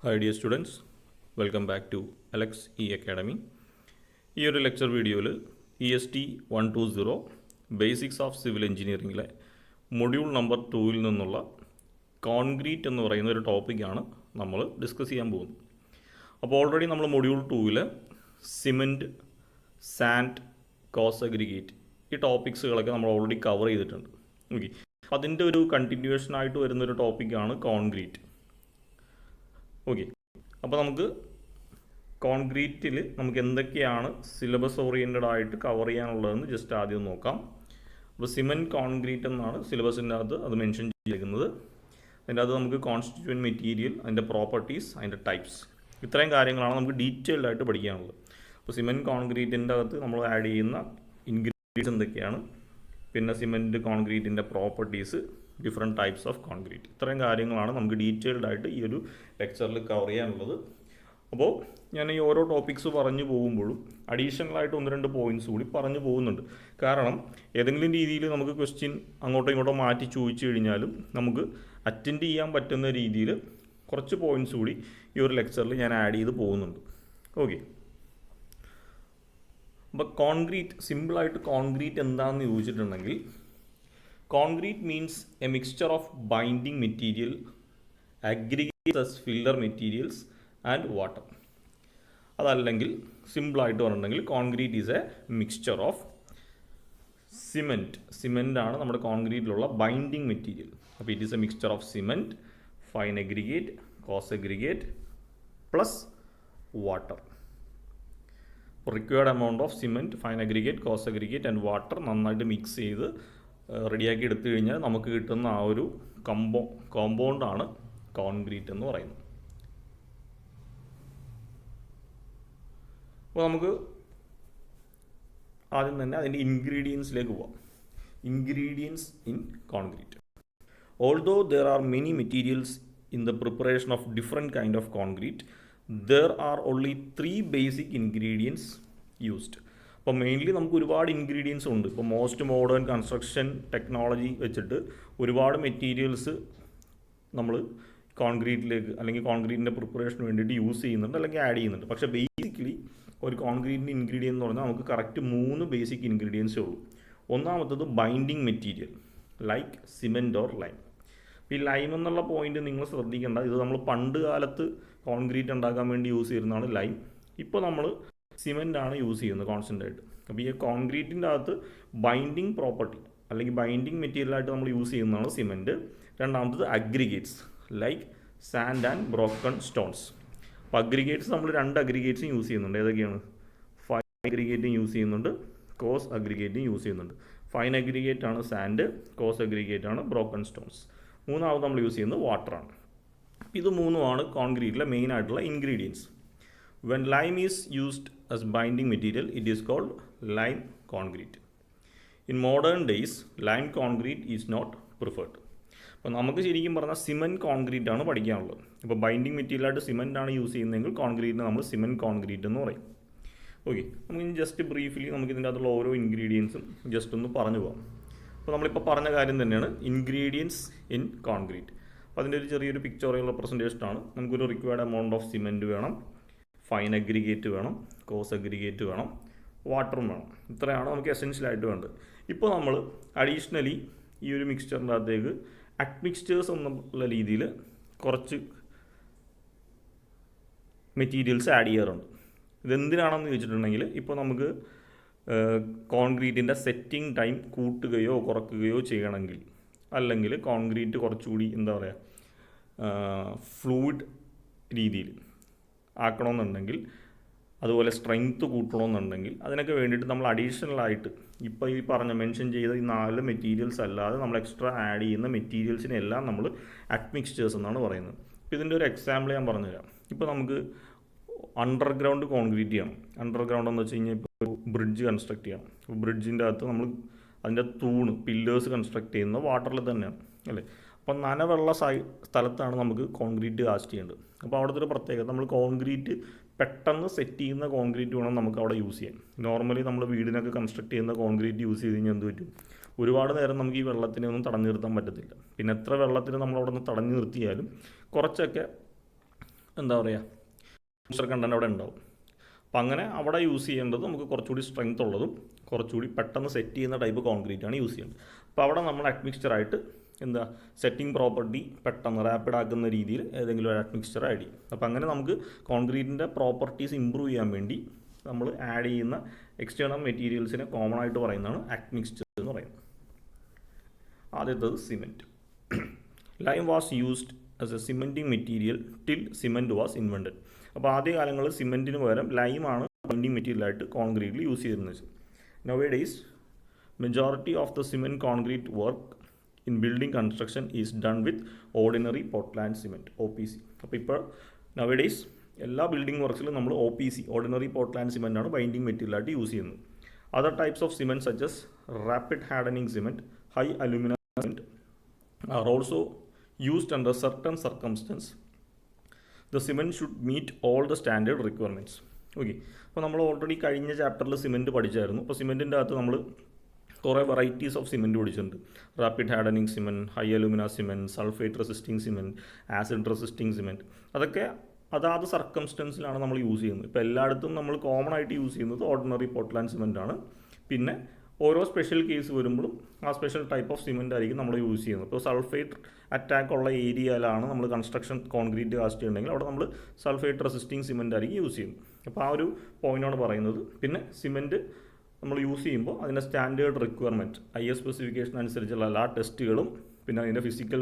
Hi dear students, welcome back to Alex E Academy. ഈ ഒരു lecture വീഡിയോയിൽ EST 120 basics of civil എഞ്ചിനീയറിംഗിലെ module number 2 നിന്നുള്ള concrete എന്ന് പറയുന്ന ഒരു ടോപ്പിക്കാണ് നമ്മൾ ഡിസ്കസ് ചെയ്യാൻ പോകുന്നത്. അപ്പോൾ ഓൾറെഡി നമ്മൾ module 2 cement, sand, coarse aggregate ഈ ടോപ്പിക്സുകളൊക്കെ നമ്മൾ ഓൾറെഡി കവർ ചെയ്തിട്ടുണ്ട്. ഓക്കെ, അതിൻ്റെ ഒരു കണ്ടിന്യൂവേഷനായിട്ട് വരുന്നൊരു ടോപ്പിക്കാണ് കോൺക്രീറ്റ്. ഓക്കെ, അപ്പോൾ നമുക്ക് കോൺക്രീറ്റിൽ നമുക്ക് എന്തൊക്കെയാണ് സിലബസ് ഓറിയൻറ്റഡ് ആയിട്ട് കവർ ചെയ്യാനുള്ളതെന്ന് ജസ്റ്റ് ആദ്യം നോക്കാം. അപ്പോൾ സിമെൻറ്റ് കോൺക്രീറ്റ് എന്നാണ് സിലബസിൻ്റെ അകത്ത് അത് മെൻഷൻ ചെയ്തിരിക്കുന്നത്. അതിൻ്റെ അകത്ത് നമുക്ക് കോൺസ്റ്റിറ്റ്യൂവൻറ്റ് മെറ്റീരിയൽ, അതിൻ്റെ പ്രോപ്പർട്ടീസ്, അതിൻ്റെ ടൈപ്സ്, ഇത്രയും കാര്യങ്ങളാണ് നമുക്ക് ഡീറ്റെയിൽഡ് ആയിട്ട് പഠിക്കാനുള്ളത്. അപ്പോൾ സിമെൻറ്റ് കോൺക്രീറ്റിൻ്റെ അകത്ത് നമ്മൾ ആഡ് ചെയ്യുന്ന ഇൻഗ്രീഡിയൻസ് എന്തൊക്കെയാണ്, പിന്നെ സിമെൻറ്റ് കോൺക്രീറ്റിൻ്റെ properties, different types of concrete, ഇത്രയും കാര്യങ്ങളാണ് നമുക്ക് ഡീറ്റെയിൽഡ് ആയിട്ട് ഈ ഒരു ലെക്ചറിൽ കവർ ചെയ്യാനുള്ളത്. അപ്പോൾ ഞാൻ ഈ ഓരോ ടോപ്പിക്സ് പറഞ്ഞു പോകുമ്പോഴും അഡീഷണലായിട്ട് 1-2 പോയിൻറ്റ്സ് കൂടി പറഞ്ഞു പോകുന്നുണ്ട്. കാരണം ഏതെങ്കിലും രീതിയിൽ നമുക്ക് ക്വസ്റ്റ്യൻ അങ്ങോട്ടോ ഇങ്ങോട്ടോ മാറ്റി ചോദിച്ചു കഴിഞ്ഞാലും നമുക്ക് അറ്റൻഡ് ചെയ്യാൻ പറ്റുന്ന രീതിയിൽ കുറച്ച് പോയിൻറ്റ്സ് കൂടി ഈ ഒരു ലെക്ചറിൽ ഞാൻ ആഡ് ചെയ്ത് പോകുന്നുണ്ട്. ഓക്കെ, അപ്പോൾ കോൺക്രീറ്റ്, സിമ്പിളായിട്ട് കോൺക്രീറ്റ് എന്താണെന്ന് ചോദിച്ചിട്ടുണ്ടെങ്കിൽ, concrete means A mixture of binding material, aggregates as filler materials and water. അതല്ലെങ്കിൽ സിമ്പിളായിട്ട് പറഞ്ഞിട്ടുണ്ടെങ്കിൽ concrete is A mixture of cement ആണ് നമ്മുടെ കോൺക്രീറ്റിലുള്ള ബൈൻഡിങ് മെറ്റീരിയൽ. അപ്പോൾ it is A mixture of cement, fine aggregate, cos aggregate plus water. Required amount of cement, fine aggregate, cos aggregate and water നന്നായിട്ട് mix ചെയ്ത് റെഡിയാക്കി എടുത്തു കഴിഞ്ഞാൽ നമുക്ക് കിട്ടുന്ന ആ ഒരു കോമ്പൗണ്ടാണ് കോൺക്രീറ്റ് എന്ന് പറയുന്നത്. അപ്പോൾ നമുക്ക് ആദ്യം തന്നെ അതിൻ്റെ ഇൻഗ്രീഡിയൻസിലേക്ക് പോവാം. Ingredients in concrete. Although there are many materials in the preparation of different kind of concrete, there are only 3 basic ingredients used. അപ്പോൾ മെയിൻലി നമുക്ക് ഒരുപാട് ഇൻഗ്രീഡിയൻസ് ഉണ്ട്. ഇപ്പോൾ മോസ്റ്റ് മോഡേൺ കൺസ്ട്രക്ഷൻ ടെക്നോളജി വെച്ചിട്ട് ഒരുപാട് മെറ്റീരിയൽസ് നമ്മൾ കോൺക്രീറ്റിലേക്ക് അല്ലെങ്കിൽ കോൺക്രീറ്റിൻ്റെ പ്രിപ്പറേഷന് വേണ്ടിയിട്ട് യൂസ് ചെയ്യുന്നുണ്ട് അല്ലെങ്കിൽ ആഡ് ചെയ്യുന്നുണ്ട്. പക്ഷേ ബേസിക്കലി ഒരു കോൺക്രീറ്റിൻ്റെ ഇൻഗ്രീഡിയൻസ് എന്ന് പറഞ്ഞാൽ നമുക്ക് കറക്റ്റ് 3 ബേസിക് ഇൻഗ്രീഡിയൻസേ ഉള്ളൂ. ഒന്നാമത്തത് binding material like cement or lime. ഈ ലൈം എന്നുള്ള പോയിന്റ് നിങ്ങൾ ശ്രദ്ധിക്കേണ്ട, ഇത് നമ്മൾ പണ്ട് കാലത്ത് കോൺക്രീറ്റ് ഉണ്ടാക്കാൻ വേണ്ടി യൂസ് ചെയ്യുന്നതാണ് ലൈം. ഇപ്പോൾ നമ്മൾ സിമെൻ്റ് ആണ് യൂസ് ചെയ്യുന്നത് കോൺസ്റ്റൻ്റ് ആയിട്ട്. അപ്പോൾ ഈ കോൺക്രീറ്റിൻ്റെ അകത്ത് ബൈൻഡിങ് പ്രോപ്പർട്ടി അല്ലെങ്കിൽ ബൈൻഡിങ് മെറ്റീരിയലായിട്ട് നമ്മൾ യൂസ് ചെയ്യുന്നതാണ് സിമെൻറ്റ്. രണ്ടാമത്തത് aggregates like sand and broken stones. അപ്പോൾ അഗ്രിഗേറ്റ്സ് നമ്മൾ 2 അഗ്രിഗേറ്റ്സും യൂസ് ചെയ്യുന്നുണ്ട്. ഏതൊക്കെയാണ്? ഫൈൻ അഗ്രിഗേറ്റും യൂസ് ചെയ്യുന്നുണ്ട്, കോസ് അഗ്രിഗേറ്റും യൂസ് ചെയ്യുന്നുണ്ട്. ഫൈൻ അഗ്രിഗേറ്റ് ആണ് സാൻഡ്, കോസ് അഗ്രിഗേറ്റ് ആണ് ബ്രോക്കൺ സ്റ്റോൺസ്. മൂന്നാമത് നമ്മൾ യൂസ് ചെയ്യുന്നത് വാട്ടറാണ്. ഇത് മൂന്നുമാണ് കോൺക്രീറ്റിലെ മെയിൻ ആയിട്ടുള്ള ingredients. When lime is used as binding material it is called lime concrete. In modern days lime concrete is not preferred. അപ്പോൾ നമുക്ക് ശരിക്കും പറഞ്ഞാൽ സിമെൻറ്റ് കോൺക്രീറ്റ് ആണ് പഠിക്കാനുള്ളത്. ഇപ്പോൾ ബൈൻഡിങ് മെറ്റീരിയലായിട്ട് സിമെൻ്റ് ആണ് യൂസ് ചെയ്യുന്നതെങ്കിൽ കോൺക്രീറ്റിന് നമ്മൾ സിമെൻറ്റ് കോൺക്രീറ്റ് എന്ന് പറയും. ഓക്കെ, നമുക്ക് ജസ്റ്റ് ബ്രീഫ്ലി നമുക്ക് ഇതിൻ്റെ അകത്തുള്ള ഓരോ ഇൻഗ്രീഡിയൻസും ജസ്റ്റ് ഒന്ന് പറഞ്ഞു പോകാം. അപ്പോൾ നമ്മളിപ്പോൾ പറഞ്ഞ കാര്യം തന്നെയാണ് ഇൻഗ്രീഡിയൻസ് ഇൻ കോൺക്രീറ്റ്. അപ്പോൾ അതിൻ്റെ ഒരു ചെറിയൊരു പിക്ചോറിയൽ റെപ്രസെൻറ്റേഷനാണ്. നമുക്കൊരു റിക്വയർഡ് എമൗണ്ട് ഓഫ് സിമെൻറ്റ് വേണം, ഫൈൻ അഗ്രിഗേറ്റ് വേണം, കോസ് അഗ്രിഗേറ്റ് വേണം, വാട്ടറും വേണം. ഇത്രയാണ് നമുക്ക് എസെൻഷ്യലായിട്ട് വേണ്ടത്. ഇപ്പോൾ നമ്മൾ അഡീഷണലി ഈ ഒരു മിക്സ്ചറിൻ്റെ അകത്തേക്ക് അഡ്മിക്സ്ചേഴ്സ് എന്നുള്ള രീതിയിൽ കുറച്ച് മെറ്റീരിയൽസ് ആഡ് ചെയ്യാറുണ്ട്. ഇതെന്തിനാണെന്ന് ചോദിച്ചിട്ടുണ്ടെങ്കിൽ, ഇപ്പോൾ നമുക്ക് കോൺക്രീറ്റിൻ്റെ സെറ്റിംഗ് ടൈം കൂട്ടുകയോ കുറയ്ക്കുകയോ ചെയ്യണമെങ്കിൽ, അല്ലെങ്കിൽ കോൺക്രീറ്റ് കുറച്ചുകൂടി എന്താ പറയുക ഫ്ലൂയിഡ് രീതിയിൽ ആക്കണമെന്നുണ്ടെങ്കിൽ, അതുപോലെ സ്ട്രെങ്ത്ത് കൂട്ടണമെന്നുണ്ടെങ്കിൽ, അതിനൊക്കെ വേണ്ടിയിട്ട് നമ്മൾ അഡീഷണലായിട്ട് ഇപ്പോൾ ഈ മെൻഷൻ ചെയ്ത ഈ 4 മെറ്റീരിയൽസ് അല്ലാതെ നമ്മൾ എക്സ്ട്രാ ആഡ് ചെയ്യുന്ന മെറ്റീരിയൽസിനെല്ലാം നമ്മൾ അഡ്മിക്സ്ചേഴ്സ് എന്നാണ് പറയുന്നത്. ഇപ്പോൾ ഇതിൻ്റെ ഒരു എക്സാമ്പിൾ ഞാൻ പറഞ്ഞുതരാം. ഇപ്പോൾ നമുക്ക് അണ്ടർഗ്രൗണ്ട് കോൺക്രീറ്റ് ചെയ്യണം. അണ്ടർഗ്രൗണ്ട് എന്ന് വെച്ച് കഴിഞ്ഞാൽ ഇപ്പോൾ ഒരു ബ്രിഡ്ജ് കൺസ്ട്രക്ട് ചെയ്യണം. അപ്പോൾ ബ്രിഡ്ജിൻ്റെ അകത്ത് നമ്മൾ അതിൻ്റെ തൂണ്, പില്ലേഴ്സ് കൺസ്ട്രക്ട് ചെയ്യുന്നത് വാട്ടറിൽ തന്നെയാണ് അല്ലേ. അപ്പോൾ നനവെള്ള സ്ഥലത്താണ് നമുക്ക് കോൺക്രീറ്റ് കാസ്റ്റ് ചെയ്യേണ്ടത്. അപ്പോൾ അവിടുത്തെ ഒരു പ്രത്യേകത, നമ്മൾ കോൺക്രീറ്റ് പെട്ടെന്ന് സെറ്റ് ചെയ്യുന്ന കോൺക്രീറ്റ് വേണം നമുക്ക് അവിടെ യൂസ് ചെയ്യാൻ. നോർമലി നമ്മൾ വീടിനൊക്കെ കൺസ്ട്രക്ട് ചെയ്യുന്ന കോൺക്രീറ്റ് യൂസ് ചെയ്ത് കഴിഞ്ഞാൽ എന്ത് പറ്റും? ഒരുപാട് നേരം നമുക്ക് ഈ വെള്ളത്തിനെ ഒന്നും തടഞ്ഞു നിർത്താൻ പറ്റത്തില്ല. പിന്നെ എത്ര വെള്ളത്തിന് നമ്മളവിടെ നിന്ന് തടഞ്ഞു നിർത്തിയാലും കുറച്ചൊക്കെ എന്താ പറയുക, മോയ്സ്ചർ കണ്ടൻറ്റ് അവിടെ ഉണ്ടാവും. അപ്പോൾ അങ്ങനെ അവിടെ യൂസ് ചെയ്യേണ്ടത് നമുക്ക് കുറച്ചുകൂടി സ്ട്രെങ്ത് ഉള്ളതും കുറച്ചുകൂടി പെട്ടെന്ന് സെറ്റ് ചെയ്യുന്ന ടൈപ്പ് കോൺക്രീറ്റ് ആണ് യൂസ് ചെയ്യേണ്ടത്. അപ്പോൾ അവിടെ നമ്മൾ അഡ്മിക്സ്ചറായിട്ട് എന്താ സെറ്റിംഗ് പ്രോപ്പർട്ടി പെട്ടെന്ന് റാപ്പിഡ് ആക്കുന്ന രീതിയിൽ ഏതെങ്കിലും ഒരു അഡ്മിക്സ്ചർ ആഡ് ചെയ്യും. അപ്പോൾ അങ്ങനെ നമുക്ക് കോൺക്രീറ്റിൻ്റെ പ്രോപ്പർട്ടീസ് ഇമ്പ്രൂവ് ചെയ്യാൻ വേണ്ടി നമ്മൾ ആഡ് ചെയ്യുന്ന എക്സ്റ്റേണൽ മെറ്റീരിയൽസിനെ കോമൺ ആയിട്ട് പറയുന്നതാണ് അഡ്മിക്സ്ചർ എന്ന് പറയുന്നത്. ആദ്യത്തത് സിമെൻറ്റ്. Lime was used as a cementing material till cement was invented. അപ്പോൾ ആദ്യ കാലങ്ങളിൽ സിമെൻറ്റിന് പകരം ലൈമാണ് ബൈൻഡിങ് മെറ്റീരിയലായിട്ട് കോൺക്രീറ്റിൽ യൂസ് ചെയ്തിരുന്നത്. Nowadays majority of the cement concrete work in building construction is done with ordinary Portland cement, OPC. അപ്പോൾ ഇപ്പോൾ നൗ ഡേയ്സ് എല്ലാ ബിൽഡിംഗ് വർക്ക്സിലും നമ്മൾ OPC, ഓർഡിനറി പോർട്ട്ലാൻഡ് സിമെൻ്റ് ആണ് ബൈൻഡിങ് മെറ്റീരിയലായിട്ട് യൂസ് ചെയ്യുന്നത്. Other types of cement such as rapid hardening cement, high alumina cement are also used under certain circumstances. The cement should meet all the standard requirements. Okay, അപ്പോൾ നമ്മൾ already കഴിഞ്ഞ ചാപ്റ്ററിൽ cement പഠിച്ചായിരുന്നു. അപ്പോൾ സിമെൻറ്റിൻ്റെ അകത്ത് നമ്മൾ കുറേ വെറൈറ്റീസ് ഓഫ് സിമെൻറ്റ് പഠിച്ചിട്ടുണ്ട്. Rapid hardening cement, high alumina cement, sulphate resisting cement, acid resisting cement. അതൊക്കെ അതാത് സർക്കംസ്റ്റൻസിലാണ് നമ്മൾ യൂസ് ചെയ്യുന്നത്. ഇപ്പോൾ എല്ലായിടത്തും നമ്മൾ കോമൺ ആയിട്ട് യൂസ് ചെയ്യുന്നത് ഓർഡിനറി പോർട്ട്ലാൻഡ് സിമെൻ്റ് ആണ്. പിന്നെ ഓരോ സ്പെഷ്യൽ കേസ് വരുമ്പോഴും ആ സ്പെഷ്യൽ ടൈപ്പ് ഓഫ് സിമെൻ്റ് ആയിരിക്കും നമ്മൾ യൂസ് ചെയ്യുന്നത്. ഇപ്പോൾ സൾഫേറ്റ് അറ്റാക്ക് ഉള്ള ഏരിയയിലാണ് നമ്മൾ കൺസ്ട്രക്ഷൻ കോൺക്രീറ്റ് കാസ്റ്റ് ചെയ്യുന്നുണ്ടെങ്കിൽ അവിടെ നമ്മൾ സൾഫേറ്റ് റെസിസ്റ്റിംഗ് സിമെൻ്റ് ആയിരിക്കും യൂസ് ചെയ്യുന്നത്. അപ്പോൾ ആ ഒരു പോയിൻ്റാണ് പറയുന്നത്. പിന്നെ സിമെൻറ്റ് നമ്മൾ യൂസ് ചെയ്യുമ്പോൾ അതിൻ്റെ സ്റ്റാൻഡേർഡ് റിക്വയർമെൻറ്റ് IS സ്പെസിഫിക്കേഷൻ അനുസരിച്ചുള്ള എല്ലാ ടെസ്റ്റുകളും പിന്നെ അതിൻ്റെ ഫിസിക്കൽ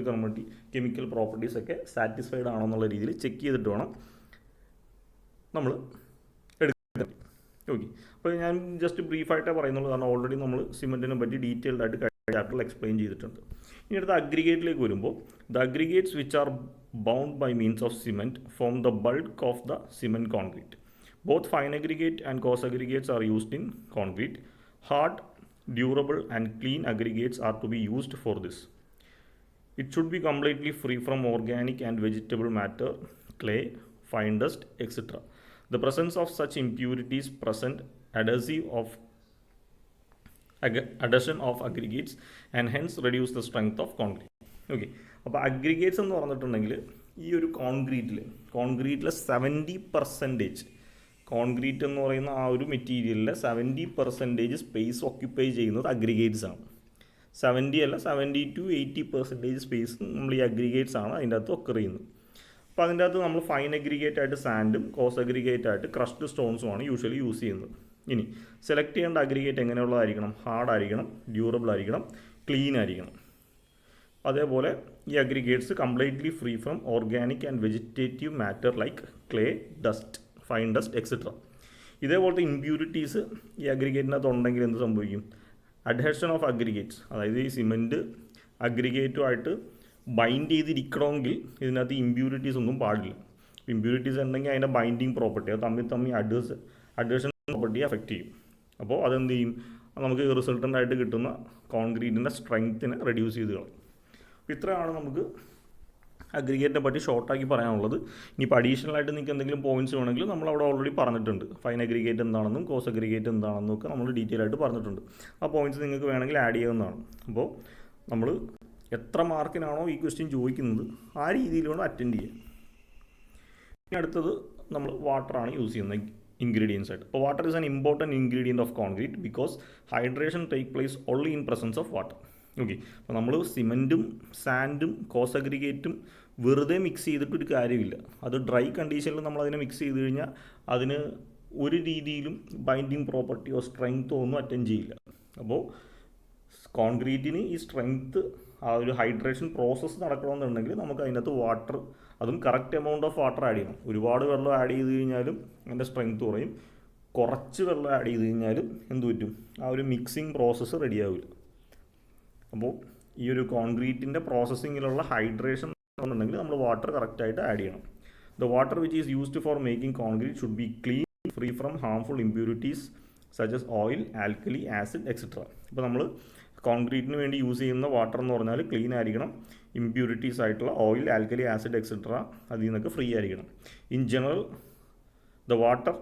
കെമിക്കൽ പ്രോപ്പർട്ടീസൊക്കെ സാറ്റിസ്ഫൈഡ് ആണോ എന്നുള്ള രീതിയിൽ ചെക്ക് ചെയ്തിട്ട് വേണം നമ്മൾ എടുക്കുന്നത്. ഓക്കെ, അപ്പോൾ ഞാൻ ജസ്റ്റ് ബ്രീഫായിട്ടേ പറയുന്നുള്ളൂ, കാരണം ഓൾറെഡി നമ്മൾ സിമെൻറ്റിനെ പറ്റി ഡീറ്റെയിൽഡ് ആയിട്ട് കഴിഞ്ഞ ചാപ്റ്ററിൽ എക്സ്പ്ലെയിൻ ചെയ്തിട്ടുണ്ട്. ഇനി അടുത്ത അഗ്രിഗേറ്റിലേക്ക് വരുമ്പോൾ the aggregates which are bound by means of cement form the bulk of the cement concrete. Both fine aggregate and coarse aggregates are used in concrete. Hard, durable and clean aggregates are to be used for this. It should be completely free from organic and vegetable matter, clay, fine dust, etc. The presence of such impurities present adhesion of aggregates and hence reduce the strength of concrete. Okay, അപ്പോൾ aggregates എന്ന് പറഞ്ഞിട്ടുണ്ടെങ്കിൽ ഈ ഒരു കോൺക്രീറ്റിലെ 70% concrete എന്ന് പറയുന്ന ആ ഒരു മെറ്റീരിയലിലെ 70% space occupy ചെയ്യുന്നത് അഗ്രിഗേറ്റ്സ് ആണ്. 70 അല്ല 70 to 80% സ്പേസ് നമ്മൾ ഈ അഗ്രിഗേറ്റ്സ് ആണ് അതിൻ്റെ അകത്ത് ഒക്കർ ചെയ്യുന്നത്. അപ്പോൾ അതിൻ്റെ അകത്ത് നമ്മൾ ഫൈൻ അഗ്രിഗേറ്റ് ആയിട്ട് സാൻഡും കോസ് അഗ്രിഗേറ്റ് ആയിട്ട് ക്രഷ്ഡ് സ്റ്റോൺസുമാണ് യൂഷ്വലി യൂസ് ചെയ്യുന്നത്. ഇനി സെലക്ട് ചെയ്യേണ്ട അഗ്രിഗേറ്റ് എങ്ങനെയുള്ളതായിരിക്കണം? ഹാർഡ് ആയിരിക്കണം, ഡ്യൂറബിൾ ആയിരിക്കണം, ക്ലീൻ ആയിരിക്കണം. അതേപോലെ ഈ aggregates completely free from organic and vegetative matter like clay, dust, fine dust, etcetera. ഇതേപോലത്തെ ഇമ്പ്യൂരിറ്റീസ് ഈ അഗ്രിഗേറ്റിനകത്ത് ഉണ്ടെങ്കിൽ എന്ത് സംഭവിക്കും? അഡ്ഹെഷൻ ഓഫ് അഗ്രിഗേറ്റ്സ്, അതായത് ഈ സിമെൻറ്റ് അഗ്രിഗേറ്റുമായിട്ട് ബൈൻഡ് ചെയ്തിരിക്കണമെങ്കിൽ ഇതിനകത്ത് ഇമ്പ്യൂരിറ്റീസ് ഒന്നും പാടില്ല. ഇമ്പ്യൂരിറ്റീസ് ഉണ്ടെങ്കിൽ അതിൻ്റെ ബൈൻഡിങ് പ്രോപ്പർട്ടി അത് തമ്മിൽ അഡ്ഹഷൻ പ്രോപ്പർട്ടി എഫക്റ്റ് ചെയ്യും. അപ്പോൾ അതെന്ത് ചെയ്യും? നമുക്ക് റിസൾട്ടൻ്റ് ആയിട്ട് കിട്ടുന്ന കോൺക്രീറ്റിൻ്റെ സ്ട്രെങ്ത്തിനെ റെഡ്യൂസ് ചെയ്ത് കളയും. അപ്പോൾ ഇത്രയാണ് നമുക്ക് അഗ്രിഗേറ്റിനെ പറ്റി ഷോർട്ടാക്കി പറയാനുള്ളത്. ഇനിയിപ്പോൾ അഡീഷണൽ ആയിട്ട് നിങ്ങൾക്ക് എന്തെങ്കിലും പോയിന്റ്സ് വേണമെങ്കിൽ നമ്മൾ അവിടെ ഓൾറെഡി പറഞ്ഞിട്ടുണ്ട്. ഫൈൻ അഗ്രിഗേറ്റ് എന്താണെന്നും കോസ് അഗ്രിഗേറ്റ് എന്താണെന്നും ഒക്കെ നമ്മൾ ഡീറ്റെയിൽ ആയിട്ട് പറഞ്ഞിട്ടുണ്ട്. ആ പോയിന്റ്സ് നിങ്ങൾക്ക് വേണമെങ്കിൽ ആഡ് ചെയ്യാവുന്നതാണ്. അപ്പോൾ നമ്മൾ എത്ര മാർക്കിനാണോ ഈ ക്വസ്റ്റ്യൻ ചോദിക്കുന്നത് ആ രീതിയിൽ വേണം അറ്റൻഡ് ചെയ്യാൻ. ഇനി അടുത്തത് നമ്മൾ വാട്ടറാണ് യൂസ് ചെയ്യുന്നത് ഇൻഗ്രീഡിയൻസ് ആയിട്ട്. അപ്പോൾ water is an important ingredient of concrete because hydration take place only in presence of water. Okay, അപ്പോൾ നമ്മൾ സിമെൻറ്റും സാൻഡും കോസ് അഗ്രിഗേറ്റും വെറുതെ മിക്സ് ചെയ്തിട്ടൊരു കാര്യമില്ല. അത് ഡ്രൈ കണ്ടീഷനിൽ നമ്മളതിനെ മിക്സ് ചെയ്ത് കഴിഞ്ഞാൽ അതിന് ഒരു രീതിയിലും ബൈൻഡിങ് പ്രോപ്പർട്ടിയോ സ്ട്രെങ്ത്തോ ഒന്നും അറ്റൻഡ് ചെയ്യില്ല. അപ്പോൾ കോൺക്രീറ്റിന് ഈ സ്ട്രെങ്ത്ത് ആ ഒരു ഹൈഡ്രേഷൻ പ്രോസസ്സ് നടക്കണമെന്നുണ്ടെങ്കിൽ നമുക്ക് അതിനകത്ത് വാട്ടർ, അതും correct amount of water add ചെയ്യണം. ഒരുപാട് വെള്ളം ആഡ് ചെയ്ത് കഴിഞ്ഞാലും അതിൻ്റെ സ്ട്രെങ്ത്ത് കുറയും. കുറച്ച് വെള്ളം ആഡ് ചെയ്ത് കഴിഞ്ഞാലും എന്ത് പറ്റും? ആ ഒരു മിക്സിങ് പ്രോസസ്സ് റെഡിയാവില്ല. അപ്പോൾ ഈ ഒരു കോൺക്രീറ്റിൻ്റെ പ്രോസസ്സിങ്ങിലുള്ള ഹൈഡ്രേഷൻ ഉണ്ടെങ്കിൽ നമ്മൾ വാട്ടർ കറക്റ്റായിട്ട് ആഡ് ചെയ്യണം. The water which is used for making concrete should B clean, free from harmful impurities such as oil, alkali, acid, etcetera. ഇപ്പോൾ നമ്മൾ കോൺക്രീറ്റിന് വേണ്ടി യൂസ് ചെയ്യുന്ന വാട്ടർ എന്ന് പറഞ്ഞാൽ ക്ലീൻ ആയിരിക്കണം. ഇമ്പ്യൂരിറ്റീസ് ആയിട്ടുള്ള ഓയിൽ, ആൽക്കലി, ആസിഡ്, എക്സെട്ര അതിൽ നിന്നൊക്കെ ഫ്രീ ആയിരിക്കണം. In general the water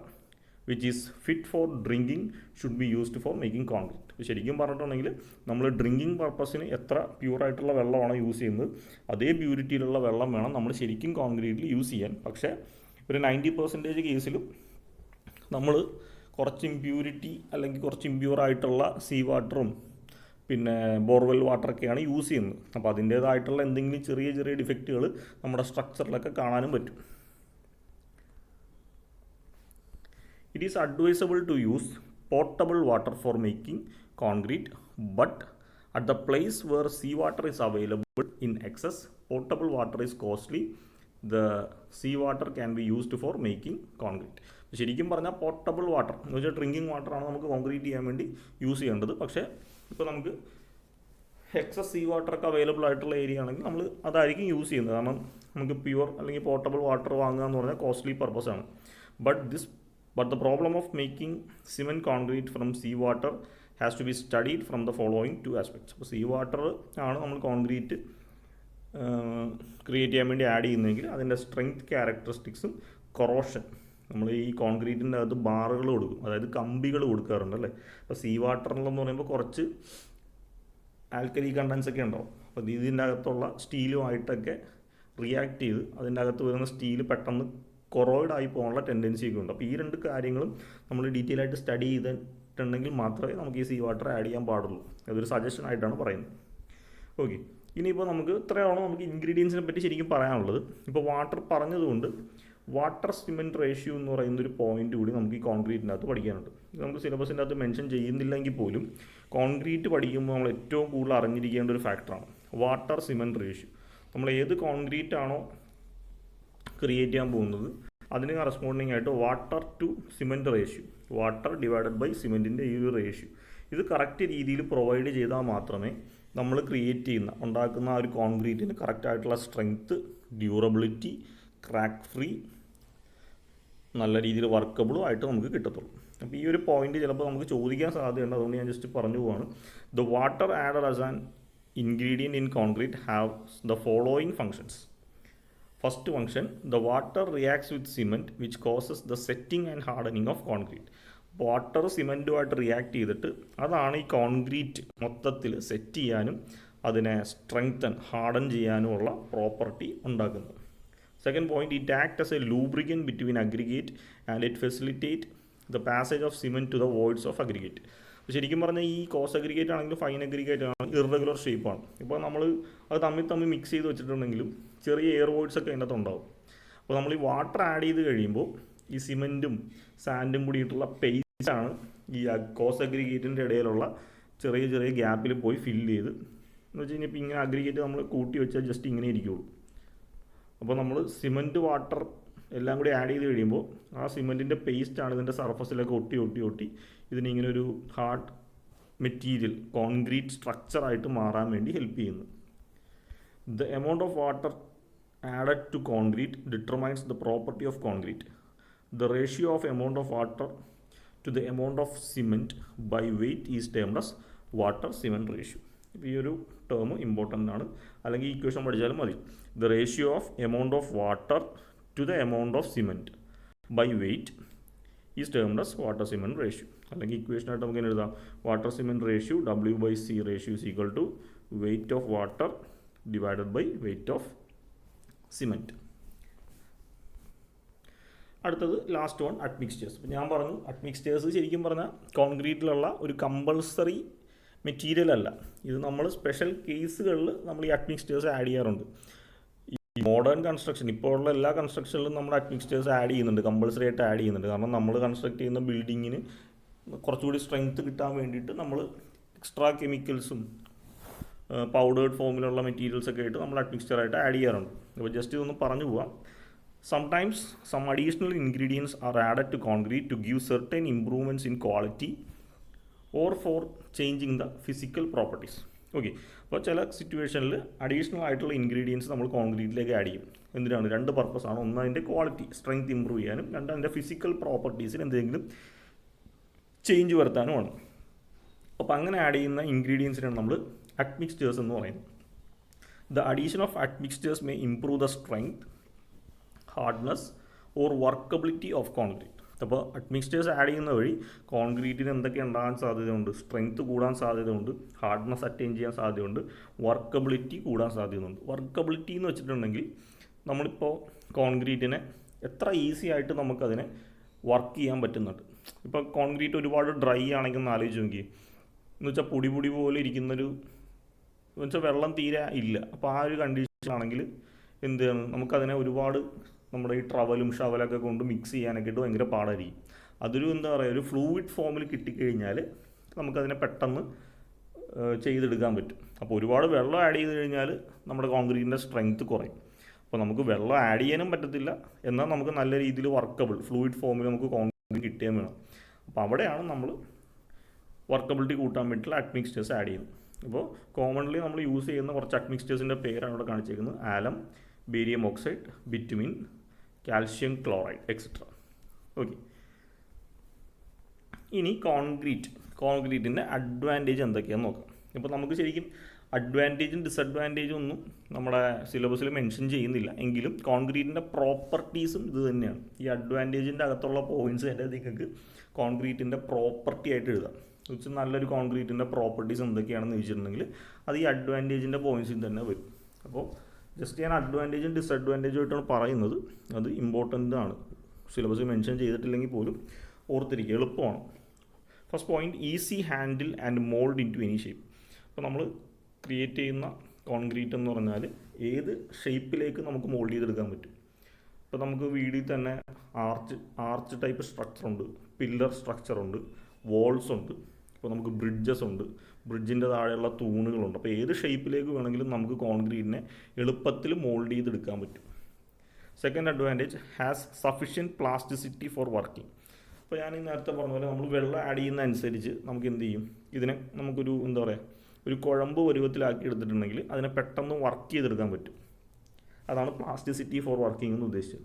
which is fit for drinking should be used for making concrete. ശരിക്കും പറഞ്ഞിട്ടുണ്ടെങ്കിൽ നമ്മൾ ഡ്രിങ്കിങ് പർപ്പസിന് എത്ര പ്യൂറായിട്ടുള്ള വെള്ളമാണോ യൂസ് ചെയ്യുന്നത് അതേ പ്യൂരിറ്റിയിലുള്ള വെള്ളം വേണം നമ്മൾ ശരിക്കും കോൺക്രീറ്റിൽ യൂസ് ചെയ്യാൻ. പക്ഷേ ഒരു 90% കേസിലും നമ്മൾ കുറച്ച് ഇമ്പ്യൂരിറ്റി അല്ലെങ്കിൽ കുറച്ച് ഇമ്പ്യൂറായിട്ടുള്ള സീ വാട്ടറും പിന്നെ ബോർവെൽ വാട്ടറൊക്കെയാണ് യൂസ് ചെയ്യുന്നത്. അപ്പോൾ അതിൻ്റേതായിട്ടുള്ള എന്തെങ്കിലും ചെറിയ ചെറിയ ഡിഫക്റ്റുകൾ നമ്മുടെ സ്ട്രക്ചറിലൊക്കെ കാണാനും പറ്റും. It is advisable to use portable water for making concrete, but at the place where sea water is available in excess, portable water is costly, the sea water can be used for making concrete. ശരിക്കും പറഞ്ഞാൽ portable water എന്ന് വെച്ചാൽ drinking വാട്ടറാണ് നമുക്ക് concrete ചെയ്യാൻ വേണ്ടി use ചെയ്യേണ്ടത്. പക്ഷേ ഇപ്പോൾ നമുക്ക് എക്സസ് സീ വാട്ടറൊക്കെ അവൈലബിൾ ആയിട്ടുള്ള ഏരിയ ആണെങ്കിൽ നമ്മൾ അതായിരിക്കും യൂസ് ചെയ്യുന്നത്. കാരണം നമുക്ക് പ്യുവർ അല്ലെങ്കിൽ പോർട്ടബിൾ വാട്ടർ വാങ്ങുക എന്ന് പറഞ്ഞാൽ കോസ്റ്റ്ലി പർപ്പസാണ്. But the problem of making cement concrete from sea water has to be studied from the following 2 aspects. അപ്പോൾ സീ വാട്ടർ ആണ് നമ്മൾ കോൺക്രീറ്റ് ക്രിയേറ്റ് ചെയ്യാൻ വേണ്ടി ആഡ് ചെയ്യുന്നതെങ്കിൽ അതിൻ്റെ സ്ട്രെങ്ത് ക്യാരക്ടറിസ്റ്റിക്സും കൊറോഷൻ, നമ്മൾ ഈ കോൺക്രീറ്റിൻ്റെ അകത്ത് ബാറുകൾ കൊടുക്കും, അതായത് കമ്പികൾ കൊടുക്കാറുണ്ട് അല്ലേ. അപ്പോൾ സീ വാട്ടറിലെന്ന് പറയുമ്പോൾ കുറച്ച് ആൽക്കലി കണ്ടൻസ് ഒക്കെ ഉണ്ടാവും. അപ്പോൾ ഇതിൻ്റെ അകത്തുള്ള സ്റ്റീലുമായിട്ടൊക്കെ റിയാക്ട് ചെയ്ത് അതിൻ്റെ അകത്ത് വരുന്ന സ്റ്റീൽ പെട്ടെന്ന് കൊറോയിഡ് ആയി പോകാനുള്ള ടെൻഡൻസി ഒക്കെ ഉണ്ട്. അപ്പോൾ ഈ 2 കാര്യങ്ങളും നമ്മൾ ഡീറ്റെയിൽ ആയിട്ട് സ്റ്റഡി ചെയ്തിട്ടുണ്ടെങ്കിൽ മാത്രമേ നമുക്ക് ഈ സീ വാട്ടർ ആഡ് ചെയ്യാൻ പാടുള്ളൂ. അതൊരു സജഷൻ ആയിട്ടാണ് പറയുന്നത്. ഓക്കെ, ഇനിയിപ്പോൾ നമുക്ക് ഇത്രയാണോ നമുക്ക് ഇൻഗ്രീഡിയൻസിനെ പറ്റി ശരിക്കും പറയാനുള്ളത്. ഇപ്പോൾ വാട്ടർ പറഞ്ഞതുകൊണ്ട് വാട്ടർ സിമെൻറ്റ് റേഷ്യോ എന്ന് പറയുന്നൊരു പോയിന്റ് കൂടി നമുക്ക് ഈ കോൺക്രീറ്റിൻ്റെ അകത്ത് പഠിക്കാനുണ്ട്. ഇത് നമുക്ക് സിലബസിൻ്റെ അകത്ത് മെൻഷൻ ചെയ്യുന്നില്ലെങ്കിൽ പോലും കോൺക്രീറ്റ് പഠിക്കുമ്പോൾ നമ്മൾ ഏറ്റവും കൂടുതൽ അറിഞ്ഞിരിക്കേണ്ട ഒരു ഫാക്ടറാണ് വാട്ടർ സിമെൻറ്റ് റേഷ്യോ. നമ്മൾ ഏത് കോൺക്രീറ്റ് ആണോ ക്രിയേറ്റ് ചെയ്യാൻ പോകുന്നത് അതിന് കറസ്പോണ്ടിങ് ആയിട്ട് water to cement ratio, water divided by സിമെൻറ്റിൻ്റെ ഈ ഒരു റേഷ്യോ, ഇത് കറക്റ്റ് രീതിയിൽ പ്രൊവൈഡ് ചെയ്താൽ മാത്രമേ നമ്മൾ ക്രിയേറ്റ് ചെയ്യുന്ന ഉണ്ടാക്കുന്ന ആ ഒരു കോൺക്രീറ്റിന് കറക്റ്റായിട്ടുള്ള സ്ട്രെങ്ത്ത്, ഡ്യൂറബിലിറ്റി, ക്രാക്ക് ഫ്രീ, നല്ല രീതിയിൽ വർക്കബിളും ആയിട്ട് നമുക്ക് കിട്ടത്തുള്ളൂ. അപ്പോൾ ഈ ഒരു പോയിന്റ് ചിലപ്പോൾ നമുക്ക് ചോദിക്കാൻ സാധ്യതയുണ്ട്, അതുകൊണ്ട് ഞാൻ ജസ്റ്റ് പറഞ്ഞു പോവാണ്. The water added as an ingredient in concrete haves the following functions. First function, the water reacts with cement which causes the setting and hardening of concrete. Water സിമെൻറ്റുമായിട്ട് റിയാക്ട് ചെയ്തിട്ട് അതാണ് ഈ കോൺക്രീറ്റ് മൊത്തത്തിൽ set ചെയ്യാനും അതിനെ strengthen harden ചെയ്യാനുമുള്ള property ഉണ്ടാക്കുന്നത്. Second point, it acts as a lubricant between aggregate and it facilitates the passage of cement to the voids of aggregate. ശരിക്കും പറഞ്ഞാൽ ഈ കോസ് അഗ്രിഗേറ്റ് ആണെങ്കിലും ഫൈൻ അഗ്രിഗേറ്റ് ആണെങ്കിലും ഇറഗുലർ ഷേപ്പാണ്. ഇപ്പോൾ നമ്മൾ അത് തമ്മിൽ മിക്സ് ചെയ്ത് വെച്ചിട്ടുണ്ടെങ്കിലും ചെറിയ എയർ വോയിഡ്സ് ഒക്കെ അതിനകത്ത് ഉണ്ടാവും. അപ്പോൾ നമ്മൾ ഈ വാട്ടർ ആഡ് ചെയ്ത് കഴിയുമ്പോൾ ഈ സിമെൻറ്റും സാൻഡും കൂടിയിട്ടുള്ള പേസ്റ്റാണ് ഈ കോസ് അഗ്രിഗേറ്റിൻ്റെ ഇടയിലുള്ള ചെറിയ ചെറിയ ഗ്യാപ്പിൽ പോയി ഫില്ല് ചെയ്ത് എന്ന് വെച്ച് കഴിഞ്ഞാൽ ഇപ്പോൾ ഇങ്ങനെ അഗ്രിഗേറ്റ് നമ്മൾ കൂട്ടി വെച്ചാൽ ജസ്റ്റ് ഇങ്ങനെ ഇരിക്കുകയുള്ളൂ. അപ്പോൾ നമ്മൾ സിമെൻറ്റ് വാട്ടർ എല്ലാം കൂടി ആഡ് ചെയ്ത് കഴിയുമ്പോൾ ആ സിമെൻറ്റിൻ്റെ പേസ്റ്റാണ് ഇതിൻ്റെ സർഫസിലൊക്കെ ഒട്ടി ഇതിനെ ഇങ്ങനെ ഒരു ഹാർഡ് മെറ്റീരിയൽ കോൺക്രീറ്റ് സ്ട്രക്ചറായിട്ട് മാറാൻ വേണ്ടി ഹെൽപ്പ് ചെയ്യുന്നു. The amount of water added to concrete determines the property of concrete. The ratio of amount of water to the amount of cement by weight is termed as water cement ratio. ഇപ്പോൾ ഈ ഒരു term important ആണ്, അല്ലെങ്കിൽ equation പഠിച്ചാലും മതി. The ratio of amount of water to the amount of cement by weight is termed as water cement ratio. അല്ലെങ്കിൽ ഇക്വേഷനായിട്ട് നമുക്ക് ഇങ്ങനെ എഴുതാം, water cement ratio W/C ratio is equal to weight of water divided by weight of cement. അടുത്തത് last one, admixtures. ഇപ്പോൾ ഞാൻ പറഞ്ഞു admixtures ശരിക്കും പറഞ്ഞാൽ കോൺക്രീറ്റിലുള്ള ഒരു കമ്പൾസറി മെറ്റീരിയൽ അല്ല. ഇത് നമ്മൾ സ്പെഷ്യൽ കേസുകളിൽ നമ്മൾ ഈ അഡ്മിക്സ്റ്റേഴ്സ് ആഡ് ചെയ്യാറുണ്ട്. ഈ മോഡേൺ കൺസ്ട്രക്ഷൻ ഇപ്പോഴുള്ള എല്ലാ കൺസ്ട്രക്ഷനിലും നമ്മൾ അഡ്മിക്സ്റ്റേഴ്സ് ആഡ് ചെയ്യുന്നുണ്ട്, കമ്പൾസറി ആയിട്ട് ആഡ് ചെയ്യുന്നുണ്ട്. കാരണം നമ്മൾ കൺസ്ട്രക്ട് ചെയ്യുന്ന ബിൽഡിങ്ങിന് കുറച്ചുകൂടി സ്ട്രെങ്ത് കിട്ടാൻ വേണ്ടിയിട്ട് നമ്മൾ എക്സ്ട്രാ കെമിക്കൽസും പൗഡേർഡ് ഫോമിലുള്ള മെറ്റീരിയൽസൊക്കെ ആയിട്ട് നമ്മൾ അഡ്മിക്സ്റ്ററായിട്ട് ആഡ് ചെയ്യാറുണ്ട്. അപ്പോൾ ജസ്റ്റ് ഇതൊന്ന് പറഞ്ഞു പോവാം. Sometimes some additional ingredients are added to concrete to give certain improvements in quality or for changing the physical properties. Okay, അപ്പോൾ ചില സിറ്റുവേഷനിൽ അഡീഷണൽ ആയിട്ടുള്ള ഇൻഗ്രീഡിയൻസ് നമ്മൾ കോൺക്രീറ്റിലേക്ക് ആഡ് ചെയ്യും. എന്തിനാണ്? 2 പർപ്പസാണ്. ഒന്ന് അതിൻ്റെ ക്വാളിറ്റി സ്ട്രെങ്ത് ഇമ്പ്രൂവ് ചെയ്യാനും, രണ്ട് അതിൻ്റെ ഫിസിക്കൽ പ്രോപ്പർട്ടീസിൽ എന്തെങ്കിലും ചേഞ്ച് വരുത്താനുമാണ്. അപ്പോൾ അങ്ങനെ ആഡ് ചെയ്യുന്ന ഇൻഗ്രീഡിയൻസിനാണ് നമ്മൾ അഡ്മിക്സ്റ്റേഴ്സ് എന്ന് പറയുന്നത്. The addition of admixtures may improve the strength, hardness or workability of concrete. അപ്പോൾ അഡ്മിക്സ്റ്റേഴ്സ് ആഡ് ചെയ്യുന്ന വഴി കോൺക്രീറ്റിന് എന്തൊക്കെ ഉണ്ടാകാൻ സാധ്യതയുണ്ട്? സ്ട്രെങ്ത് കൂടാൻ സാധ്യതയുണ്ട്, ഹാർഡ്നെസ് അറ്റൈൻ ചെയ്യാൻ സാധ്യതയുണ്ട്, വർക്കബിലിറ്റി കൂടാൻ സാധ്യതയുണ്ട്. വർക്കബിലിറ്റി എന്ന് വെച്ചിട്ടുണ്ടെങ്കിൽ നമ്മളിപ്പോൾ കോൺക്രീറ്റിനെ എത്ര ഈസി ആയിട്ട് നമുക്കതിനെ വർക്ക് ചെയ്യാൻ പറ്റുന്നുണ്ട്. ഇപ്പോൾ കോൺക്രീറ്റ് ഒരുപാട് ഡ്രൈ ആണെങ്കിൽ ഒന്ന് ആലോചിച്ച് നോക്കി, എന്ന് വെച്ചാൽ പൊടി പൊടി പോലെ ഇരിക്കുന്നൊരു, എന്ന് വെച്ചാൽ വെള്ളം തീരെ ഇല്ല. അപ്പോൾ ആ ഒരു കണ്ടീഷനാണെങ്കിൽ എന്താണ്, നമുക്കതിനെ ഒരുപാട് നമ്മുടെ ഈ ട്രവലും ഷവലൊക്കെ കൊണ്ട് മിക്സ് ചെയ്യാനൊക്കെ ആയിട്ട് ഭയങ്കര പാടായിരിക്കും. അതൊരു എന്താ പറയുക, ഒരു ഫ്ലൂയിഡ് ഫോമിൽ കിട്ടിക്കഴിഞ്ഞാൽ നമുക്കതിനെ പെട്ടെന്ന് ചെയ്തെടുക്കാൻ പറ്റും. അപ്പോൾ ഒരുപാട് വെള്ളം ആഡ് ചെയ്ത് കഴിഞ്ഞാൽ നമ്മുടെ കോൺക്രീറ്റിൻ്റെ സ്ട്രെങ്ത് കുറയും. അപ്പോൾ നമുക്ക് വെള്ളം ആഡ് ചെയ്യാനും പറ്റത്തില്ല, എന്നാൽ നമുക്ക് നല്ല രീതിയിൽ വർക്കബിൾ ഫ്ലൂയിഡ് ഫോമിൽ നമുക്ക് കോൺക്രീറ്റ് കിട്ടുകയും വേണം. അപ്പോൾ അവിടെയാണ് നമ്മൾ വർക്കബിലിറ്റി കൂട്ടാൻ വേണ്ടിയിട്ടുള്ള അഡ്മിക്സ്റ്റേഴ്സ് ആഡ് ചെയ്യുന്നത്. അപ്പോൾ കോമൺലി നമ്മൾ യൂസ് ചെയ്യുന്ന കുറച്ച് അഡ്മിക്സ്റ്റേഴ്സിൻ്റെ പേരാണ് ഇവിടെ കാണിച്ചിരിക്കുന്നത്: alum, barium oxide, bitumen, calcium chloride etcetera. Okay, ഇനി കോൺക്രീറ്റിൻ്റെ അഡ്വാൻറ്റേജ് എന്തൊക്കെയാണെന്ന് നോക്കാം. ഇപ്പോൾ നമുക്ക് ശരിക്കും അഡ്വാൻറ്റേജും ഡിസഡ്വാൻറ്റേജും ഒന്നും നമ്മുടെ സിലബസിൽ മെൻഷൻ ചെയ്യുന്നില്ല, എങ്കിലും കോൺക്രീറ്റിൻ്റെ പ്രോപ്പർട്ടീസും ഇത് തന്നെയാണ്. ഈ അഡ്വാൻറ്റേജിൻ്റെ അകത്തുള്ള പോയിൻറ്റ്സ് എൻ്റെ നിങ്ങൾക്ക് കോൺക്രീറ്റിൻ്റെ പ്രോപ്പർട്ടി ആയിട്ട് എഴുതാം. വെച്ച് നല്ലൊരു കോൺക്രീറ്റിൻ്റെ പ്രോപ്പർട്ടീസ് എന്തൊക്കെയാണെന്ന് ചോദിച്ചിട്ടുണ്ടെങ്കിൽ അത് ഈ അഡ്വാൻറ്റേജിൻ്റെ പോയിൻറ്റ്സിൽ തന്നെ വരും. അപ്പോൾ ജസ്റ്റ് ഞാൻ അഡ്വാൻറ്റേജും ഡിസഡ്വാൻറ്റേജും ആയിട്ടാണ് പറയുന്നത്. അത് ഇമ്പോർട്ടൻ്റ് ആണ്, സിലബസിൽ മെൻഷൻ ചെയ്തിട്ടില്ലെങ്കിൽ പോലും ഓർത്തിരിക്കുക, എളുപ്പമാണ്. First point, easy handle and mould into any shape. അപ്പോൾ നമ്മൾ ക്രിയേറ്റ് ചെയ്യുന്ന കോൺക്രീറ്റ് എന്ന് പറഞ്ഞാൽ ഏത് ഷേപ്പിലേക്ക് നമുക്ക് മോൾഡ് ചെയ്തെടുക്കാൻ പറ്റും. ഇപ്പോൾ നമുക്ക് വീടിൽ തന്നെ ആർച്ച് ടൈപ്പ് സ്ട്രക്ചറുണ്ട്, പില്ലർ സ്ട്രക്ചറുണ്ട്, വോൾസ് ഉണ്ട്, ഇപ്പോൾ നമുക്ക് ബ്രിഡ്ജസ് ഉണ്ട്, ബ്രിഡ്ജിൻ്റെ താഴെയുള്ള തൂണുകളുണ്ട്. അപ്പോൾ ഏത് ഷേപ്പിലേക്ക് വേണമെങ്കിലും നമുക്ക് കോൺക്രീറ്റിനെ എളുപ്പത്തിൽ മോൾഡ് ചെയ്തെടുക്കാൻ പറ്റും. Second advantage, has sufficient plasticity for working. അപ്പോൾ ഞാൻ നേരത്തെ പറഞ്ഞ പോലെ നമ്മൾ വെള്ളം ആഡ് ചെയ്യുന്ന അനുസരിച്ച് നമുക്ക് എന്ത് ചെയ്യും, ഇതിനെ നമുക്കൊരു എന്താ പറയുക, ഒരു കുഴമ്പ് പരുവത്തിലാക്കി എടുത്തിട്ടുണ്ടെങ്കിൽ അതിനെ പെട്ടെന്ന് വർക്ക് ചെയ്തെടുക്കാൻ പറ്റും. അതാണ് പ്ലാസ്റ്റിസിറ്റി ഫോർ വർക്കിംഗ് എന്ന് ഉദ്ദേശിച്ചത്.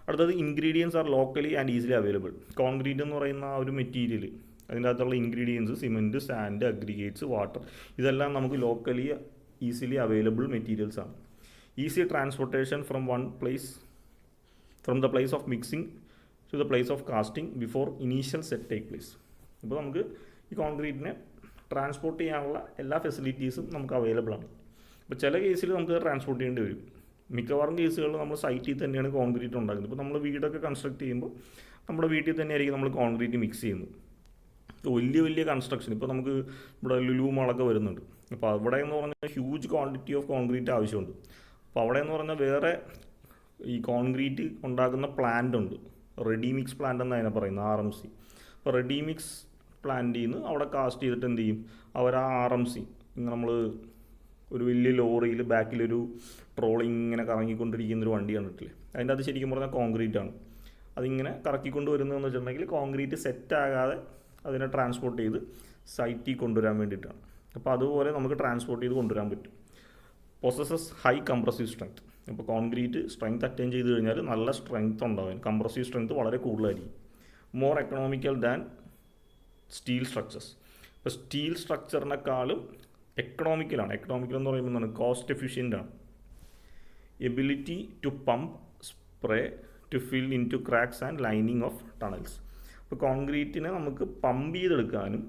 അടുത്തത്, ingredients are locally and easily available. Concrete എന്ന് പറയുന്ന ആ ഒരു മെറ്റീരിയൽ, അതിൻ്റെ അകത്തുള്ള ingredients cement, sand, aggregates, water, ഇതെല്ലാം നമുക്ക് ലോക്കലി ഈസിലി അവൈലബിൾ മെറ്റീരിയൽസ് ആണ്. Easy transportation from the place of mixing to the place of casting before initial set take place. ഇപ്പോൾ നമുക്ക് ഈ കോൺക്രീറ്റിനെ ട്രാൻസ്പോർട്ട് ചെയ്യാനുള്ള എല്ലാ ഫെസിലിറ്റീസും നമുക്ക് അവൈലബിൾ ആണ്. ഇപ്പോൾ ചില കേസിൽ നമുക്ക് ട്രാൻസ്പോർട്ട് ചെയ്യേണ്ടി വരും. മിക്കവാറും കേസുകളിൽ നമ്മൾ സൈറ്റിൽ തന്നെയാണ് കോൺക്രീറ്റ് ഉണ്ടാക്കുന്നത്. ഇപ്പോൾ നമ്മൾ വീടൊക്കെ കൺസ്ട്രക്ട് ചെയ്യുമ്പോൾ നമ്മുടെ വീട്ടിൽ തന്നെയായിരിക്കും നമ്മൾ കോൺക്രീറ്റ് മിക്സ് ചെയ്യുന്നത്. വലിയ കൺസ്ട്രക്ഷൻ, ഇപ്പോൾ നമുക്ക് ഇവിടെ ലുലു മാളൊക്കെ വരുന്നുണ്ട്. അപ്പോൾ അവിടെ എന്ന് പറഞ്ഞാൽ ഹ്യൂജ് ക്വാണ്ടിറ്റി ഓഫ് കോൺക്രീറ്റ് ആവശ്യമുണ്ട്. അപ്പോൾ അവിടെ എന്ന് പറഞ്ഞാൽ വേറെ ഈ കോൺക്രീറ്റ് ഉണ്ടാക്കുന്ന പ്ലാന്റ് ഉണ്ട്, റെഡി മിക്സ് പ്ലാന്റ് എന്നാണ് അതിനെ പറയുന്നത്, RMC. അപ്പോൾ റെഡി മിക്സ് പ്ലാന്റിൽ നിന്ന് അവിടെ കാസ്റ്റ് ചെയ്തിട്ട് എന്ത് ചെയ്യും, അവർ ആ RMC നമ്മൾ ഒരു വലിയ ലോറിയിൽ ബാക്കിലൊരു ട്രോളിങ് ഇങ്ങനെ കറങ്ങിക്കൊണ്ടിരിക്കുന്നൊരു വണ്ടി കണ്ടിട്ടില്ലേ, അതിൻ്റെ അത് ശരിക്കും പറഞ്ഞാൽ കോൺക്രീറ്റ് ആണ്. അതിങ്ങനെ കറക്കിക്കൊണ്ട് വരുന്നതെന്ന് വെച്ചിട്ടുണ്ടെങ്കിൽ കോൺക്രീറ്റ് സെറ്റാകാതെ അതിനെ ട്രാൻസ്പോർട്ട് ചെയ്ത് സൈറ്റിൽ കൊണ്ടുവരാൻ വേണ്ടിയിട്ടാണ്. അപ്പോൾ അതുപോലെ നമുക്ക് ട്രാൻസ്പോർട്ട് ചെയ്ത് കൊണ്ടുവരാൻ പറ്റും. Possesses high compressive strength. അപ്പോൾ കോൺക്രീറ്റ് സ്ട്രെങ്ത് അറ്റൈൻ ചെയ്ത് കഴിഞ്ഞാൽ നല്ല സ്ട്രെങ്ത് ഉണ്ടാവും, കംപ്രസീവ് സ്ട്രെങ്ത് വളരെ കൂടുതലായിരിക്കും. More economical than steel structures. ഇപ്പോൾ സ്റ്റീൽ സ്ട്രക്ചറിനെക്കാളും എക്കണോമിക്കലാണ്. എക്കണോമിക്കൽ എന്ന് പറയുമ്പോൾ എന്താണ്, കോസ്റ്റ് എഫിഷ്യൻ്റ് ആണ്. Ability to pump, spray to fill into cracks and lining of tunnels. ഇപ്പോൾ കോൺക്രീറ്റിനെ നമുക്ക് പമ്പ് ചെയ്തെടുക്കാനും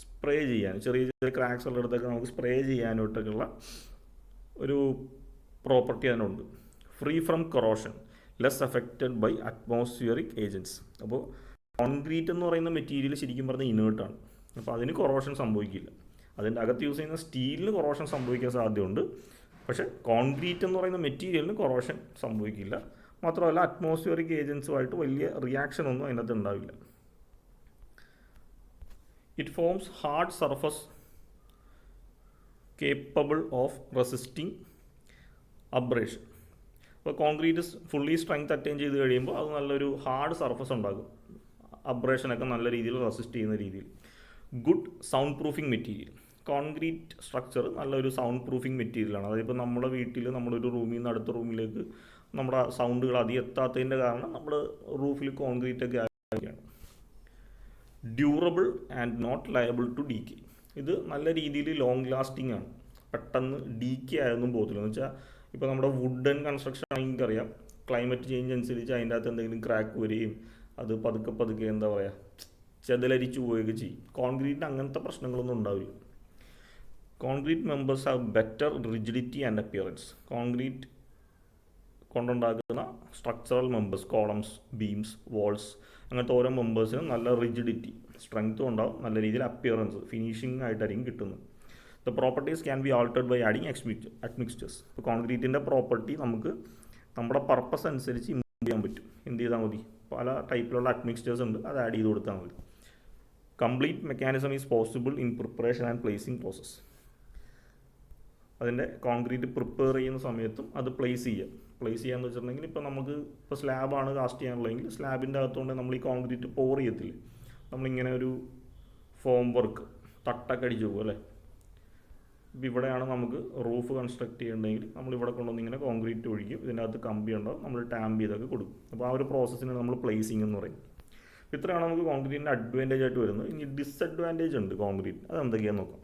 സ്പ്രേ ചെയ്യാനും, ചെറിയ ക്രാക്സ് ഉള്ളിടത്തൊക്കെ നമുക്ക് സ്പ്രേ ചെയ്യാനായിട്ടൊക്കെയുള്ള ഒരു പ്രോപ്പർട്ടി അതിനുണ്ട്. Free from corrosion, less affected by atmospheric agents. അപ്പോൾ കോൺക്രീറ്റ് എന്ന് പറയുന്ന മെറ്റീരിയൽ ശരിക്കും പറഞ്ഞാൽ ഇനേർട്ടാണ്. അപ്പോൾ അതിന് കൊറോഷൻ സംഭവിക്കില്ല. അതിൻ്റെ അകത്ത് യൂസ് ചെയ്യുന്ന സ്റ്റീലിന് കൊറോഷൻ സംഭവിക്കാൻ സാധ്യതയുണ്ട്, പക്ഷേ കോൺക്രീറ്റ് എന്ന് പറയുന്ന മെറ്റീരിയലിന് കൊറോഷൻ സംഭവിക്കില്ല. മാത്രമല്ല അറ്റ്മോസ്ഫിയറിക് ഏജൻസുമായിട്ട് വലിയ റിയാക്ഷൻ ഒന്നും അതിനകത്ത് ഉണ്ടാവില്ല. It forms hard surface capable of resisting abrasion. അപ്പോൾ കോൺക്രീറ്റ് ഫുള്ളി സ്ട്രെങ്ത് അറ്റൈൻ ചെയ്ത് കഴിയുമ്പോൾ അത് നല്ലൊരു ഹാർഡ് സർഫസ് ഉണ്ടാകും, അബ്രേഷനൊക്കെ നല്ല രീതിയിൽ റെസിസ്റ്റ് ചെയ്യുന്ന രീതിയിൽ. Good sound proofing material. Concrete structure നല്ലൊരു സൗണ്ട് പ്രൂഫിംഗ് മെറ്റീരിയലാണ്. അതായത് ഇപ്പോൾ നമ്മുടെ വീട്ടിൽ നമ്മളൊരു റൂമിൽ നിന്ന് അടുത്ത റൂമിലേക്ക് നമ്മുടെ സൗണ്ടുകൾ അധികം എത്താത്തതിൻ്റെ കാരണം നമ്മൾ റൂഫിൽ കോൺക്രീറ്റ് ഒക്കെ ആക്കുകയാണ്. Durable and not liable to decay. ഇത് നല്ല രീതിയിൽ ലോങ് ലാസ്റ്റിംഗ് ആണ്, പെട്ടെന്ന് ഡീക്കെ ആയൊന്നും പോകത്തില്ല. എന്ന് വെച്ചാൽ ഇപ്പോൾ നമ്മുടെ വുഡൻ കൺസ്ട്രക്ഷൻ ആണെങ്കിൽ അറിയാം, ക്ലൈമറ്റ് ചേഞ്ച് അനുസരിച്ച് അതിൻ്റെ അകത്ത് എന്തെങ്കിലും ക്രാക്ക് വരികയും അത് പതുക്കെ എന്താ പറയുക ചെതലരിച്ചു പോവുകയൊക്കെ ചെയ്യും. കോൺക്രീറ്റിന് അങ്ങനത്തെ പ്രശ്നങ്ങളൊന്നും ഉണ്ടാവില്ല. Concrete members have better rigidity and appearance. Concrete കൊണ്ടുണ്ടാക്കുന്ന structural members, columns, beams, walls, അങ്ങനത്തെ ഓരോ മെമ്പേഴ്സിനും നല്ല റിജിഡിറ്റി, സ്ട്രെങ്ത്തും ഉണ്ടാവും, നല്ല രീതിയിൽ അപ്പിയറൻസ്, ഫിനിഷിംഗ് ആയിട്ടായിരിക്കും കിട്ടുന്നത്. The properties can be altered by adding admixtures. ഇപ്പോൾ കോൺക്രീറ്റിൻ്റെ പ്രോപ്പർട്ടി നമുക്ക് നമ്മുടെ പർപ്പസ് അനുസരിച്ച് ഇമ്പ്രൂവ് ചെയ്യാൻ പറ്റും. എന്ത് ചെയ്താൽ മതി? പല ടൈപ്പിലുള്ള അഡ്മിക്സ്റ്റേഴ്സ് ഉണ്ട്, അത് ആഡ് ചെയ്ത് കൊടുത്താൽ മതി. Complete mechanism is possible in preparation and placing process. അതിൻ്റെ കോൺക്രീറ്റ് പ്രിപ്പയർ ചെയ്യുന്ന സമയത്തും അത് പ്ലേസ് ചെയ്യാന്ന് വെച്ചിട്ടുണ്ടെങ്കിൽ ഇപ്പോൾ നമുക്ക് ഇപ്പോൾ സ്ലാബാണ് കാസ്റ്റ് ചെയ്യാനുള്ളതെങ്കിൽ സ്ലാബിൻ്റെ അകത്തുകൊണ്ട് നമ്മൾ ഈ കോൺക്രീറ്റ് പോർ ചെയ്യത്തില്ലേ, നമ്മളിങ്ങനെ ഒരു ഫോം വർക്ക് തട്ടൊക്കെ അടിച്ച് പോകും അല്ലേ. ഇപ്പോൾ ഇവിടെയാണ് നമുക്ക് റൂഫ് കൺസ്ട്രക്ട് ചെയ്യണമെങ്കിൽ നമ്മളിവിടെ കൊണ്ടുവന്ന് ഇങ്ങനെ കോൺക്രീറ്റ് ഒഴിക്കും, ഇതിൻ്റെ അകത്ത് കമ്പി ഉണ്ടാവും, നമ്മൾ ടാമ്പ് ചെയ്തൊക്കെ കൊടുക്കും. അപ്പോൾ ആ ഒരു പ്രോസസ്സിന് നമ്മൾ പ്ലേസിംഗ് എന്ന് പറയും. ഇത്രയാണ് നമുക്ക് കോൺക്രീറ്റിൻ്റെ അഡ്വാൻറ്റേജ് ആയിട്ട് വരുന്നത്. ഇനി ഡിസഡ്വാൻറ്റേജ് ഉണ്ട് കോൺക്രീറ്റ്, അത് എന്തൊക്കെയാണെന്ന് നോക്കാം.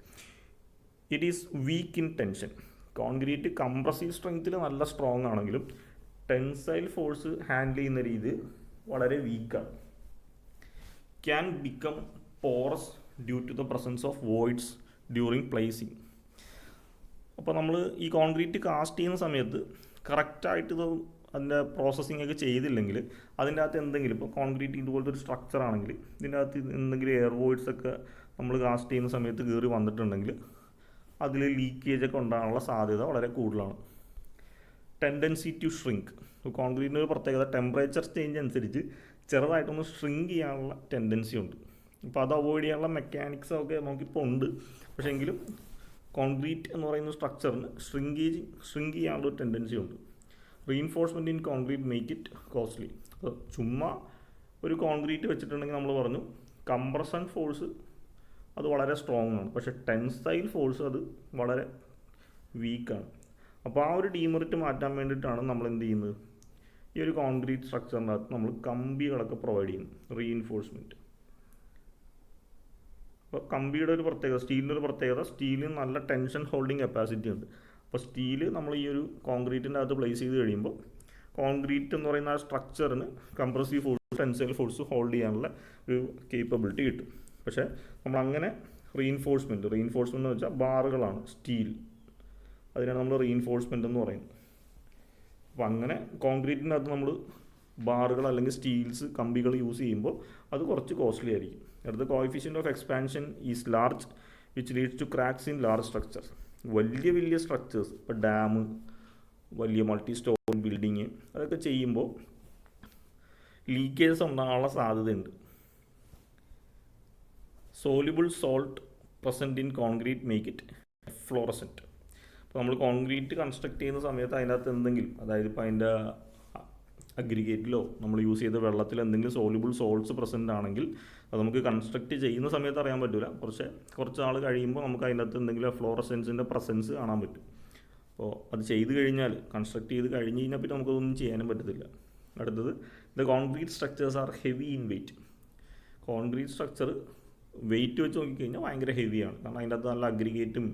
It is weak in tension. Concrete compressive സ്ട്രെങ്ത്തിൽ നല്ല സ്ട്രോങ് ആണെങ്കിലും ടെൻസൈൽ ഫോഴ്സ് ഹാൻഡിൽ ചെയ്യുന്ന രീതി വളരെ വീക്കാണ്. Can become porous due to the presence of voids during placing. അപ്പോൾ നമ്മൾ ഈ കോൺക്രീറ്റ് കാസ്റ്റ് ചെയ്യുന്ന സമയത്ത് കറക്റ്റായിട്ട് ഇത് അതിൻ്റെ പ്രോസസ്സിംഗ് ഒക്കെ ചെയ്തില്ലെങ്കിൽ അതിൻ്റെ അകത്ത് എന്തെങ്കിലും, ഇപ്പോൾ കോൺക്രീറ്റ് ഇതുപോലത്തെ ഒരു സ്ട്രക്ചർ ആണെങ്കിൽ ഇതിൻ്റെ അകത്ത് എന്തെങ്കിലും എയർ വോയിഡ്സ് ഒക്കെ നമ്മൾ കാസ്റ്റ് ചെയ്യുന്ന സമയത്ത് കയറി വന്നിട്ടുണ്ടെങ്കിൽ അതിൽ ലീക്കേജ് ഒക്കെ ഉണ്ടാകാനുള്ള സാധ്യത വളരെ കൂടുതലാണ്. Tendency to shrink. കോൺക്രീറ്റിൻ്റെ ഒരു പ്രത്യേകത ടെമ്പറേച്ചർ ചേഞ്ച് അനുസരിച്ച് ചെറുതായിട്ടൊന്ന് ഷ്രിങ്ക് ചെയ്യാനുള്ള ടെൻഡൻസി ഉണ്ട്. അപ്പോൾ അത് അവോയ്ഡ് ചെയ്യാനുള്ള മെക്കാനിക്സൊക്കെ നമുക്കിപ്പോൾ ഉണ്ട്. പക്ഷേ എങ്കിലും കോൺക്രീറ്റ് എന്ന് പറയുന്ന സ്ട്രക്ചറിന് ഷ്രിങ്ക് ചെയ്യാനുള്ള ഒരു ടെൻഡൻസി ഉണ്ട്. Reinforcement in concrete make it costly. അപ്പോൾ ചുമ്മാ ഒരു കോൺക്രീറ്റ് വെച്ചിട്ടുണ്ടെങ്കിൽ നമ്മൾ പറഞ്ഞു കംപ്രഷൻ ഫോഴ്സ് അത് വളരെ സ്ട്രോങ് ആണ്, പക്ഷേ ടെൻസൈൽ ഫോഴ്സ് അത് വളരെ വീക്കാണ്. അപ്പോൾ ആ ഒരു ഡീമെറിറ്റ് മാറ്റാൻ വേണ്ടിയിട്ടാണ് നമ്മൾ എന്ത് ചെയ്യുന്നത്, ഈ ഒരു കോൺക്രീറ്റ് സ്ട്രക്ചറിനകത്ത് നമ്മൾ കമ്പികളൊക്കെ പ്രൊവൈഡ് ചെയ്യുന്നു, റീഇൻഫോഴ്സ്മെൻറ്റ്. അപ്പോൾ കമ്പിയുടെ ഒരു പ്രത്യേകത, സ്റ്റീലിൻ്റെ ഒരു പ്രത്യേകത, സ്റ്റീലിന് നല്ല ടെൻഷൻ ഹോൾഡിങ് കപ്പാസിറ്റി ഉണ്ട്. അപ്പോൾ സ്റ്റീല് നമ്മൾ ഈ ഒരു കോൺക്രീറ്റിൻ്റെ അകത്ത് പ്ലേസ് ചെയ്ത് കഴിയുമ്പോൾ കോൺക്രീറ്റ് എന്ന് പറയുന്ന ആ സ്ട്രക്ചറിന് compressive force, tensile force hold ചെയ്യാനുള്ള ഒരു കേപ്പബിലിറ്റി കിട്ടും. പക്ഷേ നമ്മളങ്ങനെ റീഇൻഫോഴ്സ്മെൻറ്റ് എന്ന് വെച്ചാൽ ബാറുകളാണ് സ്റ്റീൽ, അതിനാണ് നമ്മൾ റീഇൻഫോഴ്സ്മെൻറ്റ് എന്ന് പറയുന്നത്. അപ്പോൾ അങ്ങനെ കോൺക്രീറ്റിൻ്റെ അകത്ത് നമ്മൾ ബാറുകൾ അല്ലെങ്കിൽ സ്റ്റീൽസ്, കമ്പികൾ യൂസ് ചെയ്യുമ്പോൾ അത് കുറച്ച് കോസ്റ്റ്ലി ആയിരിക്കും. അടുത്ത coefficient of expansion is large which leads to cracks in large structure. വലിയ സ്ട്രക്ചേഴ്സ്, ഇപ്പോൾ ഡാം, വലിയ മൾട്ടി സ്റ്റോറി ബിൽഡിങ്, അതൊക്കെ ചെയ്യുമ്പോൾ ലീക്കേജസ് ഉണ്ടാകാനുള്ള സാധ്യതയുണ്ട്. Soluble salt present in concrete make it fluorescent. അപ്പോൾ നമ്മൾ കോൺക്രീറ്റ് കൺസ്ട്രക്ട് ചെയ്യുന്ന സമയത്ത് അതിനകത്ത് എന്തെങ്കിലും, അതായത് ഇപ്പോൾ അതിൻ്റെ അഗ്രിഗേറ്റിലോ നമ്മൾ യൂസ് ചെയ്ത വെള്ളത്തിൽ എന്തെങ്കിലും സോല്യൂബിൾ സോൾട്ട്സ് പ്രസൻ്റ് ആണെങ്കിൽ അത് നമുക്ക് കൺസ്ട്രക്ട് ചെയ്യുന്ന സമയത്ത് അറിയാൻ പറ്റില്ല, കുറച്ച് നാൾ കഴിയുമ്പോൾ നമുക്ക് അതിനകത്ത് എന്തെങ്കിലും ഫ്ലോറസെൻസിൻ്റെ പ്രസൻസ് കാണാൻ പറ്റും. അപ്പോൾ അത് ചെയ്ത് കഴിഞ്ഞാൽ, കൺസ്ട്രക്ട് ചെയ്ത് കഴിഞ്ഞ് കഴിഞ്ഞാൽ പിന്നെ നമുക്കതൊന്നും ചെയ്യാനും പറ്റത്തില്ല. അടുത്തത്, the concrete structures are heavy in weight. Concrete structure weight വെച്ച് നോക്കിക്കഴിഞ്ഞാൽ ഭയങ്കര ഹെവിയാണ്. കാരണം അതിൻ്റെ അകത്ത് നല്ല അഗ്രിഗേറ്റും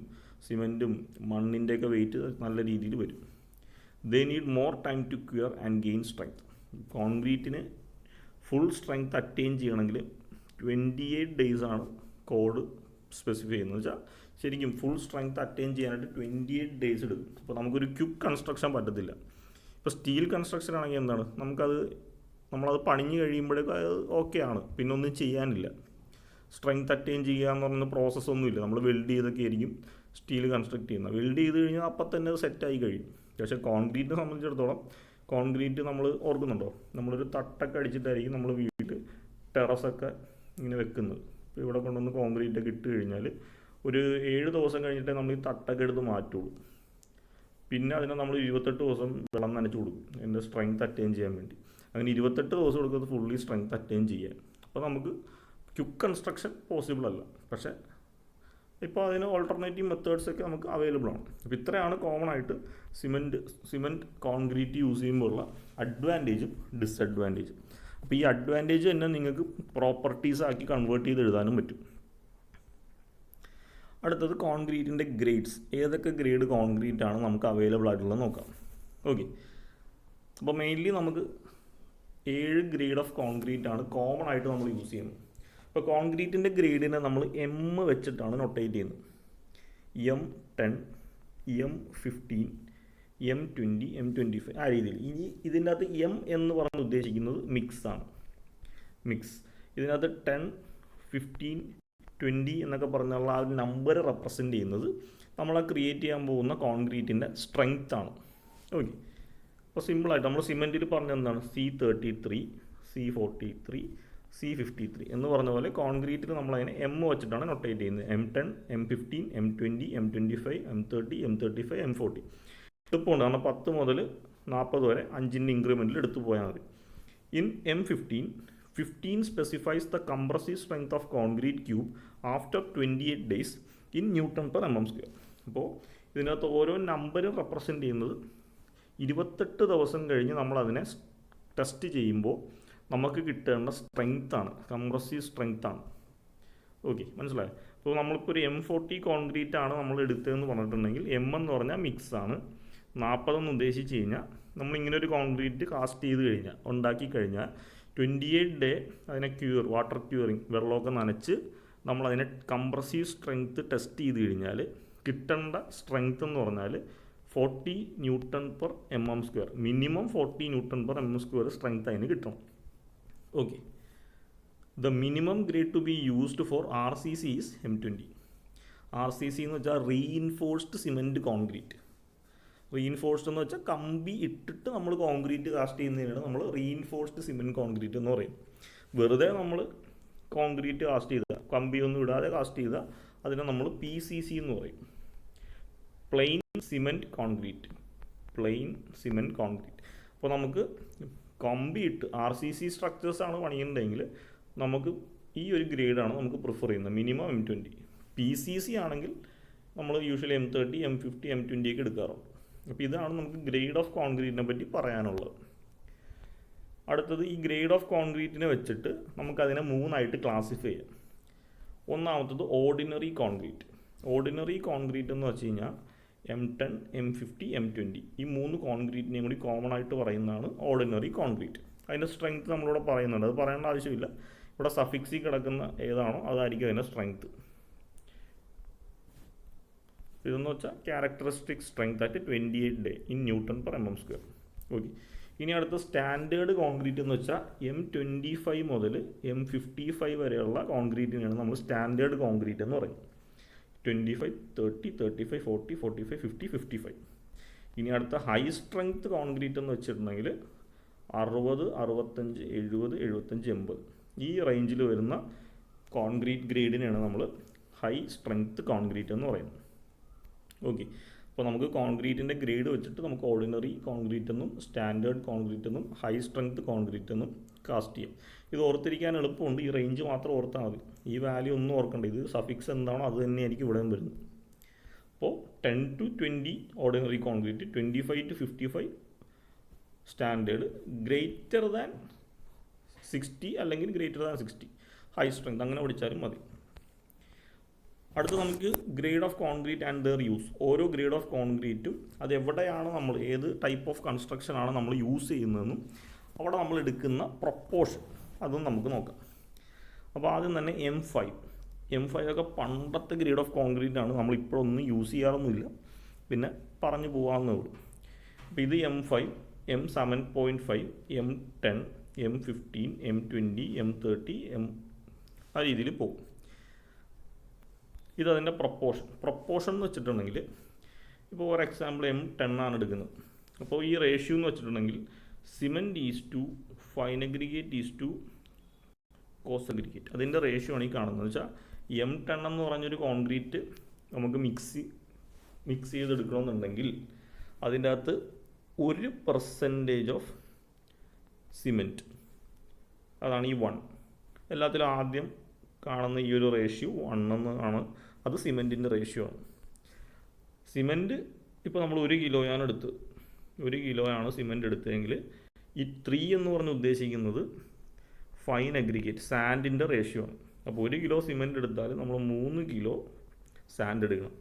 സിമെൻറ്റും മണ്ണിൻ്റെയൊക്കെ വെയിറ്റ് നല്ല രീതിയിൽ വരും. They need more time to cure and gain strength. കോൺക്രീറ്റിന് ഫുൾ സ്ട്രെങ്ത് അറ്റൈൻ ചെയ്യണമെങ്കിൽ 28 days ആണ് കോഡ് സ്പെസിഫൈ ചെയ്യുന്നത്. വെച്ചാൽ ശരിക്കും ഫുൾ സ്ട്രെങ്ത് അറ്റൈൻ ചെയ്യാനായിട്ട് 28 days എടുക്കും. അപ്പോൾ നമുക്കൊരു ക്വിക്ക് കൺസ്ട്രക്ഷൻ പറ്റത്തില്ല. ഇപ്പോൾ സ്റ്റീൽ കൺസ്ട്രക്ഷൻ ആണെങ്കിൽ എന്താണ്, നമ്മളത് പണിഞ്ഞ് കഴിയുമ്പോഴേക്കും അത് ഓക്കെ ആണ്, പിന്നെ ഒന്നും ചെയ്യാനില്ല. സ്ട്രെങ്ത് അറ്റൈൻ ചെയ്യുക എന്ന് പറയുന്ന പ്രോസസ്സൊന്നുമില്ല. നമ്മൾ വെൽഡ് ചെയ്തൊക്കെ ആയിരിക്കും സ്റ്റീൽ കൺസ്ട്രക്ട് ചെയ്യുന്നത്. വെൽഡ് ചെയ്ത് കഴിഞ്ഞാൽ അപ്പം തന്നെ അത് സെറ്റായി കഴിയും. പക്ഷേ കോൺക്രീറ്റിനെ സംബന്ധിച്ചിടത്തോളം, കോൺക്രീറ്റ് നമ്മൾ ഓർക്കുന്നുണ്ടോ, നമ്മളൊരു തട്ടൊക്കെ അടിച്ചിട്ടായിരിക്കും നമ്മൾ വീട്ടിൽ ടെറസൊക്കെ ഇങ്ങനെ വെക്കുന്നത്. ഇപ്പോൾ ഇവിടെ കൊണ്ടുവന്ന് കോൺക്രീറ്റൊക്കെ ഇട്ട് കഴിഞ്ഞാൽ ഒരു 7 ദിവസം കഴിഞ്ഞിട്ടേ നമ്മൾ ഈ തട്ടൊക്കെ എടുത്ത് മാറ്റുള്ളൂ. പിന്നെ അതിനെ നമ്മൾ 28 ദിവസം വെള്ളം നനച്ച് കൊടുക്കും അതിൻ്റെ സ്ട്രെങ്ത് അറ്റൈൻ ചെയ്യാൻ വേണ്ടി. അങ്ങനെ 28 ദിവസം കൊടുക്കുന്നത് ഫുള്ളി സ്ട്രെങ്ത് അറ്റൈൻ ചെയ്യാൻ. അപ്പോൾ നമുക്ക് ക്വിക്ക് കൺസ്ട്രക്ഷൻ പോസിബിൾ അല്ല. പക്ഷേ ഇപ്പോൾ അതിന് ഓൾട്ടർനേറ്റീവ് മെത്തേഡ്സൊക്കെ നമുക്ക് അവൈലബിൾ ആണ്. അപ്പോൾ ഇത്രയാണ് കോമൺ ആയിട്ട് സിമെൻറ്റ് കോൺക്രീറ്റ് യൂസ് ചെയ്യുമ്പോഴുള്ള അഡ്വാൻറ്റേജും ഡിസഡ്വാൻറ്റേജും. അപ്പോൾ ഈ അഡ്വാൻറ്റേജ് തന്നെ നിങ്ങൾക്ക് പ്രോപ്പർട്ടീസ് ആക്കി കൺവേർട്ട് ചെയ്ത് എഴുതാനും പറ്റും. അടുത്തത് കോൺക്രീറ്റിൻ്റെ ഗ്രേഡ്സ്. ഏതൊക്കെ ഗ്രേഡ് കോൺക്രീറ്റ് ആണ് നമുക്ക് അവൈലബിൾ ആയിട്ടുള്ളത് നോക്കാം. ഓക്കെ, അപ്പോൾ മെയിൻലി നമുക്ക് 7 ഗ്രേഡ് ഓഫ് കോൺക്രീറ്റ് ആണ് കോമൺ ആയിട്ട് നമ്മൾ യൂസ് ചെയ്യുന്നത്. ഇപ്പോൾ കോൺക്രീറ്റിൻ്റെ ഗ്രേഡിനെ നമ്മൾ M വെച്ചിട്ടാണ് നൊട്ടേറ്റ് ചെയ്യുന്നത്. M10, M15, M20, M25 ആ രീതിയിൽ. ഇനി ഇതിൻ്റെ അകത്ത് M എന്ന് പറഞ്ഞ് ഉദ്ദേശിക്കുന്നത് മിക്സാണ്. മിക്സ് ഇതിനകത്ത് 10, 15, 20 എന്നൊക്കെ പറഞ്ഞുള്ള ആ ഒരു നമ്പർ റെപ്രസെൻ്റ് ചെയ്യുന്നത് നമ്മളെ ക്രിയേറ്റ് ചെയ്യാൻ പോകുന്ന കോൺക്രീറ്റിൻ്റെ സ്ട്രെങ്ത് ആണ്. ഓക്കെ, അപ്പോൾ സിമ്പിളായിട്ട് നമ്മൾ സിമെൻറ്റിൽ പറഞ്ഞ എന്താണ് C33, C43, C53 എന്ന് പറഞ്ഞ പോലെ കോൺക്രീറ്റിൽ നമ്മളതിനെ M വെച്ചിട്ടാണ് നൊട്ടേറ്റ് ചെയ്യുന്നത്. M10, M15, M20, M25, M30, M35, M40. എളുപ്പമുണ്ട്, കാരണം 10 മുതൽ 40 വരെ 5ൻ്റെ ഇൻക്രിമെൻറ്റിൽ എടുത്തു പോയാൽ മതി. In M15, 15 specifies the compressive strength of concrete cube after 28 days in Newton per mm square. അപ്പോൾ ഇതിനകത്ത് ഓരോ നമ്പരും റെപ്രസെൻ്റ് ചെയ്യുന്നത് 28 ദിവസം കഴിഞ്ഞ് നമ്മളതിനെ ടെസ്റ്റ് ചെയ്യുമ്പോൾ നമുക്ക് കിട്ടേണ്ട സ്ട്രെങ്ത്താണ്, കംപ്രസീവ് സ്ട്രെങ്ത്താണ്. ഓക്കെ, മനസ്സിലായോ? അപ്പോൾ നമ്മളിപ്പോൾ ഒരു M40 കോൺക്രീറ്റ് ആണ് നമ്മൾ എടുത്തതെന്ന് പറഞ്ഞിട്ടുണ്ടെങ്കിൽ M എന്ന് പറഞ്ഞാൽ മിക്സാണ്. 40 എന്ന് ഉദ്ദേശിച്ച് കഴിഞ്ഞാൽ നമ്മളിങ്ങനെ ഒരു കോൺക്രീറ്റ് കാസ്റ്റ് ചെയ്ത് കഴിഞ്ഞാൽ, ഉണ്ടാക്കി കഴിഞ്ഞാൽ 28 ഡേ അതിനെ വാട്ടർ ക്യൂറിങ്, വെള്ളമൊക്കെ നനച്ച് നമ്മളതിനെ കംപ്രസീവ് സ്ട്രെങ്ത്ത് ടെസ്റ്റ് ചെയ്ത് കഴിഞ്ഞാൽ കിട്ടേണ്ട സ്ട്രെങ്ത്ത് എന്ന് പറഞ്ഞാൽ 40 newton per mm square. Minimum 40 newton per mm square strength അതിന് കിട്ടണം. Okay, the minimum grade two B used four RCC is M20. RCC എന്ന് വെച്ചാൽ റീഇൻഫോഴ്സ്ഡ് സിമെൻറ്റ് കോൺക്രീറ്റ്. റീഇൻഫോഴ്സ്ഡ് എന്ന് വെച്ചാൽ കമ്പി ഇട്ടിട്ട് നമ്മൾ കോൺക്രീറ്റ് കാസ്റ്റ് ചെയ്യുന്നതിനാണ് നമ്മൾ റീഇൻഫോഴ്സ്ഡ് സിമെൻറ്റ് കോൺക്രീറ്റ് എന്ന് പറയും. വെറുതെ നമ്മൾ കോൺക്രീറ്റ് കാസ്റ്റ് ചെയ്താൽ, കമ്പിയൊന്നും ഇടാതെ കാസ്റ്റ് ചെയ്താൽ അതിനെ നമ്മൾ PCC എന്ന് പറയും, plain cement concrete. Plain cement concrete. അപ്പോൾ നമുക്ക് കമ്പി ഇട്ട് RCC സ്ട്രക്ചേഴ്സാണ് പണിയുന്നതെങ്കിൽ നമുക്ക് ഈ ഒരു ഗ്രേഡാണ് നമുക്ക് പ്രിഫർ ചെയ്യുന്നത്, മിനിമം M20. PCC ആണെങ്കിൽ നമ്മൾ യൂഷ്വലി M30, M50, M20 ഒക്കെ എടുക്കാറുണ്ട്. അപ്പോൾ ഇതാണ് നമുക്ക് ഗ്രേഡ് ഓഫ് കോൺക്രീറ്റിനെ പറ്റി പറയാനുള്ളത്. അടുത്തത് ഈ ഗ്രേഡ് ഓഫ് കോൺക്രീറ്റിനെ വെച്ചിട്ട് നമുക്കതിനെ 3ആയിട്ട് ക്ലാസിഫൈ ചെയ്യാം. ഒന്നാമത്തത് ഓർഡിനറി കോൺക്രീറ്റ്. ഓർഡിനറി കോൺക്രീറ്റ് എന്ന് വെച്ച് കഴിഞ്ഞാൽ M10, M50, M20 ഈ 3 കോൺക്രീറ്റിനെയും കൂടി കോമൺ ആയിട്ട് പറയുന്നതാണ് ഓർഡിനറി കോൺക്രീറ്റ്. അതിൻ്റെ സ്ട്രെങ്ത് നമ്മളിവിടെ പറയുന്നുണ്ട്, അത് പറയേണ്ട ആവശ്യമില്ല. ഇവിടെ സഫിക്സിൽ കിടക്കുന്ന ഏതാണോ അതായിരിക്കും അതിൻ്റെ സ്ട്രെങ്ത്. ഇതെന്ന് വെച്ചാൽ characteristic strength at 28 day in newton per mm square. Okay, ഇനി അടുത്ത സ്റ്റാൻഡേർഡ് കോൺക്രീറ്റ് എന്ന് വെച്ചാൽ M25 മുതൽ M55 വരെയുള്ള കോൺക്രീറ്റിനെയാണ് നമ്മൾ സ്റ്റാൻഡേർഡ് കോൺക്രീറ്റ് എന്ന് പറയുന്നത്. 25, 30, 35, 40, 45, 50, 55. ഇനി അടുത്ത ഹൈ സ്ട്രെങ്ത് കോൺക്രീറ്റ് എന്ന് വെച്ചിട്ടുണ്ടെങ്കിൽ 60, 65, 70, 75, 80 ഈ റേഞ്ചിൽ വരുന്ന കോൺക്രീറ്റ് ഗ്രേഡിനെയാണ് നമ്മൾ ഹൈ സ്ട്രെങ്ത് കോൺക്രീറ്റ് എന്ന് പറയുന്നത്. ഓക്കെ, അപ്പോൾ നമുക്ക് കോൺക്രീറ്റിൻ്റെ ഗ്രേഡ് വെച്ചിട്ട് നമുക്ക് ഓർഡിനറി കോൺക്രീറ്റ് എന്നും സ്റ്റാൻഡേർഡ് കോൺക്രീറ്റ് എന്നും ഹൈ സ്ട്രെങ്ത് കോൺക്രീറ്റ് എന്നും കാസ്റ്റ് ചെയ്യാം. ഇത് ഓർത്തിരിക്കാൻ എളുപ്പമുണ്ട്, ഈ റേഞ്ച് മാത്രം ഓർത്താൽ മതി. ഈ വാല്യൂ ഒന്നും ഓർക്കേണ്ട, ഇത് സഫിക്സ് എന്താണോ അത് തന്നെയായിരിക്കും ഇവിടെ വരുന്നത്. അപ്പോൾ 10 to 20 ordinary concrete, 25 to 55 standard, greater than 60 അല്ലെങ്കിൽ ഗ്രേറ്റർ ദാൻ 60 ഹൈ സ്ട്രെങ്ത്, അങ്ങനെ പഠിച്ചാലും മതി. അടുത്ത് നമുക്ക് grade of concrete and there use. ഓരോ ഗ്രേഡ് ഓഫ് കോൺക്രീറ്റും അത് എവിടെയാണ് നമ്മൾ ഏത് ടൈപ്പ് ഓഫ് കൺസ്ട്രക്ഷനാണ് നമ്മൾ യൂസ് ചെയ്യുന്നതെന്നും അവിടെ നമ്മൾ എടുക്കുന്ന പ്രൊപ്പോർഷൻ അതും നമുക്ക് നോക്കാം. അപ്പോൾ ആദ്യം തന്നെ M5 ഒക്കെ പണ്ടത്തെ ഗ്രേഡ് ഓഫ് കോൺക്രീറ്റ് ആണ്, നമ്മളിപ്പോഴൊന്നും യൂസ് ചെയ്യാറൊന്നുമില്ല, പിന്നെ പറഞ്ഞു പോകാമെന്നേ ഉള്ളൂ. അപ്പോൾ ഇത് M5, M7.5, M10, M15, M20, M30, ആ രീതിയിൽ പോകും. ഇതതിൻ്റെ പ്രൊപ്പോർഷൻ എന്ന് വെച്ചിട്ടുണ്ടെങ്കിൽ ഇപ്പോൾ ഫോർ എക്സാമ്പിൾ M10 ആണ് എടുക്കുന്നത്. അപ്പോൾ ഈ റേഷ്യോ എന്ന് വെച്ചിട്ടുണ്ടെങ്കിൽ cement is to fine aggregate is to coarse aggregate, അതിൻ്റെ റേഷ്യോ ആണ് ഈ കാണുന്നത്. വെച്ചാൽ M10 എന്ന് പറഞ്ഞൊരു കോൺക്രീറ്റ് നമുക്ക് മിക്സ് ചെയ്തെടുക്കണമെന്നുണ്ടെങ്കിൽ അതിൻ്റെ അകത്ത് 1% ഓഫ് സിമെൻറ്റ്, അതാണ് ഈ 1. എല്ലാത്തിലും ആദ്യം കാണുന്ന ഈ ഒരു റേഷ്യോ 1 എന്നാണ്, അത് സിമെൻറ്റിൻ്റെ റേഷ്യോ ആണ്. സിമെൻറ്റ് ഇപ്പോൾ നമ്മൾ 1 കിലോയാണ് എടുത്തത്, 1 കിലോയാണ് സിമെൻറ്റ് എടുത്തതെങ്കിൽ ഈ 3 എന്ന് പറഞ്ഞ് ഉദ്ദേശിക്കുന്നത് ഫൈൻ അഗ്രിഗേറ്റ് സാൻഡിൻ്റെ റേഷ്യോ ആണ്. അപ്പോൾ 1 കിലോ സിമെൻറ്റ് എടുത്താൽ നമ്മൾ 3 കിലോ സാൻഡ് എടുക്കണം.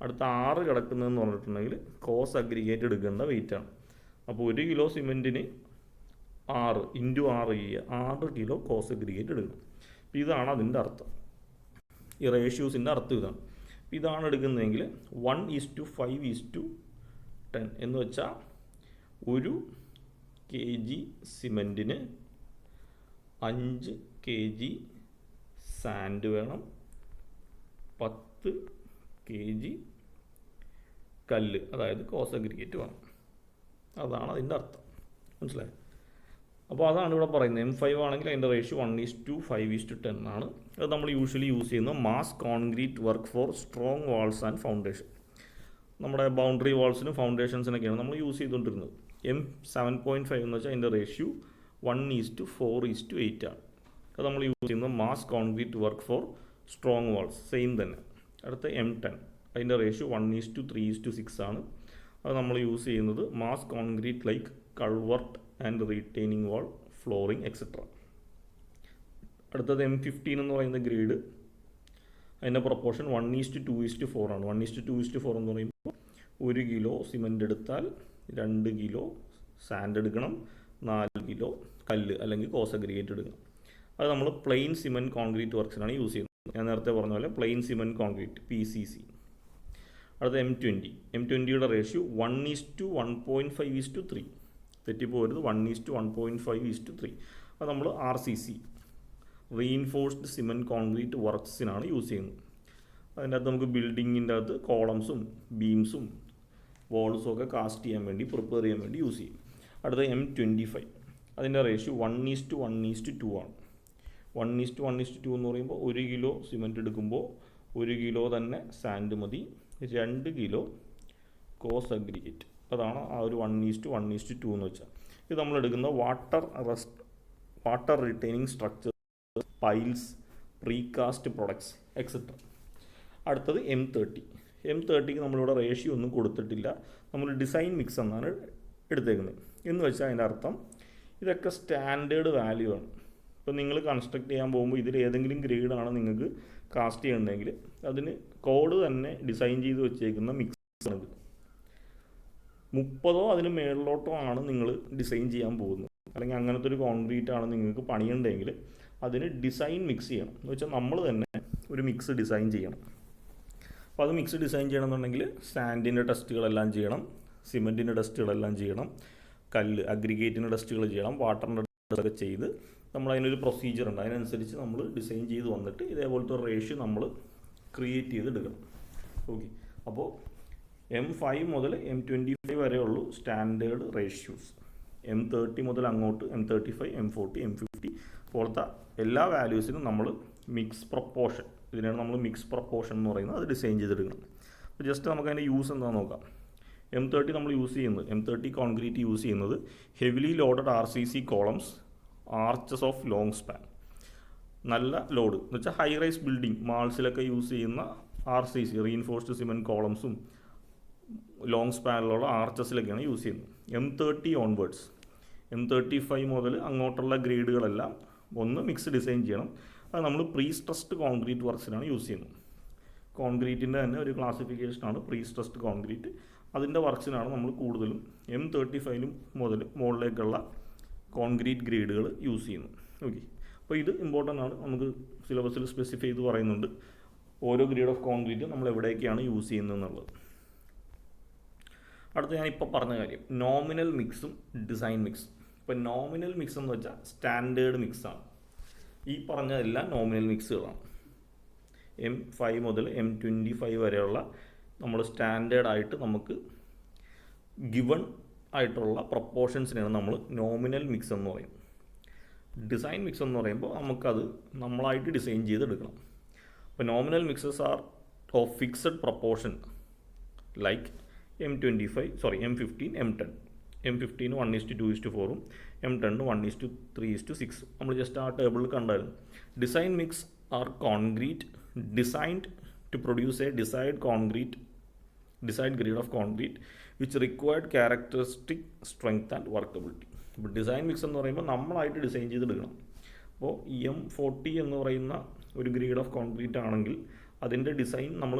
അടുത്ത 6 കിടക്കുന്നതെന്ന് പറഞ്ഞിട്ടുണ്ടെങ്കിൽ കോസ് അഗ്രിഗേറ്റ് എടുക്കേണ്ട വെയിറ്റാണ്. അപ്പോൾ 1 കിലോ സിമെൻറ്റിന് 6 × 6 ചെയ്യുക, 6 കിലോ കോസ് അഗ്രിഗേറ്റ് എടുക്കണം. അപ്പോൾ ഇതാണ് അതിൻ്റെ അർത്ഥം, ഈ റേഷ്യൂസിൻ്റെ അർത്ഥം ഇതാണ്. ഇതാണ് എടുക്കുന്നതെങ്കിൽ 1:5:2 10 എന്ന് വെച്ചാൽ 1 kg സിമെൻറ്റിന് 5 kg സാൻഡ് വേണം, 10 kg കല്ല്, അതായത് കോസ് അഗ്രിഗേറ്റ് വേണം. അതാണ് അതിൻ്റെ അർത്ഥം. മനസ്സിലായി? അപ്പോൾ അതാണ് ഇവിടെ പറയുന്നത്. M5 ആണെങ്കിൽ അതിൻ്റെ റേഷ്യോ 1:5:10 ആണ്. അത് നമ്മൾ യൂഷ്വലി യൂസ് ചെയ്യുന്ന mass concrete work for strong walls and foundation. നമ്മുടെ ബൗണ്ടറി വാൾസിനും ഫൗണ്ടേഷൻസിനൊക്കെയാണ് നമ്മൾ യൂസ് ചെയ്തുകൊണ്ടിരുന്നത്. M7.5 എന്ന് വെച്ചാൽ അതിൻ്റെ റേഷ്യോ 1:4:8 ആണ്. അത് നമ്മൾ യൂസ് ചെയ്യുന്ന mass concrete work for strong walls. Same തന്നെ. അടുത്ത M10, അതിൻ്റെ റേഷ്യോ 1:3:6 ആണ്. അത് നമ്മൾ യൂസ് ചെയ്യുന്നത് mass concrete like culvert and retaining wall, flooring etcetera. അടുത്തത് M15 എന്ന് പറയുന്ന ഗ്രേഡ്, അതിൻ്റെ പ്രൊപ്പോർഷൻ 1:2:4 ആണ്. 1:2:4 എന്ന് പറയുമ്പോൾ 1 കിലോ സിമെൻ്റ് എടുത്താൽ 2 കിലോ സാൻഡ് എടുക്കണം, 4 കിലോ കല്ല് അല്ലെങ്കിൽ കോസ് അഗ്രിഗേറ്റ് എടുക്കണം. അത് നമ്മൾ പ്ലെയിൻ സിമെൻറ്റ് കോൺക്രീറ്റ് വർക്ക്സിനാണ് യൂസ് ചെയ്യുന്നത്. ഞാൻ നേരത്തെ പറഞ്ഞ പോലെ പ്ലെയിൻ സിമെൻറ്റ് കോൺക്രീറ്റ് PCC. അടുത്ത M20യുടെ റേഷ്യോ 1:1.5:3. തെറ്റിപ്പോരുത്, 1:1.5:3. അത് നമ്മൾ RCC, റീഇൻഫോഴ്സ്ഡ് സിമെൻറ്റ് കോൺക്രീറ്റ് വർക്ക്സിനാണ് യൂസ് ചെയ്യുന്നത്. അതിൻ്റെ അകത്ത് നമുക്ക് ബിൽഡിങ്ങിൻ്റെ അകത്ത് കോളംസും ബീംസും വാൾസും ഒക്കെ കാസ്റ്റ് ചെയ്യാൻ വേണ്ടി, പ്രിപ്പയർ ചെയ്യാൻ വേണ്ടി യൂസ് ചെയ്യും. അടുത്ത M25, അതിൻ്റെ റേഷ്യോ 1:1:2 ആണ്. 1:1:2 എന്ന് പറയുമ്പോൾ 1 കിലോ സിമെൻറ്റ് എടുക്കുമ്പോൾ 1 കിലോ തന്നെ സാൻഡ് മതി, 2 കിലോ കോസ് അഗ്രിഗേറ്റ്. അതാണ് ആ ഒരു 1:1:2 എന്ന് വെച്ചാൽ. ഇത് നമ്മൾ എടുക്കുന്ന water retaining structure, piles, precast products etcetera. അടുത്തത് M30ക്ക് നമ്മളിവിടെ റേഷ്യോ ഒന്നും കൊടുത്തിട്ടില്ല, നമ്മൾ ഡിസൈൻ മിക്സ് എന്നാണ് എടുത്തേക്കുന്നത്. എന്ന് വെച്ചാൽ അതിൻ്റെ അർത്ഥം ഇതൊക്കെ സ്റ്റാൻഡേർഡ് വാല്യൂ ആണ്. ഇപ്പോൾ നിങ്ങൾ കൺസ്ട്രക്ട് ചെയ്യാൻ പോകുമ്പോൾ ഇതിൽ ഏതെങ്കിലും ഗ്രേഡാണ് നിങ്ങൾക്ക് കാസ്റ്റ് ചെയ്യണമെങ്കിൽ അതിന് കോഡ് തന്നെ ഡിസൈൻ ചെയ്ത് വെച്ചേക്കുന്ന മിക്സ് ആണിത്. 30 അതിന് മേളിലോട്ടോ ആണ് നിങ്ങൾ ഡിസൈൻ ചെയ്യാൻ പോകുന്നത്, അല്ലെങ്കിൽ അങ്ങനത്തെ ഒരു കോൺക്രീറ്റ് ആണ് നിങ്ങൾക്ക് പണിയുണ്ടെങ്കിൽ അതിന് ഡിസൈൻ മിക്സ് ചെയ്യണം. എന്ന് വെച്ചാൽ നമ്മൾ തന്നെ ഒരു മിക്സ് ഡിസൈൻ ചെയ്യണം. അപ്പോൾ അത് മിക്സ് ഡിസൈൻ ചെയ്യണമെന്നുണ്ടെങ്കിൽ സാൻഡിൻ്റെ ടെസ്റ്റുകളെല്ലാം ചെയ്യണം, സിമെൻറ്റിൻ്റെ ടെസ്റ്റുകളെല്ലാം ചെയ്യണം, കല്ല് അഗ്രിഗേറ്റിൻ്റെ ടെസ്റ്റുകൾ ചെയ്യണം, വാട്ടറിൻ്റെ ടെസ്റ്റൊക്കെ ചെയ്ത് നമ്മളതിനൊരു പ്രൊസീജിയർ ഉണ്ട്. അതിനനുസരിച്ച് നമ്മൾ ഡിസൈൻ ചെയ്ത് വന്നിട്ട് ഇതേപോലത്തെ ഒരു റേഷ്യോ നമ്മൾ ക്രിയേറ്റ് ചെയ്തെടുക്കണം. ഓക്കെ, അപ്പോൾ M5 മുതൽ M25 വരെയുള്ളൂ സ്റ്റാൻഡേർഡ് റേഷ്യൂസ്. M30 മുതൽ അങ്ങോട്ട് M35, M40, M50 പോലത്തെ എല്ലാ വാല്യൂസിനും നമ്മൾ മിക്സ് പ്രൊപ്പോർഷൻ, ഇതിനാണ് നമ്മൾ മിക്സ് പ്രൊപ്പോർഷൻ എന്ന് പറയുന്നത്, അത് ഡിസൈൻ ചെയ്തെടുക്കണം. അപ്പോൾ ജസ്റ്റ് നമുക്ക് അതിൻ്റെ യൂസ് എന്താണെന്ന് നോക്കാം. M30 നമ്മൾ യൂസ് ചെയ്യുന്നത്, M30 കോൺക്രീറ്റ് യൂസ് ചെയ്യുന്നത് heavily loaded RCC columns, arches of long span. നല്ല ലോഡ് എന്ന് വെച്ചാൽ ഹൈ റൈസ് ബിൽഡിംഗ് മാൾസിലൊക്കെ യൂസ് ചെയ്യുന്ന RCC, റീഇൻഫോഴ്സ്ഡ് സിമെൻറ്റ് കോളംസും ലോങ് സ്പാനിലുള്ള ആർച്ചസിലൊക്കെയാണ് യൂസ് ചെയ്യുന്നത്. M30 ഓൺവേർഡ്സ്, M35 മുതൽ അങ്ങോട്ടുള്ള ഗ്രേഡുകളെല്ലാം ഒന്ന് മിക്സ് ഡിസൈൻ ചെയ്യണം. അത് നമ്മൾ പ്രീ സ്ട്രെസ്ഡ് കോൺക്രീറ്റ് വർക്ക്സിനാണ് യൂസ് ചെയ്യുന്നത്. കോൺക്രീറ്റിൻ്റെ തന്നെ ഒരു ക്ലാസിഫിക്കേഷനാണ് പ്രീ സ്ട്രെസ്ഡ് കോൺക്രീറ്റ്. അതിൻ്റെ വർക്ക്സിനാണ് നമ്മൾ കൂടുതലും M35 മുതൽ മുകളിലേക്കുള്ള കോൺക്രീറ്റ് ഗ്രേഡുകൾ യൂസ് ചെയ്യുന്നത്. ഓക്കെ, അപ്പോൾ ഇത് ഇമ്പോർട്ടൻ്റ് ആണ്, നമുക്ക് സിലബസിൽ സ്പെസിഫൈ ചെയ്ത് പറയുന്നുണ്ട് ഓരോ ഗ്രേഡ് ഓഫ് കോൺക്രീറ്റ് നമ്മൾ എവിടെയൊക്കെയാണ് യൂസ് ചെയ്യുന്നത് എന്നുള്ളത്. അടുത്ത ഞാനിപ്പോൾ പറഞ്ഞ കാര്യം നോമിനൽ മിക്സും ഡിസൈൻ മിക്സും. ഇപ്പോൾ നോമിനൽ മിക്സ് എന്ന് വെച്ചാൽ സ്റ്റാൻഡേർഡ് മിക്സാണ്. ഈ പറഞ്ഞ എല്ലാം നോമിനൽ മിക്സുകളാണ്. M5 മുതൽ M25 വരെയുള്ള നമ്മൾ സ്റ്റാൻഡേർഡായിട്ട് നമുക്ക് ഗിവൺ ആയിട്ടുള്ള പ്രൊപ്പോർഷൻസിനാണ് നമ്മൾ നോമിനൽ മിക്സ് എന്ന് പറയും. ഡിസൈൻ മിക്സ് എന്ന് പറയുമ്പോൾ നമുക്കത് നമ്മളായിട്ട് ഡിസൈൻ ചെയ്തെടുക്കണം. അപ്പോൾ nominal mixes are of fixed proportion like M15, M10. M15 1:2:4, M10 1:3:6. നമ്മൾ ജസ്റ്റ് ആ ടേബിളിൽ കണ്ടായിരുന്നു. Design mix are concrete designed to produce a desired grade of concrete which required characteristic strength and workability. ഇപ്പോൾ design mix എന്ന് പറയുമ്പോൾ നമ്മളായിട്ട് design ചെയ്തെടുക്കണം. അപ്പോൾ M40 എന്ന് പറയുന്ന ഒരു ഗ്രേഡ് ഓഫ് കോൺക്രീറ്റ് ആണെങ്കിൽ അതിൻ്റെ ഡിസൈൻ നമ്മൾ